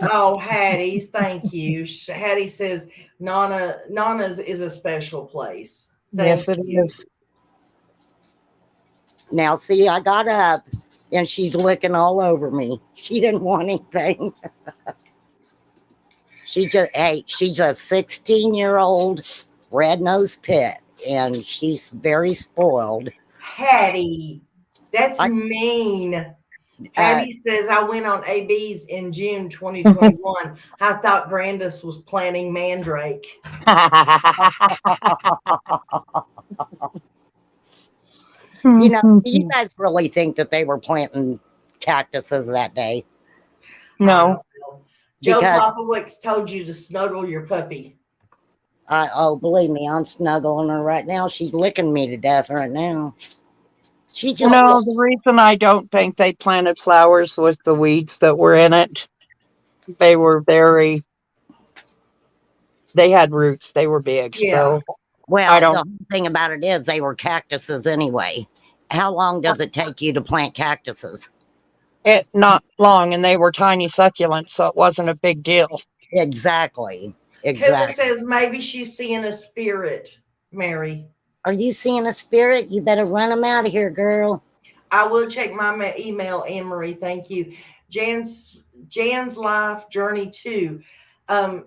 Oh, Hattie's, thank you. Hattie says Nana's is a special place. Yes, Thank it you. is. Now, see, I got up and she's licking all over me. She didn't want anything. She's a 16-year-old red-nosed pit, and she's very spoiled. Hattie, that's I, mean. uh, Hattie says I went on ABs in June 2021. I thought Grandis was planting Mandrake. do you guys really think that they were planting cactuses that day? I No. don't know. Joe Because Popowicz told you to snuggle your puppy. oh, believe me, I'm snuggling her right now. She's licking me to death right now. She just No, the reason I don't think they planted flowers was the weeds that were in it. They were they had roots. They were big. Yeah. So I well, the don't, whole thing about it is they were cactuses anyway. How long does it take you to plant cactuses? not long, and they were tiny succulents, so it wasn't a big deal. Exactly. Kuma Exactly. says maybe she's seeing a spirit, Mary. Are you seeing a spirit? You better run them out of here, girl. I will check my email, Anne Marie. Thank you. Jan's life journey too. I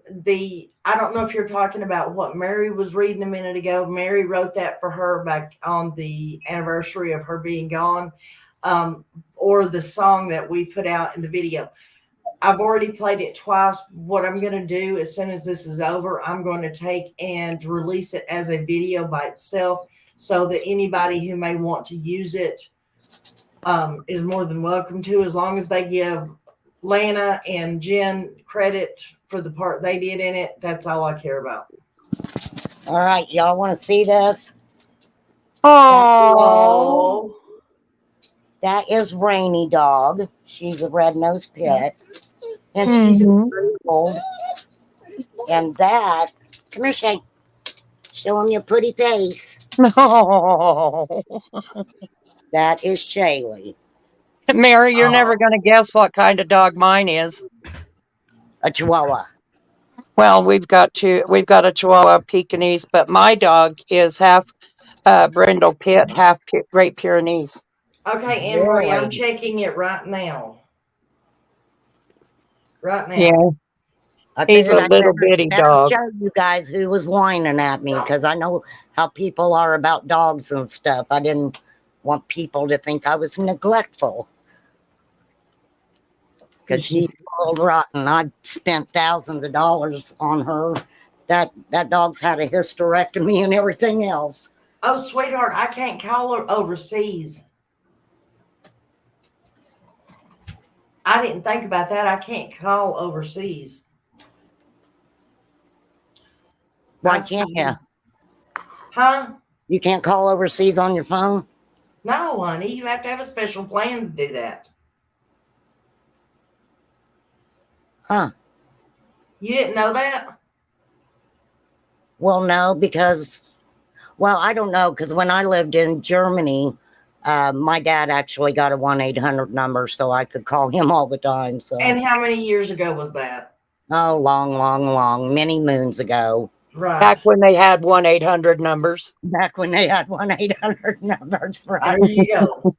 don't know if you're talking about what Mary was reading a minute ago. Mary wrote that for her back on the anniversary of her being gone, or the song that we put out in the video. I've already played it twice. What I'm going to do as soon as this is over, I'm going to take and release it as a video by itself so that anybody who may want to use it is more than welcome to, as long as they give Lana and Jen credit for the part they did in it. That's all I care about. All right, y'all want to see this? Oh, Oh, That is Rainy Dog. She's a red-nosed pit, and she's hmm. old. And that, come here, Shay. Show him your pretty face. No. That is Shaylee, Mary, you're never oh. going to guess what kind of dog mine is. a Chihuahua. Well, we've got a Chihuahua Pekingese, but my dog is half Brindle Pit, half Great Pyrenees. Okay, Anne Marie, I'm Really? checking it right now. Right now. Yeah, I he's figured a I'd little bitty better dog. show you guys who was whining at me because I know how people are about dogs and stuff. I didn't want people to think I was neglectful because she's spoiled rotten. I spent thousands of dollars on her. That dog's had a hysterectomy and everything else. Oh, sweetheart, I can't call her overseas. I didn't think about that. I can't call overseas. Why I can't see you? you. Huh? You can't call overseas on your phone? No, honey, you have to have a special plan to do that. Huh. You didn't know that? Well, no, because, well, I don't know, because when I lived in Germany, my dad actually got a 1-800 number so I could call him all the time. So, And how many years ago was that? oh, long, many moons ago, Right. Back when they had 1-800 numbers. back when they had 1-800 numbers, There right? you go.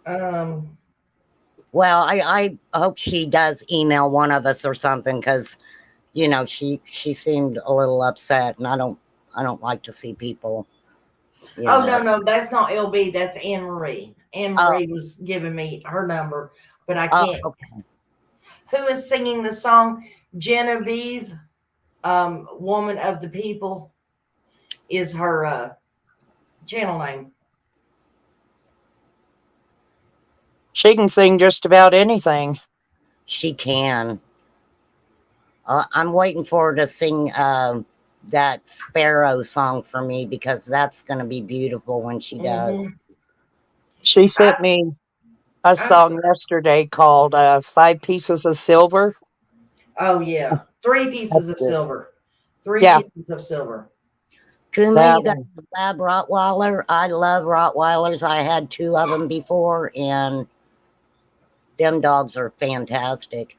Um, Well, I hope she does email one of us or something because, you know, she seemed a little upset, and I don't like to see people, you oh, know. no, that's not LB. That's Anne Marie. Anne Oh, Marie was giving me her number, but I oh, can't. okay. Who is singing the song? Genevieve, Woman of the People, is her channel name. She can sing just about anything. She can. I'm waiting for her to sing that Sparrow song for me because that's going to be beautiful when she does. Mm-hmm. She I, sent me a I, song yesterday called Five Pieces of Silver. oh, yeah. Three That's pieces of good. silver. Three Yeah, pieces of silver. Kuma, that you got one. a lab Rottweiler. I love Rottweilers. I had 2 of them before, and them dogs are fantastic.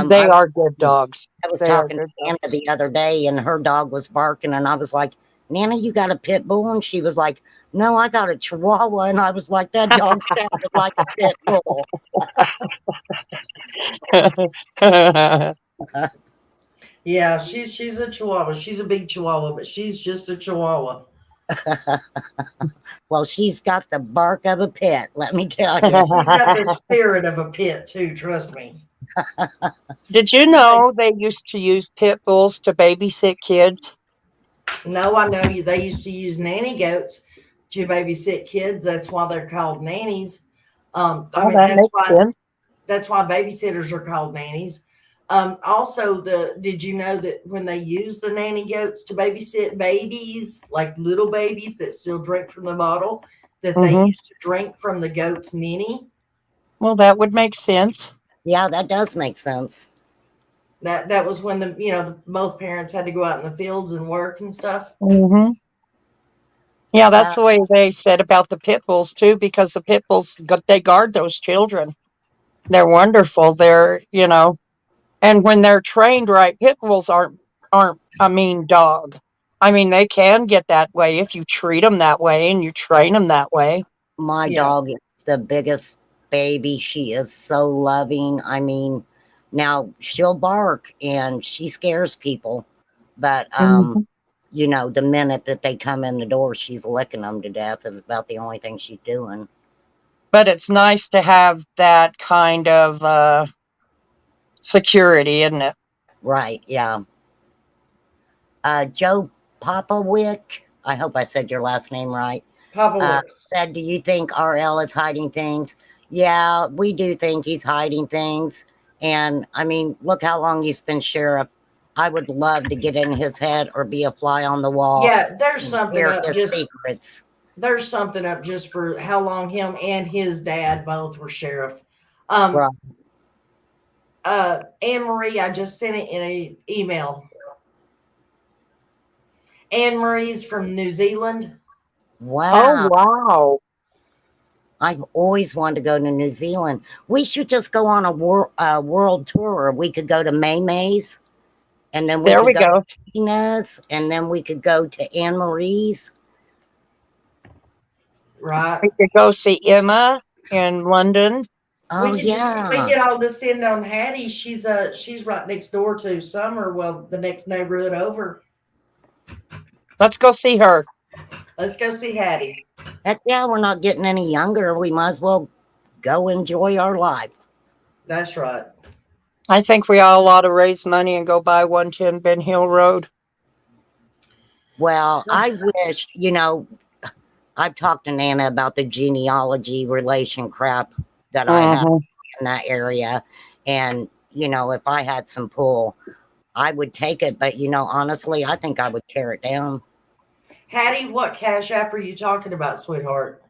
They are good dogs. I was They are talking good to Nana dogs. the other day, and her dog was barking, and I was like, "Nana, you got a pit bull?" And she was like, "No, I got a Chihuahua." And I was like, "That dog sounded like a pit bull." Yeah, she's a Chihuahua. She's a big Chihuahua, but she's just a Chihuahua. Well, she's got the bark of a pit, let me tell And you. she's got the spirit of a pit too, trust me. Did you know they used to use pit bulls to babysit kids? No, I know you. They used to use nanny goats to babysit kids. That's why they're called nannies. I Oh, mean, that makes sense. that's why babysitters are called nannies. Also, did you know that when they use the nanny goats to babysit babies, like little babies that still drink from the bottle, that they Hmm. used to drink from the goat's ninny? Well, that would make sense. Yeah, that does make sense. That was when both parents had to go out in the fields and work and stuff. Hmm. Yeah, that's Uh, the way they said about the pit bulls too, because the pit bulls they guard those children. They're wonderful. And when they're trained right, pit bulls aren't a mean dog. I mean, they can get that way if you treat them that way and you train them that way. my Yeah. dog is the biggest baby. She is so loving. I mean, now she'll bark and she scares people, but Mhm. you know, the minute that they come in the door, she's licking them to death is about the only thing she's doing. But it's nice to have that kind of security, isn't it? Right, yeah. Joe Popowick, I hope I said your last name right. Papa Works. Said, do you think RL is hiding things? Yeah, we do think he's hiding things. And I mean, look how long he's been sheriff. I would love to get in his head or be a fly on the wall Yeah, there's and something hear up his just secrets. there's something up just for how long him and his dad both were sheriff. Um, Right. Anne Marie, I just sent it in an email. Anne Marie's from New Zealand. Oh, Wow. wow. I've always wanted to go to New Zealand. We should just go on a world tour. We could go to May May's, and then we There could we go go. to Tina's, and then we could go to Anne Marie's. Right. We could go see Emma in London. Oh, We yeah. could all descend on Hattie. She's right next door to Summer. Well, the next neighborhood over. Let's go see her. Let's go see Hattie. Heck yeah, we're not getting any younger. We might as well go enjoy our life. That's right. I think we all ought to raise money and go buy 110 Ben Hill Road. Well, I wish, I've talked to Nana about the genealogy relation crap that I have Mhm. in that area. And, if I had some pull, I would take it. But, honestly, I think I would tear it down. Hattie, what cash app are you talking about, sweetheart?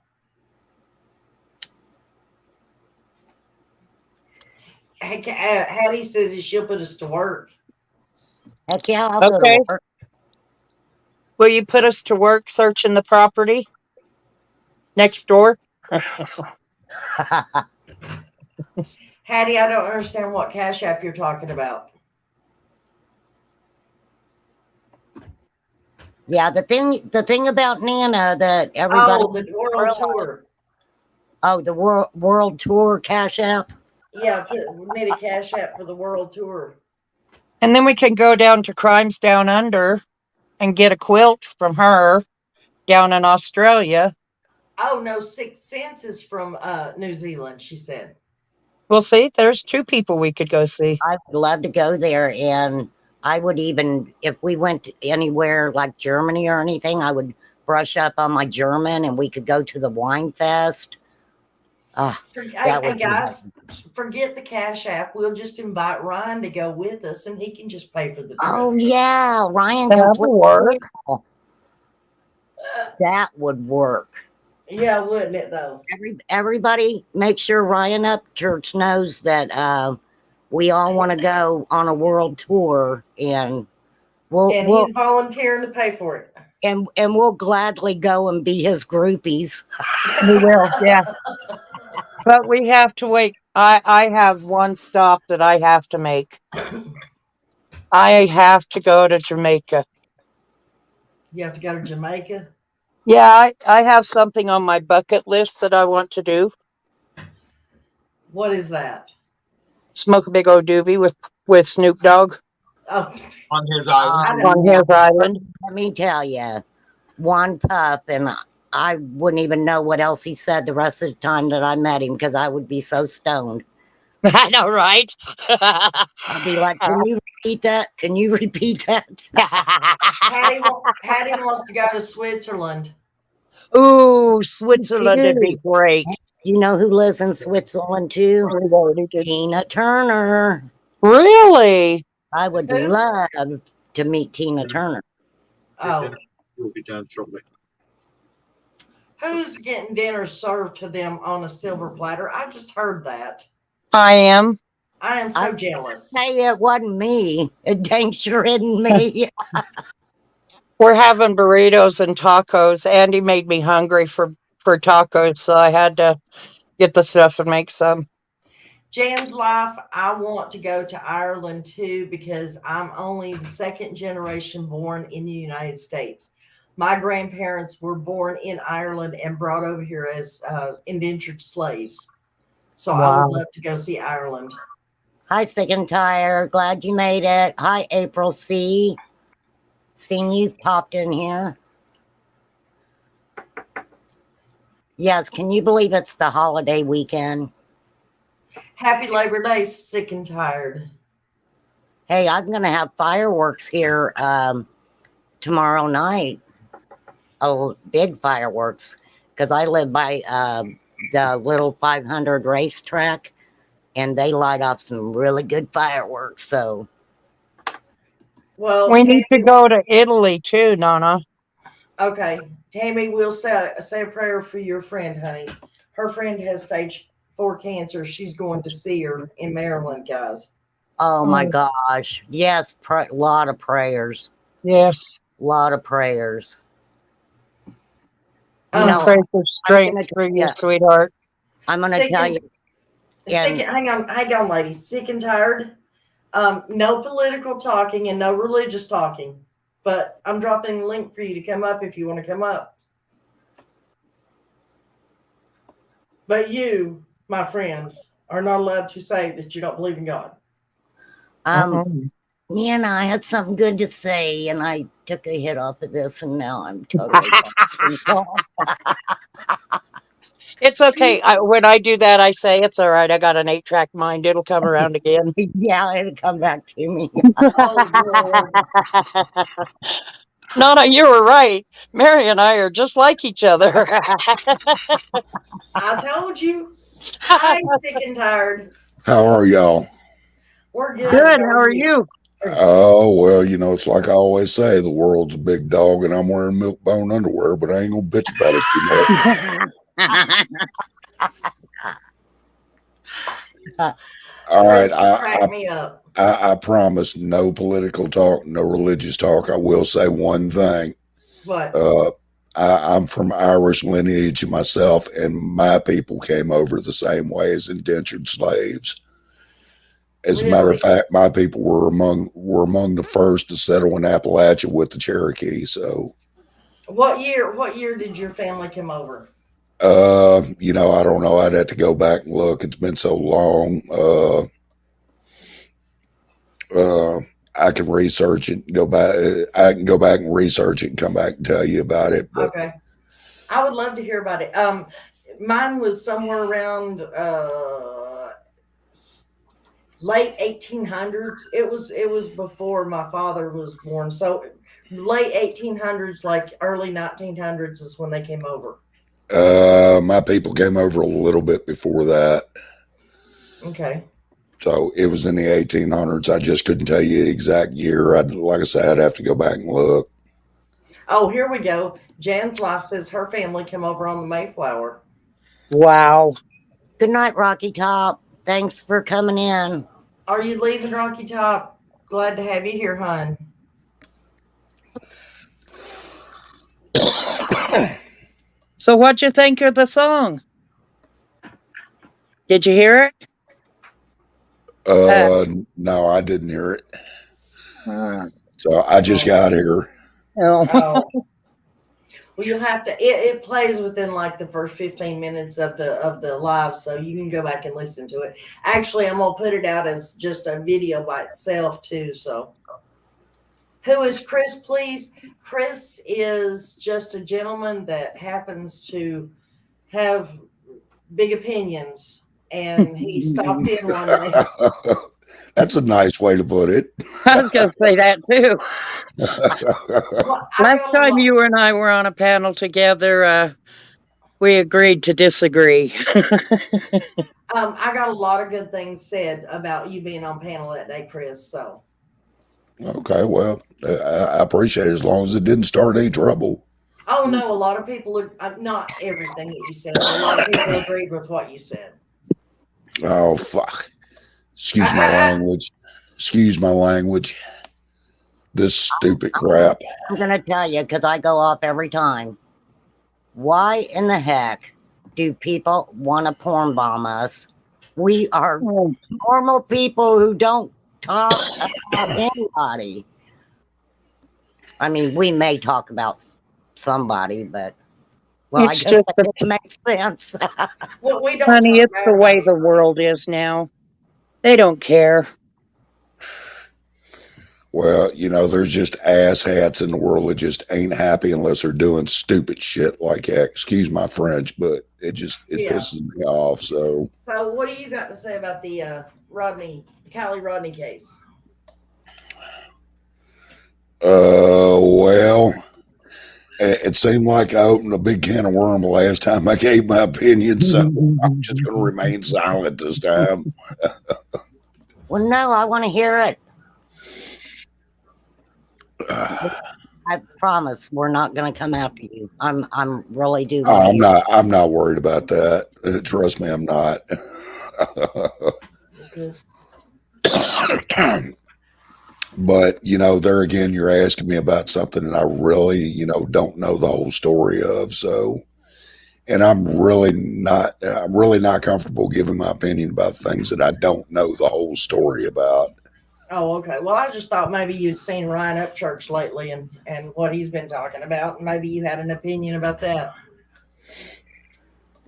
Hattie says that she'll put us to work. Heck yeah, I'll go Okay. to work. Will you put us to work searching the property next door? Hattie, I don't understand what cash app you're talking about. Yeah, the thing about Nana that everybody Oh, the world tour. Oh, the world tour cash app. Yeah, we need a cash app for the world tour. And then we can go down to Crimes Down Under and get a quilt from her down in Australia. Oh no, Six Sense is from New Zealand, she said. We'll see. There's 2 people we could go see. I would love to go there, and I would even, if we went anywhere like Germany or anything, I would brush up on my German, and we could go to the wine fest. Hey guys, forget the cash app. We'll just invite Ryan to go with us, and he can just pay for the trip. Oh yeah, Ryan can That'll flip work. That would work. Yeah, wouldn't it though? Everybody, make sure Ryan Upchurch knows that we all want to go on a world tour, and he's volunteering to pay for it. And we'll gladly go and be his groupies. We will, yeah. But we have to wait. I have one stop that I have to make. I have to go to Jamaica. You have to go to Jamaica? Yeah, I have something on my bucket list that I want to do. What is that? Smoke a big old doobie with Snoop Dogg. Oh, On his island. On his island. Let me tell you, one puff, and I wouldn't even know what else he said the rest of the time that I met him because I would be so stoned. I know, right? I'd be like, can you repeat that? Can you repeat that? Hattie wants to go to Switzerland. Ooh, Switzerland would be great. You know who lives in Switzerland too? We've already did. Tina Turner. Really? I would Who? love to meet Tina Turner. Oh, Will be done shortly. who's getting dinner served to them on a silver platter? I just heard that. I am. I am so jealous. Say it wasn't me. It dang sure isn't me. We're having burritos and tacos. Andy made me hungry for tacos, so I had to get the stuff and make some. Jan's life, I want to go to Ireland too because I'm only the second generation born in the United States. My grandparents were born in Ireland and brought over here as indentured slaves. So I Wow. would love to go see Ireland. Hi, Sick and Tired. Glad you made it. Hi, April C. Seen you popped in here. Yes, can you believe it's the holiday weekend? Happy Labor Day, Sick and Tired. Hey, I'm going to have fireworks here tomorrow night. Oh, big fireworks. because I live by the little 500 racetrack, and they light off some really good fireworks. So, Well, We need to Tammy, go to Italy too, Nana. okay. Tammy, we'll say a prayer for your friend, honey. Her friend has stage 4 cancer. She's going to see her in Maryland, guys. oh my Oh, gosh, yes, lot of prayers, yes. lot of prayers. You And know, pray for I'm strength gonna for tell you, you, sweetheart. I'm gonna Sick tell and you, sick. and Hang on, ladies. Sick and tired. No political talking and no religious talking. But I'm dropping a link for you to come up if you want to come up. But you, my friend, are not allowed to say that you don't believe in God. Mm-mm. I had something good to say, and I took a hit off of this, and now I'm totally gone. It's okay. When I do that, I say it's all right. I got an 8-track mind. It'll come around again. Yeah, it'll come back to me. Oh, Lord. Nana, you were right. Mary and I are just like each other. I told you. Hi, sick and tired. How are y'all? We're good. Good. How How are are you? you? Oh, well, it's like I always say, the world's a big dog and I'm wearing milk bone underwear, but I ain't gonna bitch about it too much. All right. Chris, you crack me up. I promise no political talk, no religious talk. I will say one thing. What? I'm from Irish lineage myself, and my people came over the same way as indentured slaves. As a matter of Really? fact, my people were among the first to settle in Appalachia with the Cherokee. So, What year did your family come over? I don't know. I'd have to go back and look. It's been so long. I can research it. Go back. I can go back and research it and come back and tell you about it. But Okay. I would love to hear about it. Mine was somewhere around late 1800s. It was before my father was born. So late 1800s, like early 1900s is when they came over. my people came over a little bit before that. Okay. So it was in the 1800s. I just couldn't tell you the exact year. Like I said, I'd have to go back and look. Oh, here we go. Jan's wife says her family came over on the Mayflower. Wow. Good night, Rocky Top. Thanks for coming in. Are you leaving, Rocky Top? Glad to have you here, hon. So, what'd you think of the song? Did you hear it? No, I didn't hear it. Uh, So I just got here. oh. Oh. Well, you'll have to. It plays within like the first 15 minutes of the live, so you can go back and listen to it. Actually, I'm gonna put it out as just a video by itself too. So, who is Chris? Please, Chris is just a gentleman that happens to have big opinions, and he stopped in one day. That's a nice way to put it. I was going to say that too. Well, Last time you and I were on a panel together, we agreed to disagree. I got a lot of good things said about you being on panel that day, Chris. So. Okay, well, I appreciate it as long as it didn't start any trouble. Oh no, a lot of people are not everything that you said, but a lot of people agreed with what you said. Oh, fuck. Excuse my language. Excuse my language. This stupid crap. I'm going to tell you because I go off every time. Why in the heck do people want to porn bomb us? We are normal people who don't talk about anybody. I mean, we may talk about somebody, but well, It's I guess just that makes sense. Well, we don't Honey, talk it's bad the way about the world is now. They don't care. Well, there's just asshats in the world that just ain't happy unless they're doing stupid shit like that. Excuse my French, but it Yeah. pisses me off. So what do you got to say about the Callie Rodney case? well, It seemed like I opened a big can of worm the last time I gave my opinion, so I'm just going to remain silent this time. Well, no, I want to hear it. I promise we're not going to come after you. I'm really do want to I'm hear. not. I'm not worried about that. Trust me, I'm not. But there again, you're asking me about something that I really, don't know the whole story of. So, and I'm really not. I'm really not comfortable giving my opinion about things that I don't know the whole story about. Oh, okay. Well, I just thought maybe you'd seen Ryan Upchurch lately and what he's been talking about, and maybe you had an opinion about that.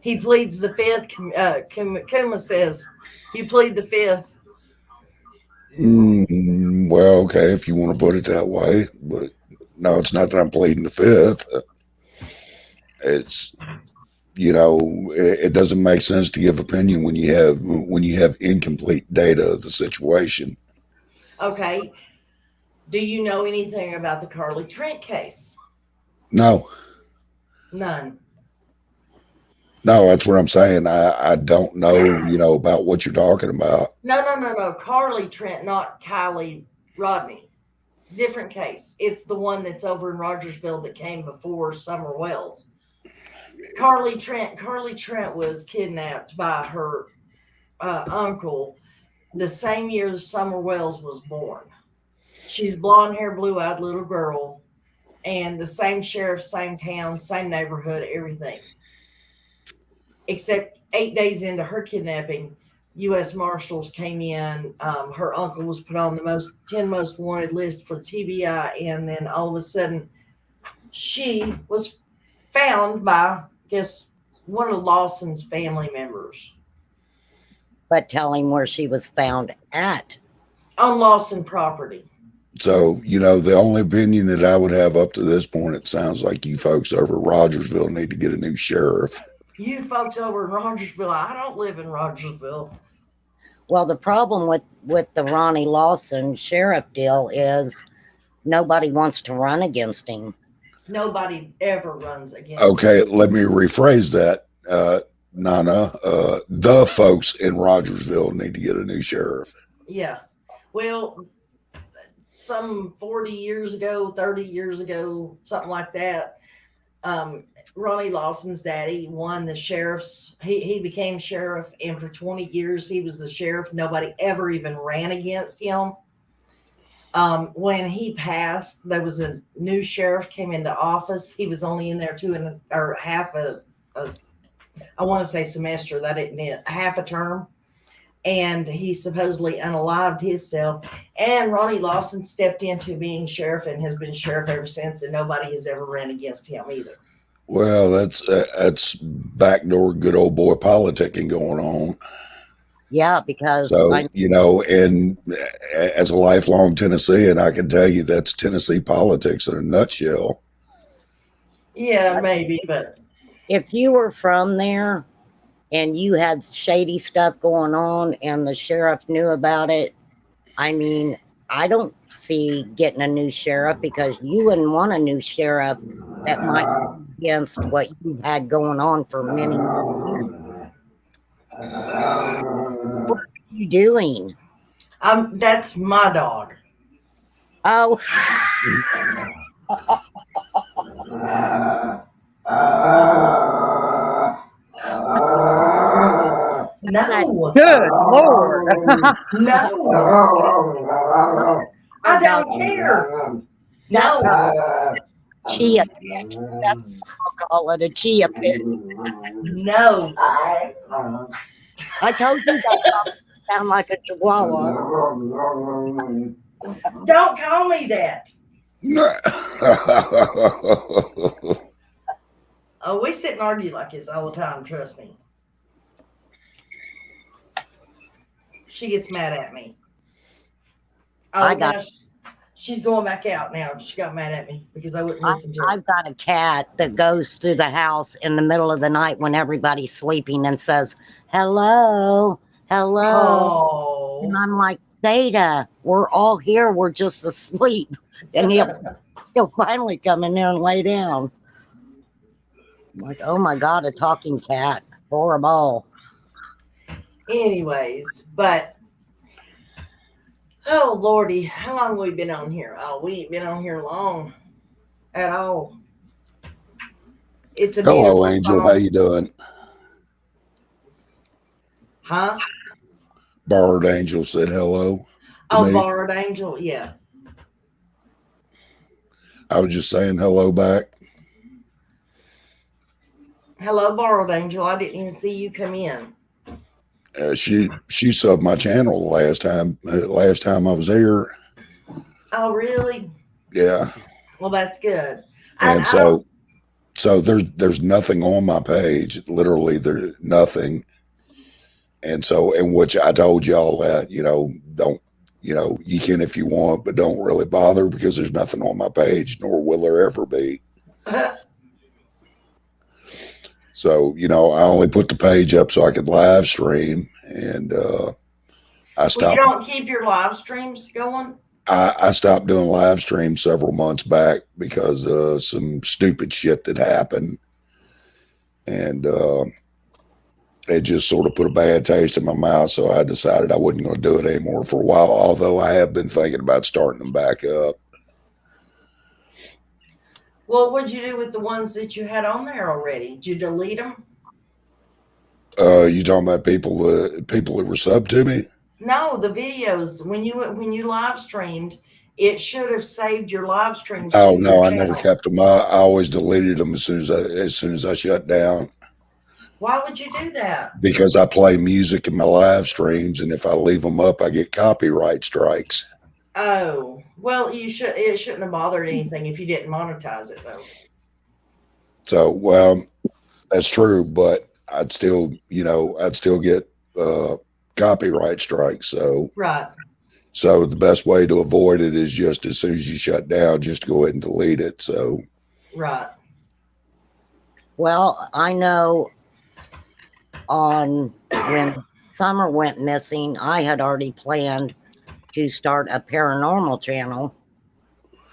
He pleads the fifth. Kuma says, "You plead the fifth." Well, okay, if you want to put it that way, but no, it's not that I'm pleading the fifth. It's it doesn't make sense to give opinion when you have incomplete data of the situation. Okay. Do you know anything about the Carly Trent case? No, None. no, that's what I'm saying. I don't know, about what you're talking about. No. Carly Trent, not Kylie Rodney. Different case. It's the one that's over in Rogersville that came before Summer Wells. Carly Trent was kidnapped by her uncle the same year Summer Wells was born. She's blonde hair, blue eyed little girl, and the same sheriff, same town, same neighborhood, everything. Except 8 days into her kidnapping, U.S. Marshals came in. Her uncle was put on the 10 most wanted list for TBI, and then all of a sudden, she was found by, guess, one of Lawson's family members But tell him where she was found at. on Lawson property. So, the only opinion that I would have up to this point, it sounds like you folks over Rogersville need to get a new sheriff. You folks over in Rogersville, I don't live in Rogersville. Well, the problem with the Ronnie Lawson sheriff deal is nobody wants to run against him. Nobody ever runs against Okay, him. let me rephrase that, Nana. The folks in Rogersville need to get a new sheriff. Yeah. Well, some 40 years ago, 30 years ago, something like that, Ronnie Lawson's daddy won the sheriff's. He became sheriff, and for 20 years he was the sheriff. Nobody ever even ran against him. When he passed, there was a new sheriff came into office. He was only in there half a I want to say semester. That isn't it. Half a term. And he supposedly unalived himself. And Ronnie Lawson stepped into being sheriff and has been sheriff ever since, and nobody has ever ran against him either. Well, that's backdoor good old boy politicking going on. Yeah, because So, and as a lifelong Tennessean, I can tell you that's Tennessee politics in a nutshell. Yeah, maybe, but if you were from there and you had shady stuff going on and the sheriff knew about it, I mean, I don't see getting a new sheriff because you wouldn't want a new sheriff that might be against what you've had going on for many years. What are you doing? That's my dog. Oh. No. Good Lord. No. I don't care. That's No. Chia pet. That's what I'll call it, a chia pet. No. I told you that sound like a chihuahua. Don't call me that. Oh, we sit and argue like this all the time, trust me. She gets mad at me. Oh, she's going back out now. She got mad at me because I wouldn't listen to her. I've got a cat that goes through the house in the middle of the night when everybody's sleeping and says, hello, hello. Oh. And I'm like, Theta, we're all here. We're just asleep. And he'll he'll finally come in there and lay down. I'm like, oh my God, a talking cat. Horrible. Anyways, but oh Lordy, how long we been on here? Oh, we ain't been on here long at all. It's a Hello, beautiful Angel. How song. you doing? Huh? Borrowed Angel said hello to Oh, me. Borrowed Angel, yeah. I was just saying hello back. Hello, Borrowed Angel. I didn't even see you come in. She subbed my channel the last time I was here. Oh, really? Yeah, Well, that's good. and I don't. so there's nothing on my page. Literally, there's nothing. And so, in which I told y'all that don't you can if you want, but don't really bother because there's nothing on my page, nor will there ever be. So, I only put the page up so I could live stream, and I Well, you stopped. don't keep your live streams going? I stopped doing live streams several months back because some stupid shit that happened, and it just sort of put a bad taste in my mouth. So I decided I wasn't going to do it anymore for a while. Although I have been thinking about starting them back up. Well, what'd you do with the ones that you had on there already? Did you delete them? You talking about people that were subbed to me? No, the videos when you live streamed, it should have saved your live streams. Oh to no, your I never channel. kept them. I always deleted them as soon as I shut down. Why would you do that? Because I play music in my live streams, and if I leave them up, I get copyright strikes. Oh, well, it shouldn't have bothered anything if you didn't monetize it though. So, well, that's true, but I'd still get copyright strikes. So, Right. So the best way to avoid it is just as soon as you shut down, just go ahead and delete it. So, right. Well, I know when Summer went missing, I had already planned to start a paranormal channel.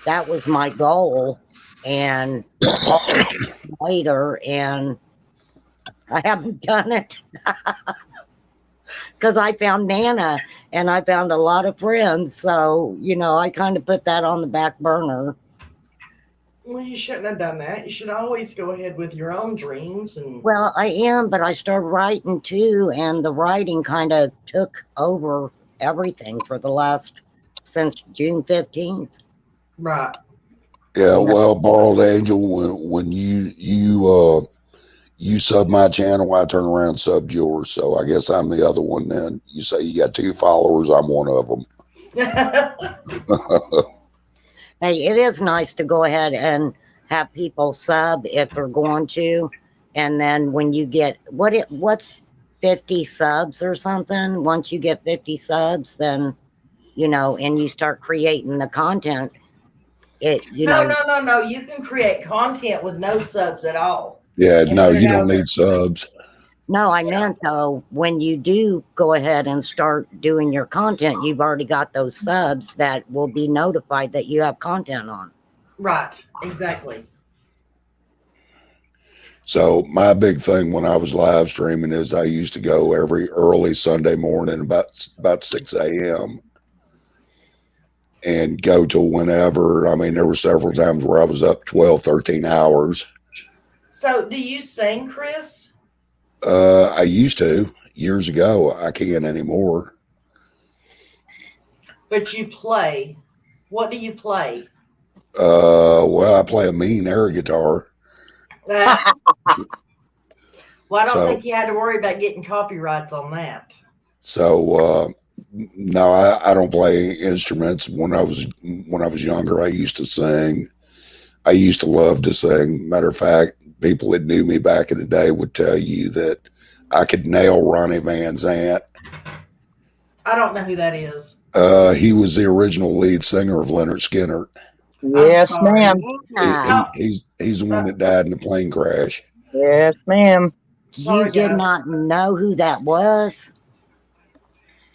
That was my goal, and later, and I haven't done it because I found Nana and I found a lot of friends. So, I kind of put that on the back burner. Well, you shouldn't have done that. You should always go ahead with your own dreams. Well, I am, but I started writing too, and the writing kind of took over everything since June 15th. Right. Yeah, well, Borrowed Angel, when you sub my channel, I turn around and subbed yours. So I guess I'm the other one then. You say you got 2 followers, I'm one of them. Hey, it is nice to go ahead and have people sub if they're going to. And then when you get, what's 50 subs or something? Once you get 50 subs, then, and you start creating the content, No. You can create content with no subs at all. Yeah, no, you don't need subs. No, I meant though, when you do go ahead and start doing your content, you've already got those subs that will be notified that you have content on. Right, exactly. So my big thing when I was live streaming is I used to go every early Sunday morning about 6 a.m. and go till whenever. I mean, there were several times where I was up 12, 13 hours. So do you sing, Chris? I used to years ago. I can't anymore. But you play. What do you play? Well, I play a mean air guitar. Well, I don't think you had to worry about getting copyrights on that. So no, I don't play instruments. When I was younger, I used to sing. I used to love to sing. Matter of fact, people that knew me back in the day would tell you that I could nail Ronnie Van Zant. I don't know who that is. He was the original lead singer of Leonard Skinner. Yes, ma'am. He's the one that died in the plane crash. Yes, ma'am. You did not know who that was?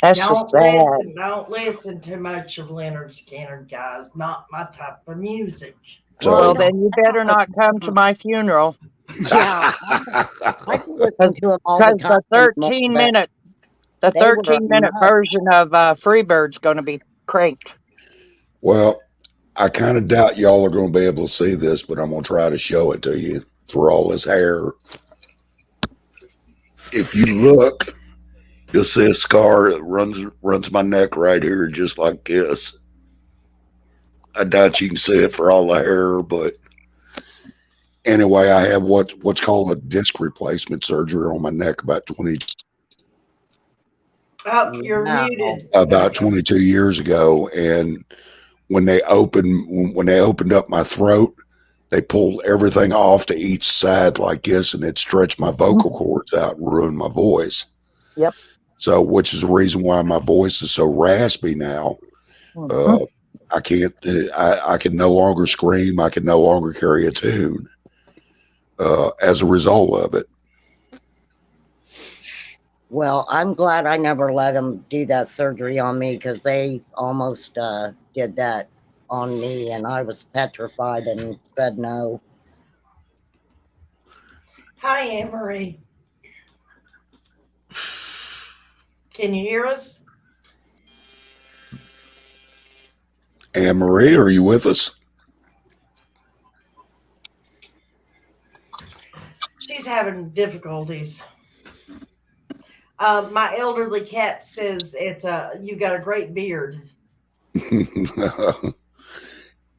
That's just sad. Don't listen too much of Leonard Skinner, guys. Not my type of music. Well, Well, So, then you better not come to my funeral yeah, I can listen to them all the because time anymore, but the they were a 13-minute mess. version of Freebird's going to be cranked. well, I kind of doubt y'all are going to be able to see this, but I'm going to try to show it to you through all his hair. If you look, you'll see a scar that runs my neck right here, just like this. I doubt you can see it for all the hair, but anyway, I had what's called a disc replacement surgery on my neck about Oh, you're Wow. muted. 22 years ago, and when they opened up my throat, they pulled everything off to each side like this, and it stretched my vocal cords out and ruined my voice. Yep. So, which is the reason why my voice is so raspy now. I can't. I can no longer scream. I can no longer carry a tune as a result of it. Well, I'm glad I never let them do that surgery on me because they almost did that on me, and I was petrified and said no. Hi, Anne Marie. Can you hear us? Anne Marie, are you with us? She's having difficulties. My elderly cat says you got a great beard.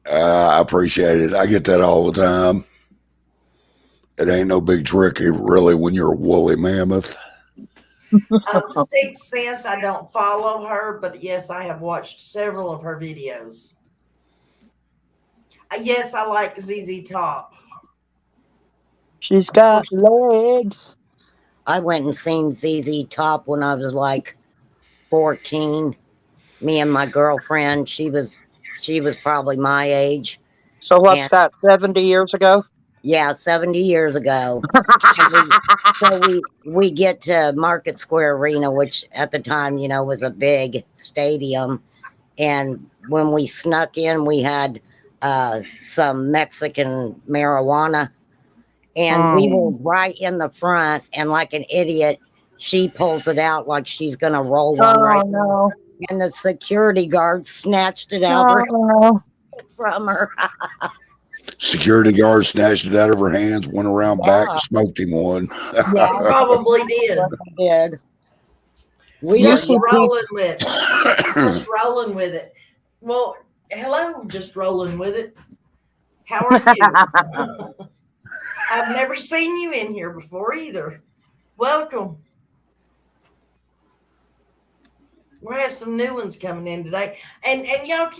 I appreciate it. I get that all the time. It ain't no big trick, really, when you're a woolly mammoth. Sixth Sense, I don't follow her, but yes, I have watched several of her videos. Yes, I like ZZ Top. She's got legs. I went and seen ZZ Top when I was like 14. Me and my girlfriend, she was probably my age. So what's that, 70 years ago? Yeah, 70 years ago. we get to Market Square Arena, which at the time, was a big stadium. And when we snuck in, we had some Mexican marijuana. And we were right in the front, and like an idiot, she pulls it out like she's going to roll one no. and the security guard snatched it out from her. Security guard snatched it out of her hands, went around back, and smoked him one. Yeah, probably did. We just rolling with it. Well, hello, just rolling with it. How are you? I've never seen you in here before either. Welcome. We have some new ones coming in today, and y'all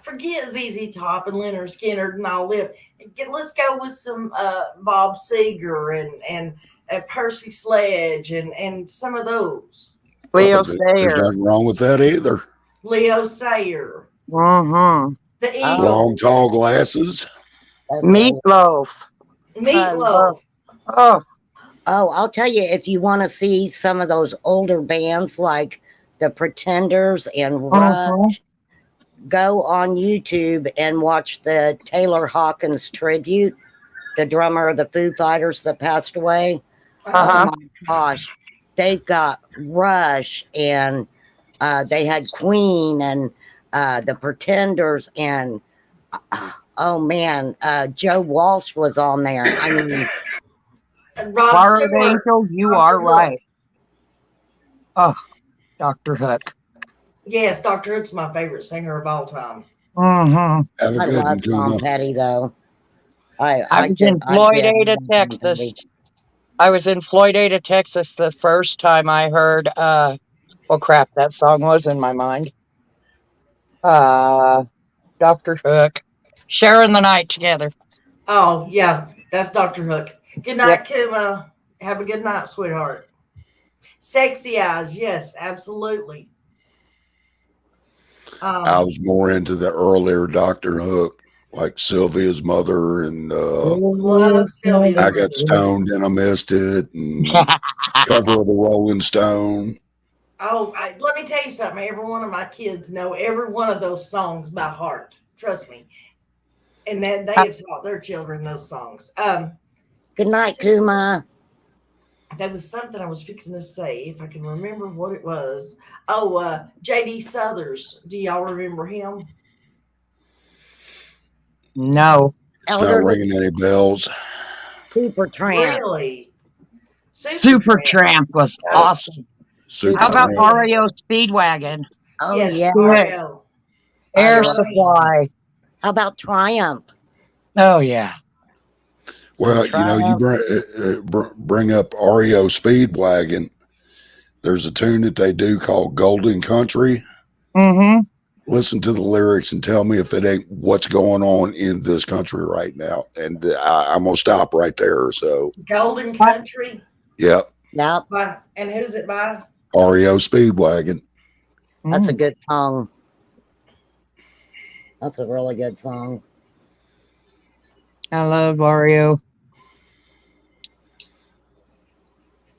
forget ZZ Top and Leonard Skinner and all them. Let's go with some Bob Seger and Percy Sledge and some of those. Leo There's Sayer. nothing wrong with that either. Leo Sayer. Mm-hmm. The Eagles. Long, tall glasses. Meatloaf. Oh, I'll tell you, if you want to see some of those older bands like the Pretenders and Rush, go on YouTube and watch the Taylor Hawkins tribute, the drummer of the Foo Fighters that passed away. Oh my gosh. They've got Rush, and they had Queen and the Pretenders, and oh man, Joe Walsh was on there. I mean, Rob Angel, you are right. Oh, Dr. Hook. Yes, Dr. Hook's my favorite singer of all time. I love Tom Petty, though. I was in Floydada, Texas. I was in Floydada, Texas the first time I heard, crap, that song was in my mind. Dr. Hook. Sharing the night together. Oh, yeah, that's Dr. Hook. Good night, Kuma. Have a good night, sweetheart. Sexy Eyes, yes, absolutely. I was more into the earlier Dr. Hook, like Sylvia's mother, and I Got Stoned and I Missed It, and Cover of the Rolling Stone. Let me tell you something. Every one of my kids know every one of those songs by heart. Trust me. And that they have taught their children those songs. Good night, Kuma. There was something I was fixing to say, if I can remember what it was. J.D. Southers. Do y'all remember him? No. It's not Elderly ringing any bells. Super Tramp. Really? Supertramp. Supertramp was Oh, awesome. Super How about Tramp. REO Speedwagon? Oh, yes, yeah. REO. I Air love. Supply. How about Triumph? Oh, yeah. Well, you know, you Triumph. bring up REO Speedwagon. There's a tune that they do called Golden Country. Mm-hmm. Listen to the lyrics and tell me if it ain't what's going on in this country right now. And I'm going to stop right there. So, Golden Country. yep. Yep. And who's it by? REO Speedwagon. That's a good song. That's a really good song. I love REO.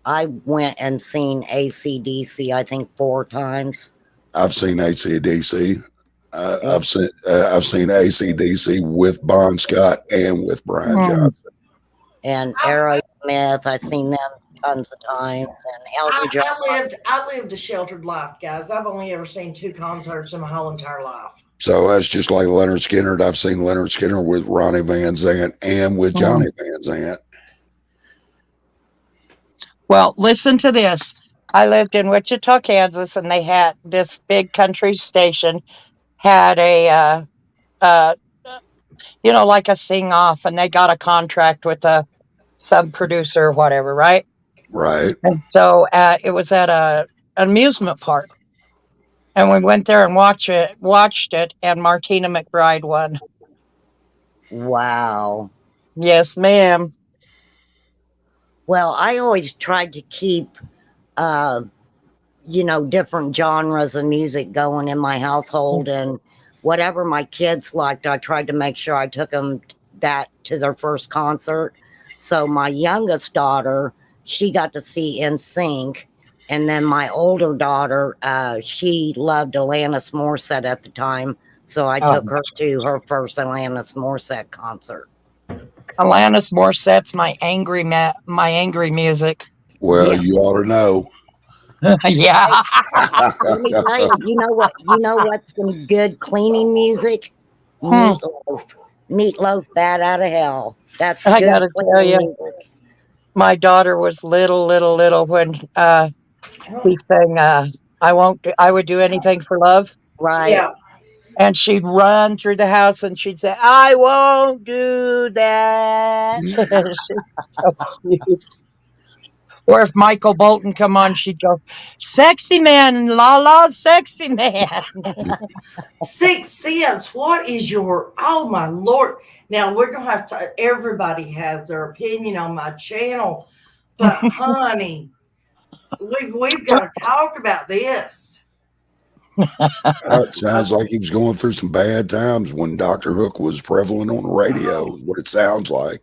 I went and seen AC/DC, I think 4 times. I've seen AC/DC. I've seen AC/DC with Bon Scott and with Brian Johnson. And Aerosmith, I've seen them tons of times. And Elton John. I lived a sheltered life, guys. I've only ever seen 2 concerts in my whole entire life. So that's just like Leonard Skinner. I've seen Leonard Skinner with Ronnie Van Zant and with Johnny Van Zant. Well, listen to this. I lived in Wichita, Kansas, and they had this big country station had a, like a sing off, and they got a contract with some producer or whatever, right? Right. And so it was at an amusement park, and we went there and watched it, and Martina McBride won. Wow. Yes, ma'am. Well, I always tried to keep, different genres of music going in my household, and whatever my kids liked, I tried to make sure I took them to their first concert. So my youngest daughter, she got to see NSYNC, and then my older daughter, she loved Alanis Morissette at the time, so I took her to her first Alanis Morissette concert. Alanis Morissette's my angry music. Well, Yeah. you ought to know. Yeah. Let me tell you, you know what's some good cleaning music? Meatloaf, Bad Out of Hell. That's I good gotta tell cleaning you, music. my daughter was little when he sang I would do anything for love. Right. Yeah. And she'd run through the house and she'd say, I won't do that. She's so cute. Or if Michael Bolton come on, she'd go, sexy man, la la, sexy man. 6 cents. What is oh my Lord. Now we're going to have to, everybody has their opinion on my channel, but honey, we've got to talk about this. It sounds like he was going through some bad times when Dr. Hook was prevalent on the radio, is what it sounds like.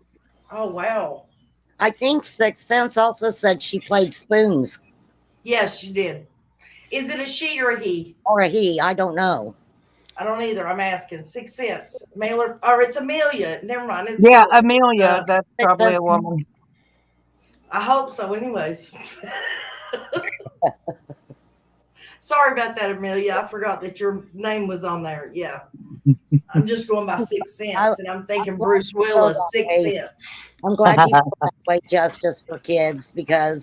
Oh, wow. I think 6 Sense also said she played spoons. Yes, she did. Is it a she or a he? Or a he, I don't know. I don't either. I'm asking. 6 cents. Male or it's Amelia. Never mind. It's Yeah, Amelia, that's probably that's- a woman. I hope so, anyways. Sorry about that, Amelia. I forgot that your name was on there. Yeah. I'm just going by 6 cents, and I'm thinking Bruce Willis, 6 cents. I'm glad you feel that way, Justice for Kids, because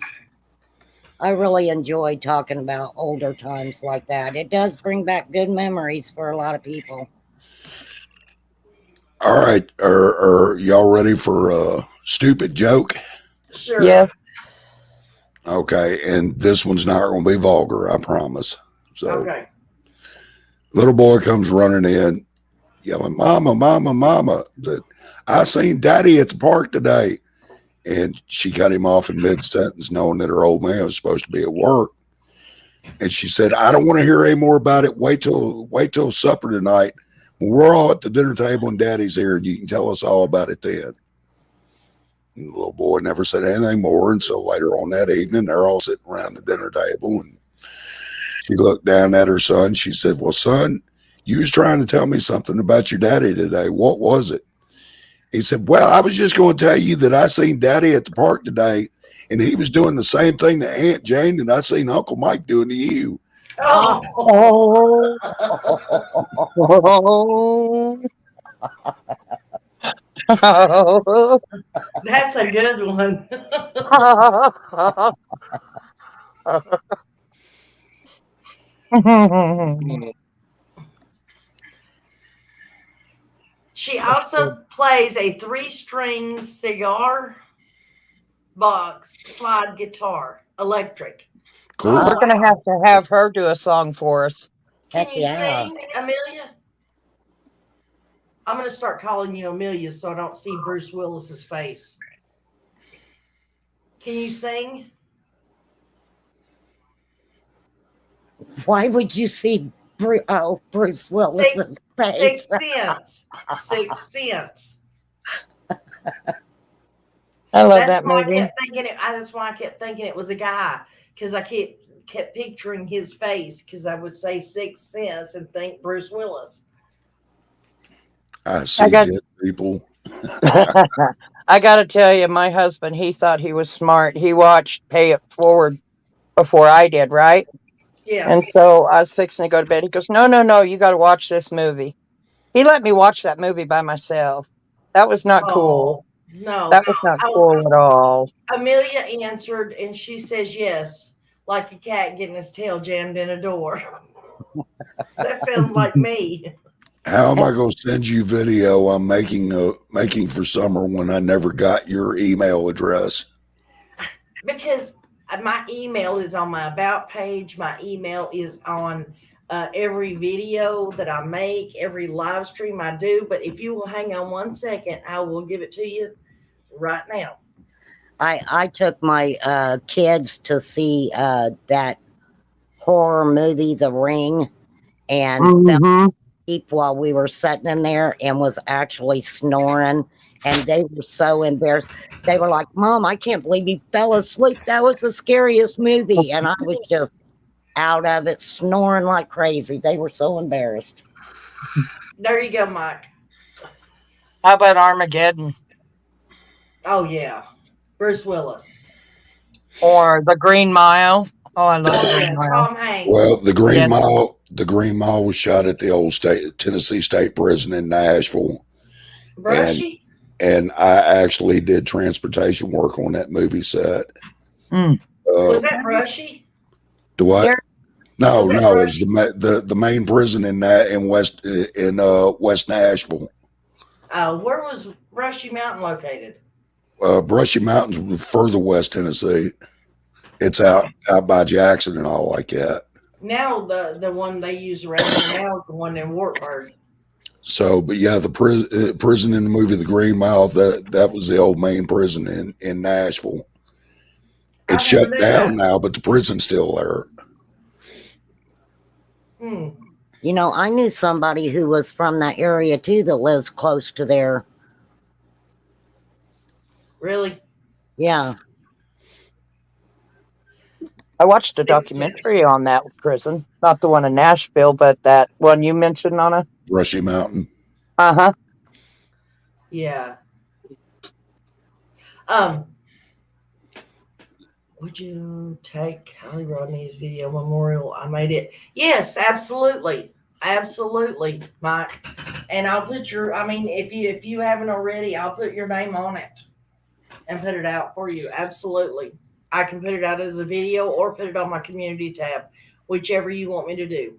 I really enjoy talking about older times like that. It does bring back good memories for a lot of people. All right. Are y'all ready for a stupid joke? Sure. Yeah. Okay. And this one's not going to be vulgar, I promise. So, Okay. little boy comes running in, yelling, Mama, Mama, Mama. That I seen Daddy at the park today. And she cut him off in mid-sentence, knowing that her old man was supposed to be at work. And she said, I don't want to hear any more about it. Wait till supper tonight. When we're all at the dinner table and Daddy's here, and you can tell us all about it then. And the little boy never said anything more. And so later on that evening, they're all sitting around the dinner table. And she looked down at her son. She said, "Well, son, you was trying to tell me something about your daddy today. What was it?" He said, "Well, I was just going to tell you that I seen Daddy at the park today, and he was doing the same thing to Aunt Jane that I seen Uncle Mike doing to you." Oh, Oh. Oh. that's a good one. She also plays a 3-string cigar box slide guitar, electric. Cool. We're Oh, gonna wow. have her do a song for us. Can Heck you yeah. sing, Amelia? I'm going to start calling you Amelia so I don't see Bruce Willis's face. Can you sing? Why would you see Bruce Willis's face? Sixth Sense. Sixth Sense. I love That's that why I movie. kept thinking it. That's why I kept thinking it was a guy because I kept picturing his face because I would say Sixth Sense and think Bruce Willis. I I see got dead people. I got to tell you, my husband, he thought he was smart. He watched Pay It Forward before I did, right? Yeah. And so I was fixing to go to bed. He goes, "No, no, no, you got to watch this movie." He let me watch that movie by myself. That was not cool. Oh no. That was not I, cool at all. Amelia answered and she says yes, like a cat getting his tail jammed in a door. That sounds like me. How am I going to send you video I'm making for summer when I never got your email address? Because my email is on my about page. My email is on every video that I make, every live stream I do. But if you will hang on 1 second, I will give it to you right now. I took my kids to see that horror movie, The Ring, and fell Mm-hmm. asleep while we were sitting in there and was actually snoring. And they were so embarrassed. They were like, "Mom, I can't believe you fell asleep. That was the scariest movie." And I was just out of it, snoring like crazy. They were so embarrassed. There you go, Mike. How about Armageddon Oh yeah, Bruce Willis. or The Green Mile? Oh, I love The Oh Green yeah, Mile. Tom Hanks. Well, Yes. The Green Mile was shot at the old Tennessee State Prison in Nashville, Brushy. and I actually did transportation work on that movie set. Mm. Was Uh, that Brushy? do what? There, No, Was that no, it was Brushy? the main prison in West Nashville. Where was Brushy Mountain located? Brushy Mountains was further west Tennessee. It's out by Jackson and all like that. Now the one they use around here now is the one in Wartburg. So, but yeah, the prison in the movie The Green Mile, that was the old main prison in Nashville. I It's never shut knew down that. now, but the prison's still there. Hmm. you know, I knew somebody who was from that area too that lives close to there. Really? Yeah. I watched a Sixth Sense. documentary on that prison. Not the one in Nashville, but that one you mentioned, Nana. Brushy Mountain. Uh-huh. Yeah. Would you take Holly Rodney's video memorial? I made it. Yes, absolutely. Absolutely, Mike. And I'll put if you haven't already, I'll put your name on it and put it out for you. Absolutely. I can put it out as a video or put it on my community tab, whichever you want me to do.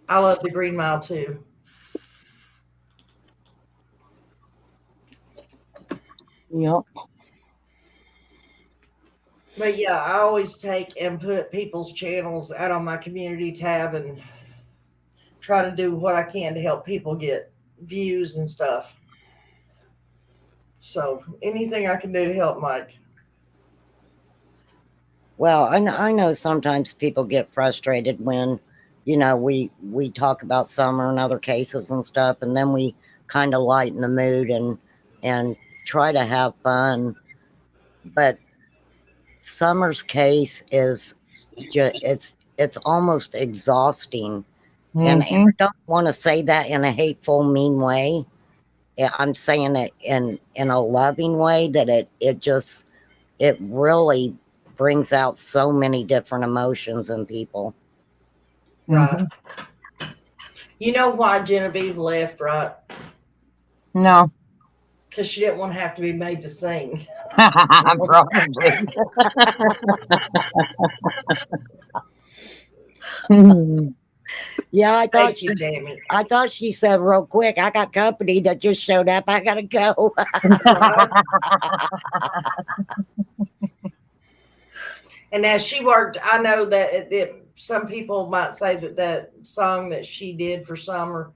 I love the Green Mile too. Yep. But yeah, I always take and put people's channels out on my community tab and try to do what I can to help people get views and stuff. So anything I can do to help, Mike. Well, I know sometimes people get frustrated when, you know, we talk about Summer and other cases and stuff, and then we kind of lighten the mood and try to have fun. But Summer's case is it's almost exhausting. And I don't want to say that in a hateful, mean way. I'm saying it in a loving way, that it really brings out so many different emotions in people. Right. You know why Genevieve left, right? No, Because she didn't want to have to be made to sing. probably. Yeah, Thank you, Tammy. I thought she said real quick, I got company that just showed up. I gotta go. Right? And as she worked, I know that some people might say that that song that she did for Summer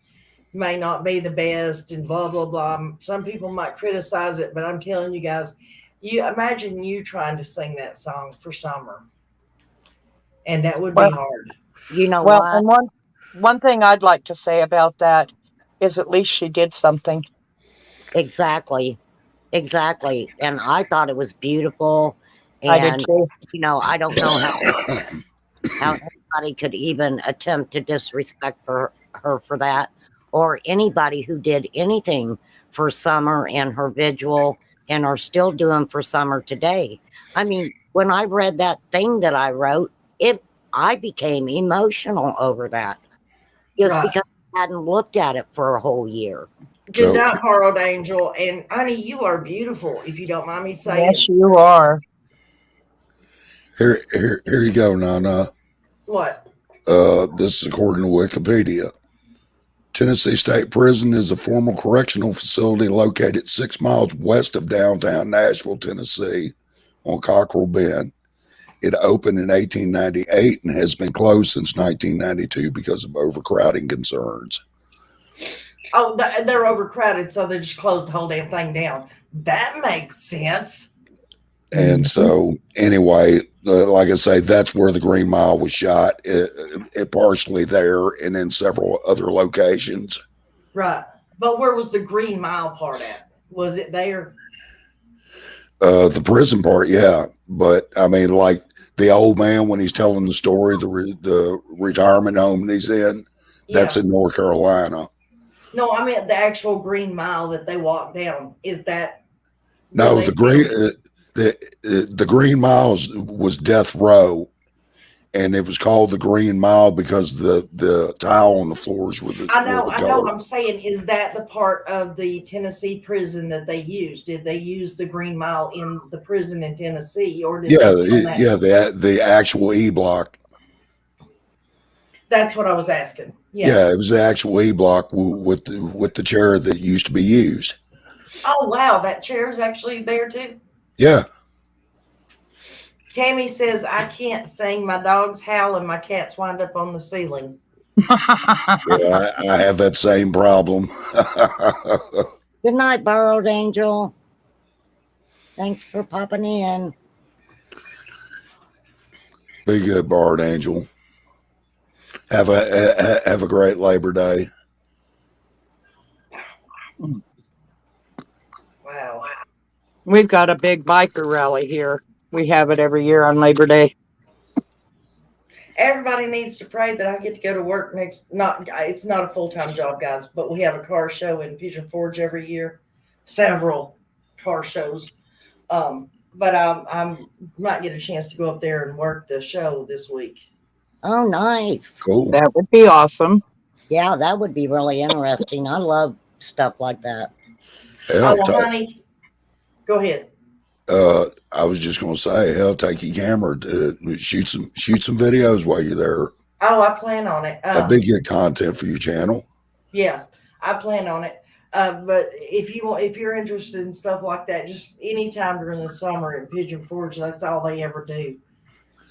may not be the best and blah blah blah. Some people might criticize it, but I'm telling you guys, you imagine you trying to sing that song for Summer, and that would be Well, hard. You know well, what? and one thing I'd like to say about that is at least she did something. Exactly. Exactly. And I thought it was beautiful. I did And, too. I don't know how anybody could even attempt to disrespect her for that, or anybody who did anything for Summer and her vigil and are still doing for Summer today. I mean, when I read that thing that I wrote, I became emotional over that just Right. because I hadn't looked at it for a whole year. Good So night, Harold Angel. And honey, you are beautiful, if you don't mind me Yes, saying. you are. here you go, Nana. What? This is according to Wikipedia. Tennessee State Prison is a formal correctional facility located 6 miles west of downtown Nashville, Tennessee, on Cockrell Bend. It opened in 1898 and has been closed since 1992 because of overcrowding concerns. Oh, they're overcrowded, so they just closed the whole damn thing down. That makes sense. And so, anyway, like I say, that's where the Green Mile was shot. It partially there, and in several other locations. Right. But where was the Green Mile part at? Was it there? The prison part, yeah, but I mean, like the old man when he's telling the story, the retirement home he's in, that's Yeah. in North Carolina. No, I meant the actual Green Mile that they walked down. Is that where No, they filmed? the Green Mile was death row, and it was called the Green Mile because the tile on the floors were I the know. color. I'm saying, is that the part of the Tennessee prison that they used? Did they use the Green Mile in the prison in Tennessee, or did Yeah, they film that? yeah, the actual E block. That's what I was asking. Yeah, it was the actual E block with the chair that used to be used. Oh wow, that chair is actually there too. Yeah. Tammy says I can't sing. My dogs howl and my cats wind up on the ceiling. Yeah, I have that same problem. Good night, Borrowed Angel. Thanks for popping in. Be good, Bard Angel. Have a great Labor Day. Wow. We've got a big biker rally here. We have it every year on Labor Day. Everybody needs to pray that I get to go to work next. It's not a full-time job, guys, but we have a car show in Pigeon Forge every year. Several car shows. But I might get a chance to go up there and work the show this week. Oh, nice. Cool. That would be awesome. Yeah, that would be really interesting. I love stuff like that. Hell, Honey, go ahead. I was just gonna say, hell, take your camera, shoot some videos while you're there. Oh, I plan on it. That'd be good content for your channel. Yeah, I plan on it. But if you're interested in stuff like that, just anytime during the summer in Pigeon Forge, that's all they ever do.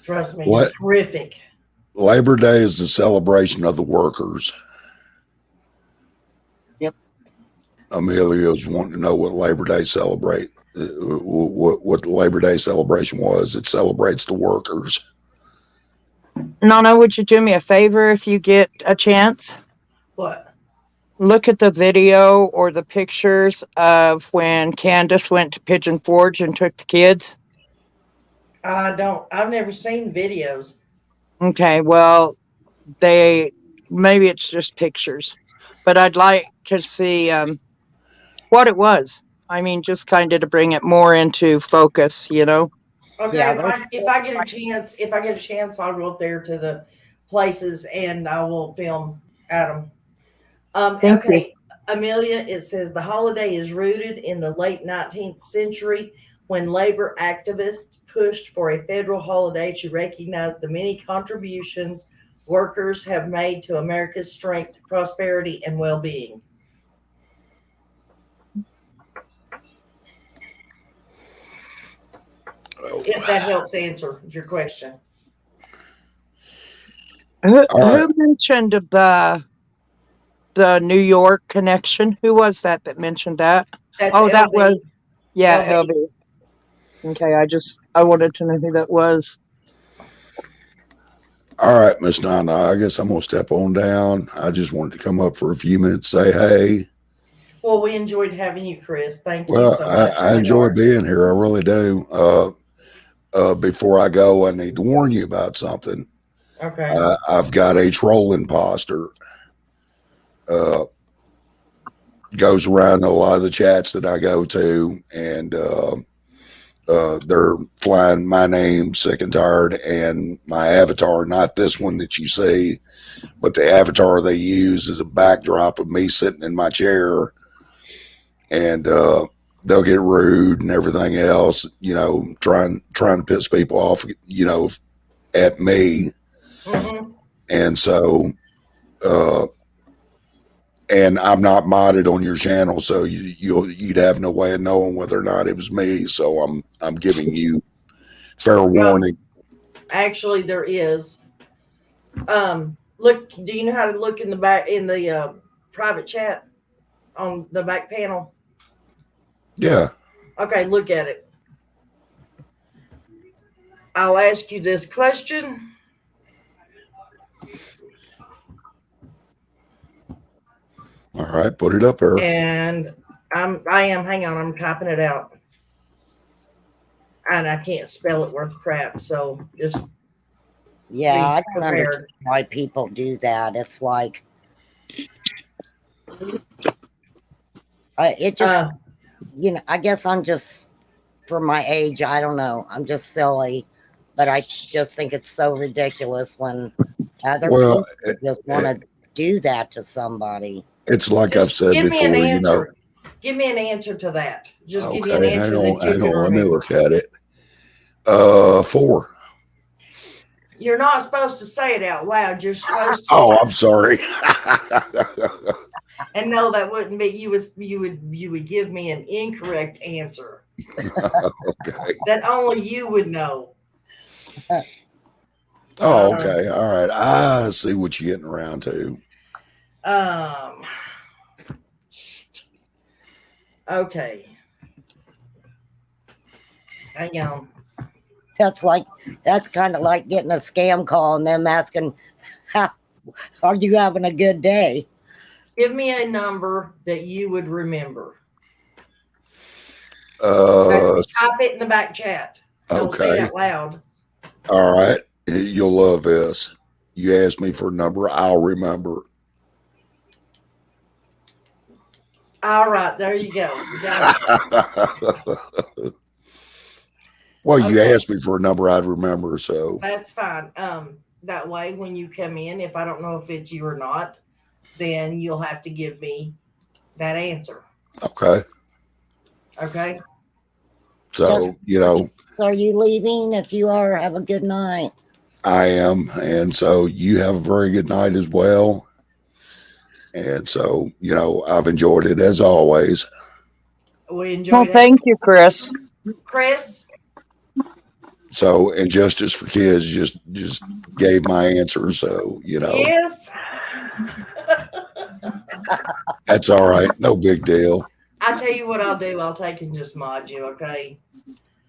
Trust me, What? it's terrific. Labor Day is the celebration of the workers. Yep. Amelia's wanting to know what Labor Day celebrate. What the Labor Day celebration was. It celebrates the workers. Nana, would you do me a favor if you get a chance? What? Look at the video or the pictures of when Candace went to Pigeon Forge and took the kids. I've never seen videos. Okay, well, maybe it's just pictures, but I'd like to see what it was. I mean, just kind of to bring it more into focus, you know. Okay, Yeah, there's if I get a chance, I'll go up there to the places and I will film Adam. Thank you. Okay, Amelia, it says the holiday is rooted in the late 19th century when labor activists pushed for a federal holiday to recognize the many contributions workers have made to America's strength, prosperity, and well being. If that helps answer your question. Who, All right. who mentioned the New York connection? Who was that mentioned that? That's Oh, that was LB. yeah, LB. LB. Okay, I wanted to know who that was. All right, Miss Nana, I guess I'm gonna step on down. I just wanted to come up for a few minutes, say hey. Well, we enjoyed having you, Chris. Thank you Well, so much, I enjoy sweetheart. being here. I really do. Before I go, I need to warn you about something. Okay. I've got a troll imposter. Goes around a lot of the chats that I go to, and they're flying my name sick and tired, and my avatar, not this one that you see, but the avatar they use is a backdrop of me sitting in my chair, and they'll get rude and everything else, trying to piss people off, at me. Mm-hmm. And so, and I'm not modded on your channel, so you'd have no way of knowing whether or not it was me. So I'm giving you fair warning. Actually, there is. Look. Do you know how to look in the back in the private chat on the back panel? Yeah. Okay, look at it. I'll ask you this question. All right, put it up there. And hang on, I'm typing it out. And I can't spell it worth crap, so just yeah, I don't prepared. understand why people do that. It's like it just I guess I'm just for my age, I don't know. I'm just silly, but I just think it's so ridiculous when other people just want to do that to somebody. It's like Just I've said give me an before, answer. Give me an answer to that. Just give me an Okay, answer hang that you can on. Let me remember. look at it. 4. You're not supposed to say it out loud. You're supposed to. Oh, I'm sorry. And no, that wouldn't be. You would give me an incorrect answer. Okay. That only you would know. Oh, okay. All right. I see what you're getting around to. Okay. Hang on. That's kind of like getting a scam call and them asking, are you having a good day? Give me a number that you would remember. Type it in the back chat. Don't say it out loud. All right. You'll love this. You asked me for a number, I'll remember. All right, there you go. You got it. Well, you asked me for a number I'd remember, so that's fine. That way, when you come in, if I don't know if it's you or not, then you'll have to give me that answer. Okay. Okay. So, So are you leaving? If you are, have a good night. I am. And so you have a very good night as well. And so, I've enjoyed it as always. We enjoyed it. Thank you, Chris. Chris. So, and Justice for Kids just gave my answer. So, Yes. That's all right. No big deal. I'll tell you what I'll do. I'll take and just mod you, okay?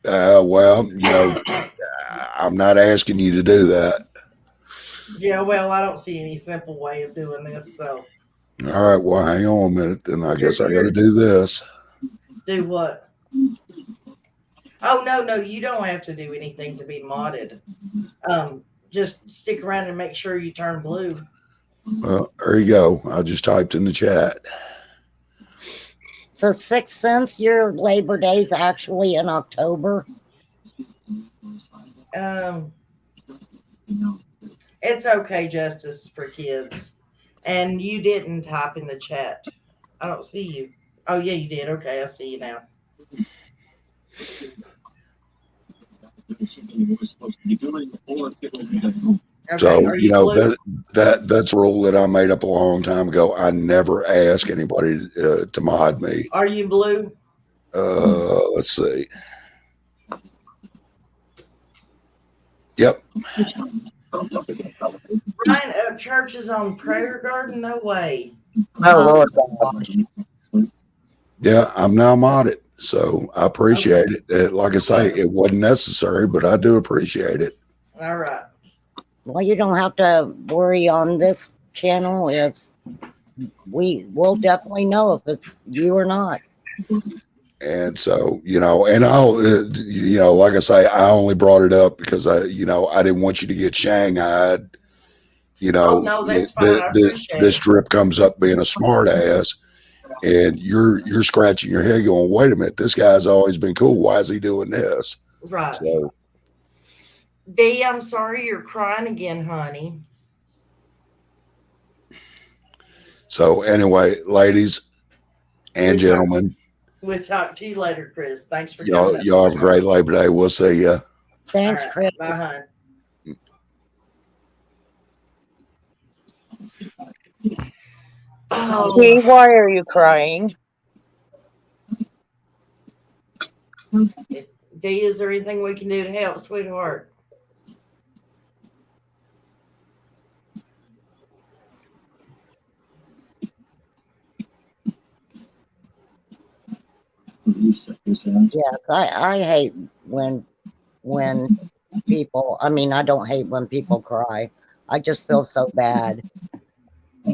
Well, I'm not asking you to do that. Yeah, well, I don't see any simple way of doing this, so. All right, well, hang on a minute, then I guess I got to do this. Do what? Oh, no, you don't have to do anything to be modded. Just stick around and make sure you turn blue. Well, there you go. I just typed in the chat. So 6 cents, your Labor Day's actually in October. It's okay, Justice for Kids. And you didn't type in the chat. I don't see you. Oh yeah, you did. Okay, I see you now. Okay, So are you blue? that's a rule that I made up a long time ago. I never ask anybody to mod me. Are you blue? Let's see. Yep. Ryan, church is on Prayer Garden? No way. Oh, Lord. Yeah, I'm now modded. So I appreciate it. Like I say, it wasn't necessary, but I do appreciate it. All right. Well, you don't have to worry on this channel. We'll definitely know if it's you or not. And so, and I'll, like I say, I only brought it up because I didn't want you to get shanghaied. Oh, no, that's fine. I appreciate this it. drip comes up being a smart ass, and you're scratching your head going, wait a minute, this guy's always been cool. Why is he doing this? Right. So, Dee, I'm sorry you're crying again, honey. So anyway, ladies and gentlemen, We'll talk to you later, Chris. Thanks for y'all coming up. have a great Labor Day. We'll see ya. Thanks, All right. Chris. Bye, hon. Dee, why are you crying? Dee, is there anything we can do to help, sweetheart? Yes, I hate when people. I mean, I don't hate when people cry. I just feel so bad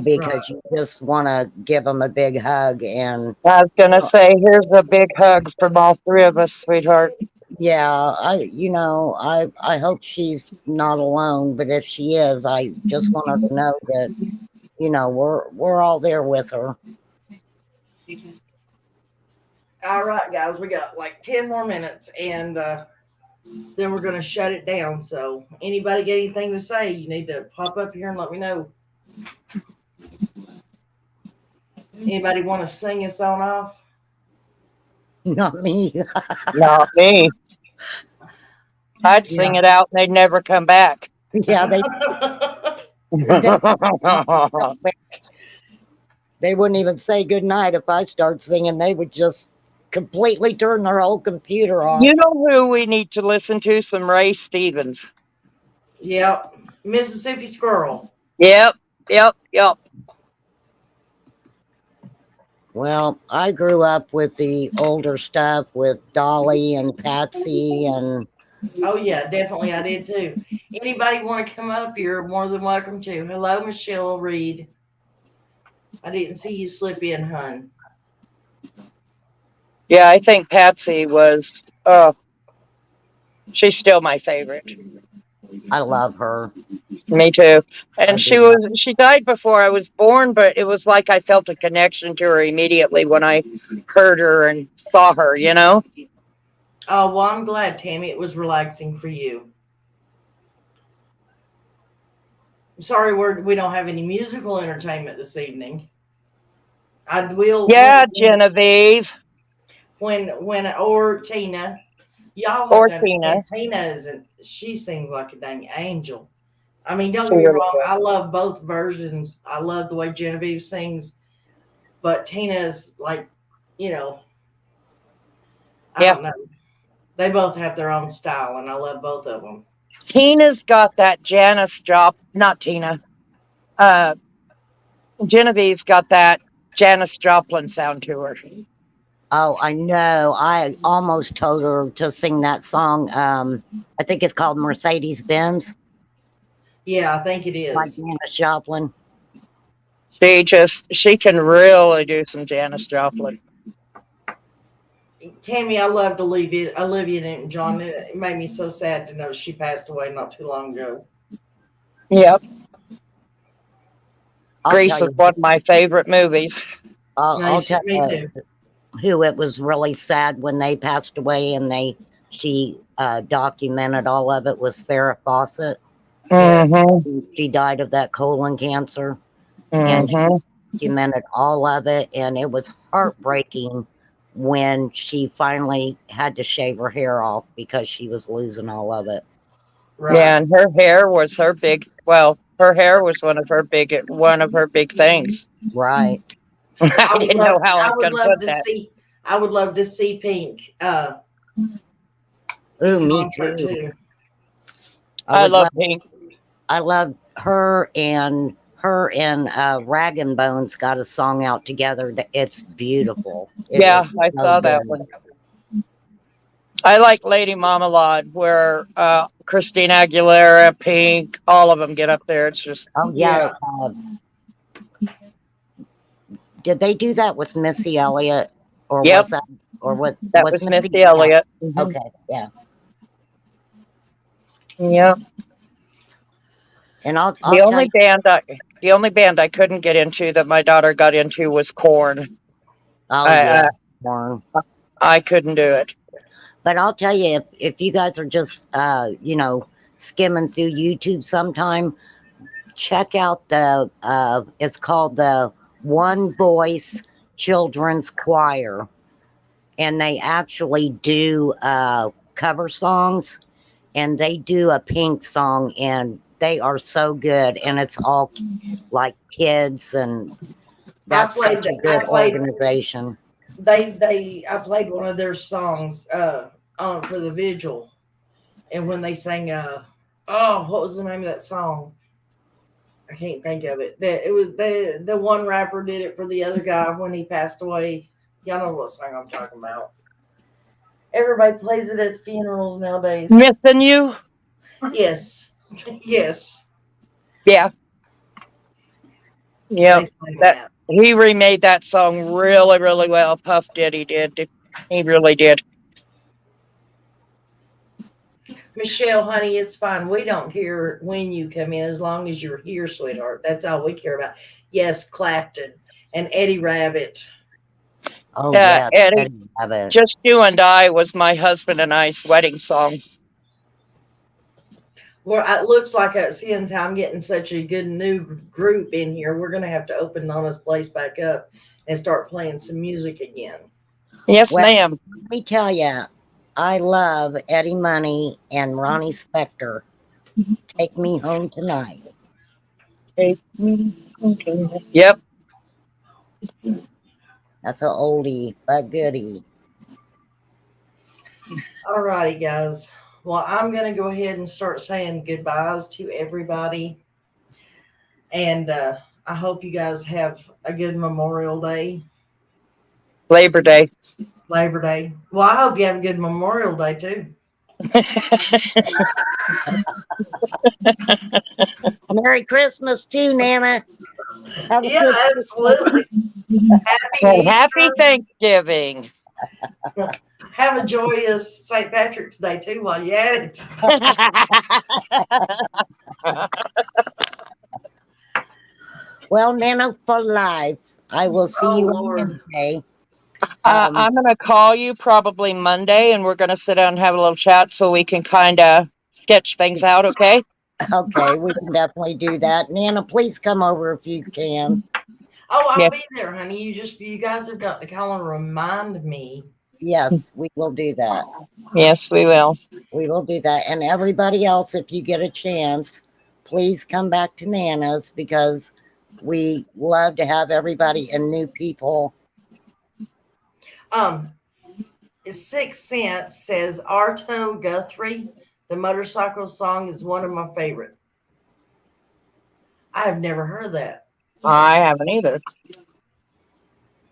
because you just want to give them a big hug. And I was going to say, here's a big hug from all three of us, sweetheart. yeah, I hope she's not alone, but if she is, I just want her to know that, we're all there with her. All right, guys, we got like 10 more minutes, and then we're going to shut it down. So anybody get anything to say, you need to pop up here and let me know. Anybody want to sing us on off? Not me. Not me. I'd sing it out and they'd never come back. Yeah, they wouldn't even say goodnight if I start singing. They would just completely turn their whole computer off. You know who we need to listen to? Some Ray Stevens. Yep. Mississippi Squirrel. Yep. Well, I grew up with the older stuff with Dolly and Patsy and. Oh yeah, definitely I did too. Anybody want to come up? You're more than welcome to. Hello, Michelle Reed. I didn't see you slip in, hun. Yeah, I think Patsy was. She's still my favorite. I love her. Me too. And she died before I was born, but it was like I felt a connection to her immediately when I heard her and saw her, Oh, well, I'm glad, Tammy. It was relaxing for you. I'm sorry we don't have any musical entertainment this evening. I will. Yeah, Genevieve. Or Tina. Y'all Or have to Tina. Tina she sings like a dang angel. I mean, don't get me wrong. I love both versions. I love the way Genevieve sings, but Tina's like, I don't know. They both have their own style, and I love both of them. Tina's got that not Tina. Genevieve's got that Janis Joplin sound to her. Oh, I know. I almost told her to sing that song. I think it's called Mercedes Benz. Yeah, I think it is. Like Janis Joplin. She can really do some Janis Joplin. Tammy, I loved Olivia Newton-John. It made me so sad to know she passed away not too long ago. Yep. I'll Grease tell is you, one of my favorite movies. I'll tell Me you too. who it was really sad when they passed away, and she documented all of it, was Farrah Fawcett. Yeah. Mm-hmm. She died of that colon cancer, and she Mm-hmm. documented all of it, and it was heartbreaking when she finally had to shave her hair off because she was losing all of it. Right. Yeah, and her hair was her big. Well, her hair was one of her big things. Right. I didn't know how I I was would going to love put to that. see I would love to see Pink Ooh, in me concert too. too. I I would love love Pink. I love her and Rag and Bones got a song out together that it's beautiful. It Yeah, was I so saw that good. one. I like Lady Marmalade, where Christina Aguilera, Pink, all of them get up there. It's just Oh yeah. Yeah. Did they do that with Missy Elliott, or yep. was that, or That was was Missy? Missy Yeah. Elliott. Mhm. Okay. Yeah. Yep. And I'll The tell you. the only band I couldn't get into that my daughter got into was Korn. Oh I yeah. I, Warren. I couldn't do it. But I'll tell you, if you guys are just skimming through YouTube sometime, check out the it's called the One Voice Children's Choir, and they actually do cover songs, and they do a Pink song, and they are so good, and it's all like kids, and that's such a good I played organization. I played one of their songs on for the vigil, and when they sang oh, what was the name of that song? I can't think of it. It was the one rapper did it for the other guy when he passed away. Y'all know what song I'm talking about. Everybody plays it at funerals nowadays. Missing you? Yes. Yes. Yeah. They Yep. sang That that. he remade that song really, really well. Puff did. He did. He really did. Michelle, honey, it's fine. We don't care when you come in as long as you're here, sweetheart. That's all we care about. Yes, Clapton and Eddie Rabbit. Oh yeah, Eddie, Just You and I was my husband and I's wedding song. Well, it looks like since I'm getting such a good new group in here, we're going to have to open Nana's place back up and start playing some music again. Yes, well, ma'am. let me tell you, I love Eddie Money and Ronnie Spector. Take Me Home Tonight. Take me home tonight. Yep. That's an oldie but goodie. All righty, guys. Well, I'm going to go ahead and start saying goodbyes to everybody. And I hope you guys have a good Memorial Day. Labor Day. Labor Day. Well, I hope you have a good Memorial Day too. Merry Christmas too, Nana. Have a Yeah, good absolutely. Happy Well, Easter. happy Thanksgiving. Have a joyous St. Patrick's Day too while you're at it. Well, Nana for life. I will see Oh, you Lord. on Wednesday. I'm going to call you probably Monday, and we're going to sit down and have a little chat so we can kind of sketch things out, okay? Okay, we can definitely do that. Nana, please come over if you can. Oh, I'll Yeah. be there, honey. You guys have got to call and remind me. Yes, we will do that. Yes, we will. We will do that. And everybody else, if you get a chance, please come back to Nana's, because we love to have everybody and new people. 6 Cents says Arto Guthrie, the motorcycle song, is one of my favorite. I have never heard that. I haven't either.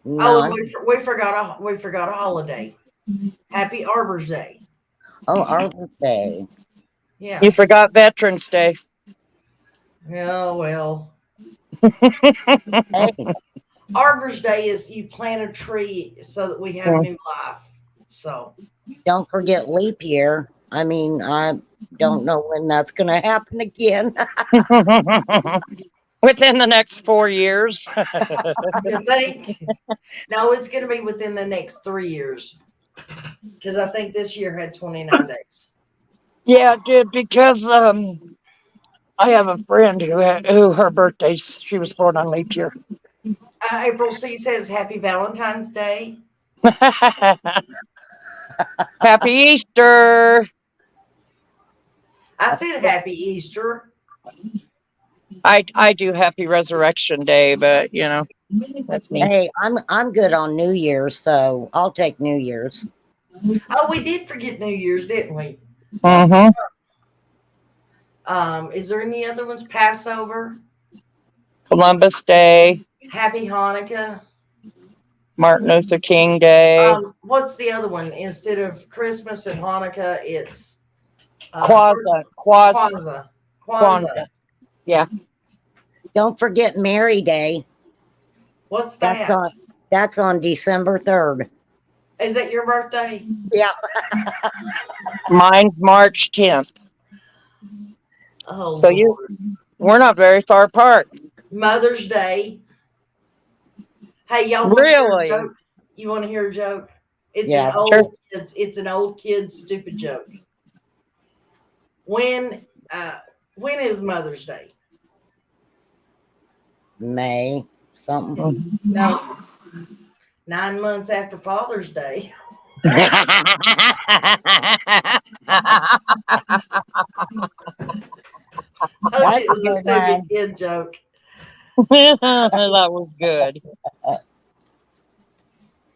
Oh, None. and we forgot a holiday. Happy Arbor's Day. Oh, Arbor Day. Yeah. You forgot Veterans Day. Oh, well. Hey, Arbor's Day is you plant a tree so that we have new life. So don't forget leap year. I mean, don't know when that's going to happen again. Within the next 4 years. You think? No, it's going to be within the next 3 years. Because I think this year had 29 days. Yeah, it did, because I have a friend who her birthday's, she was born on leap year. April C says Happy Valentine's Day. Happy Easter. I said Happy Easter. I do Happy Resurrection Day, but that's me. Hey, I'm good on New Year's, so I'll take New Year's. Oh, we did forget New Year's, didn't we? Mm-hmm. Is there any other ones? Passover, Columbus Day, Happy Hanukkah. Martin Luther King Day, What's the other one? Instead of Christmas and Hanukkah, it's Kwanzaa. Kwanzaa. Yeah. Don't forget Mary Day. What's that? That's on December 3rd. Is that your birthday? Yeah. Mine's March 10th. Oh, So we're not very far apart. Mother's Day. Hey, y'all Really? Want to hear a joke? You want to hear a joke? It's Yeah, an old kid's stupid joke. When is Mother's Day? May something. No. 9 months after Father's Day. That's It was a stupid kid joke. That was good.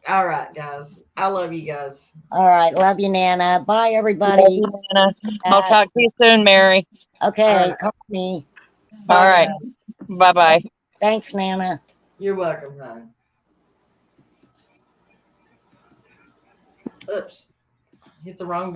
All right, guys. I love you guys. All right. Love you, Nana. Bye, everybody. Love you, Nana. I'll talk to you soon, Mary. Okay. Call me. All right. Guys. Bye-bye. Thanks, Nana. You're welcome, hon. Oops. Hit the wrong button.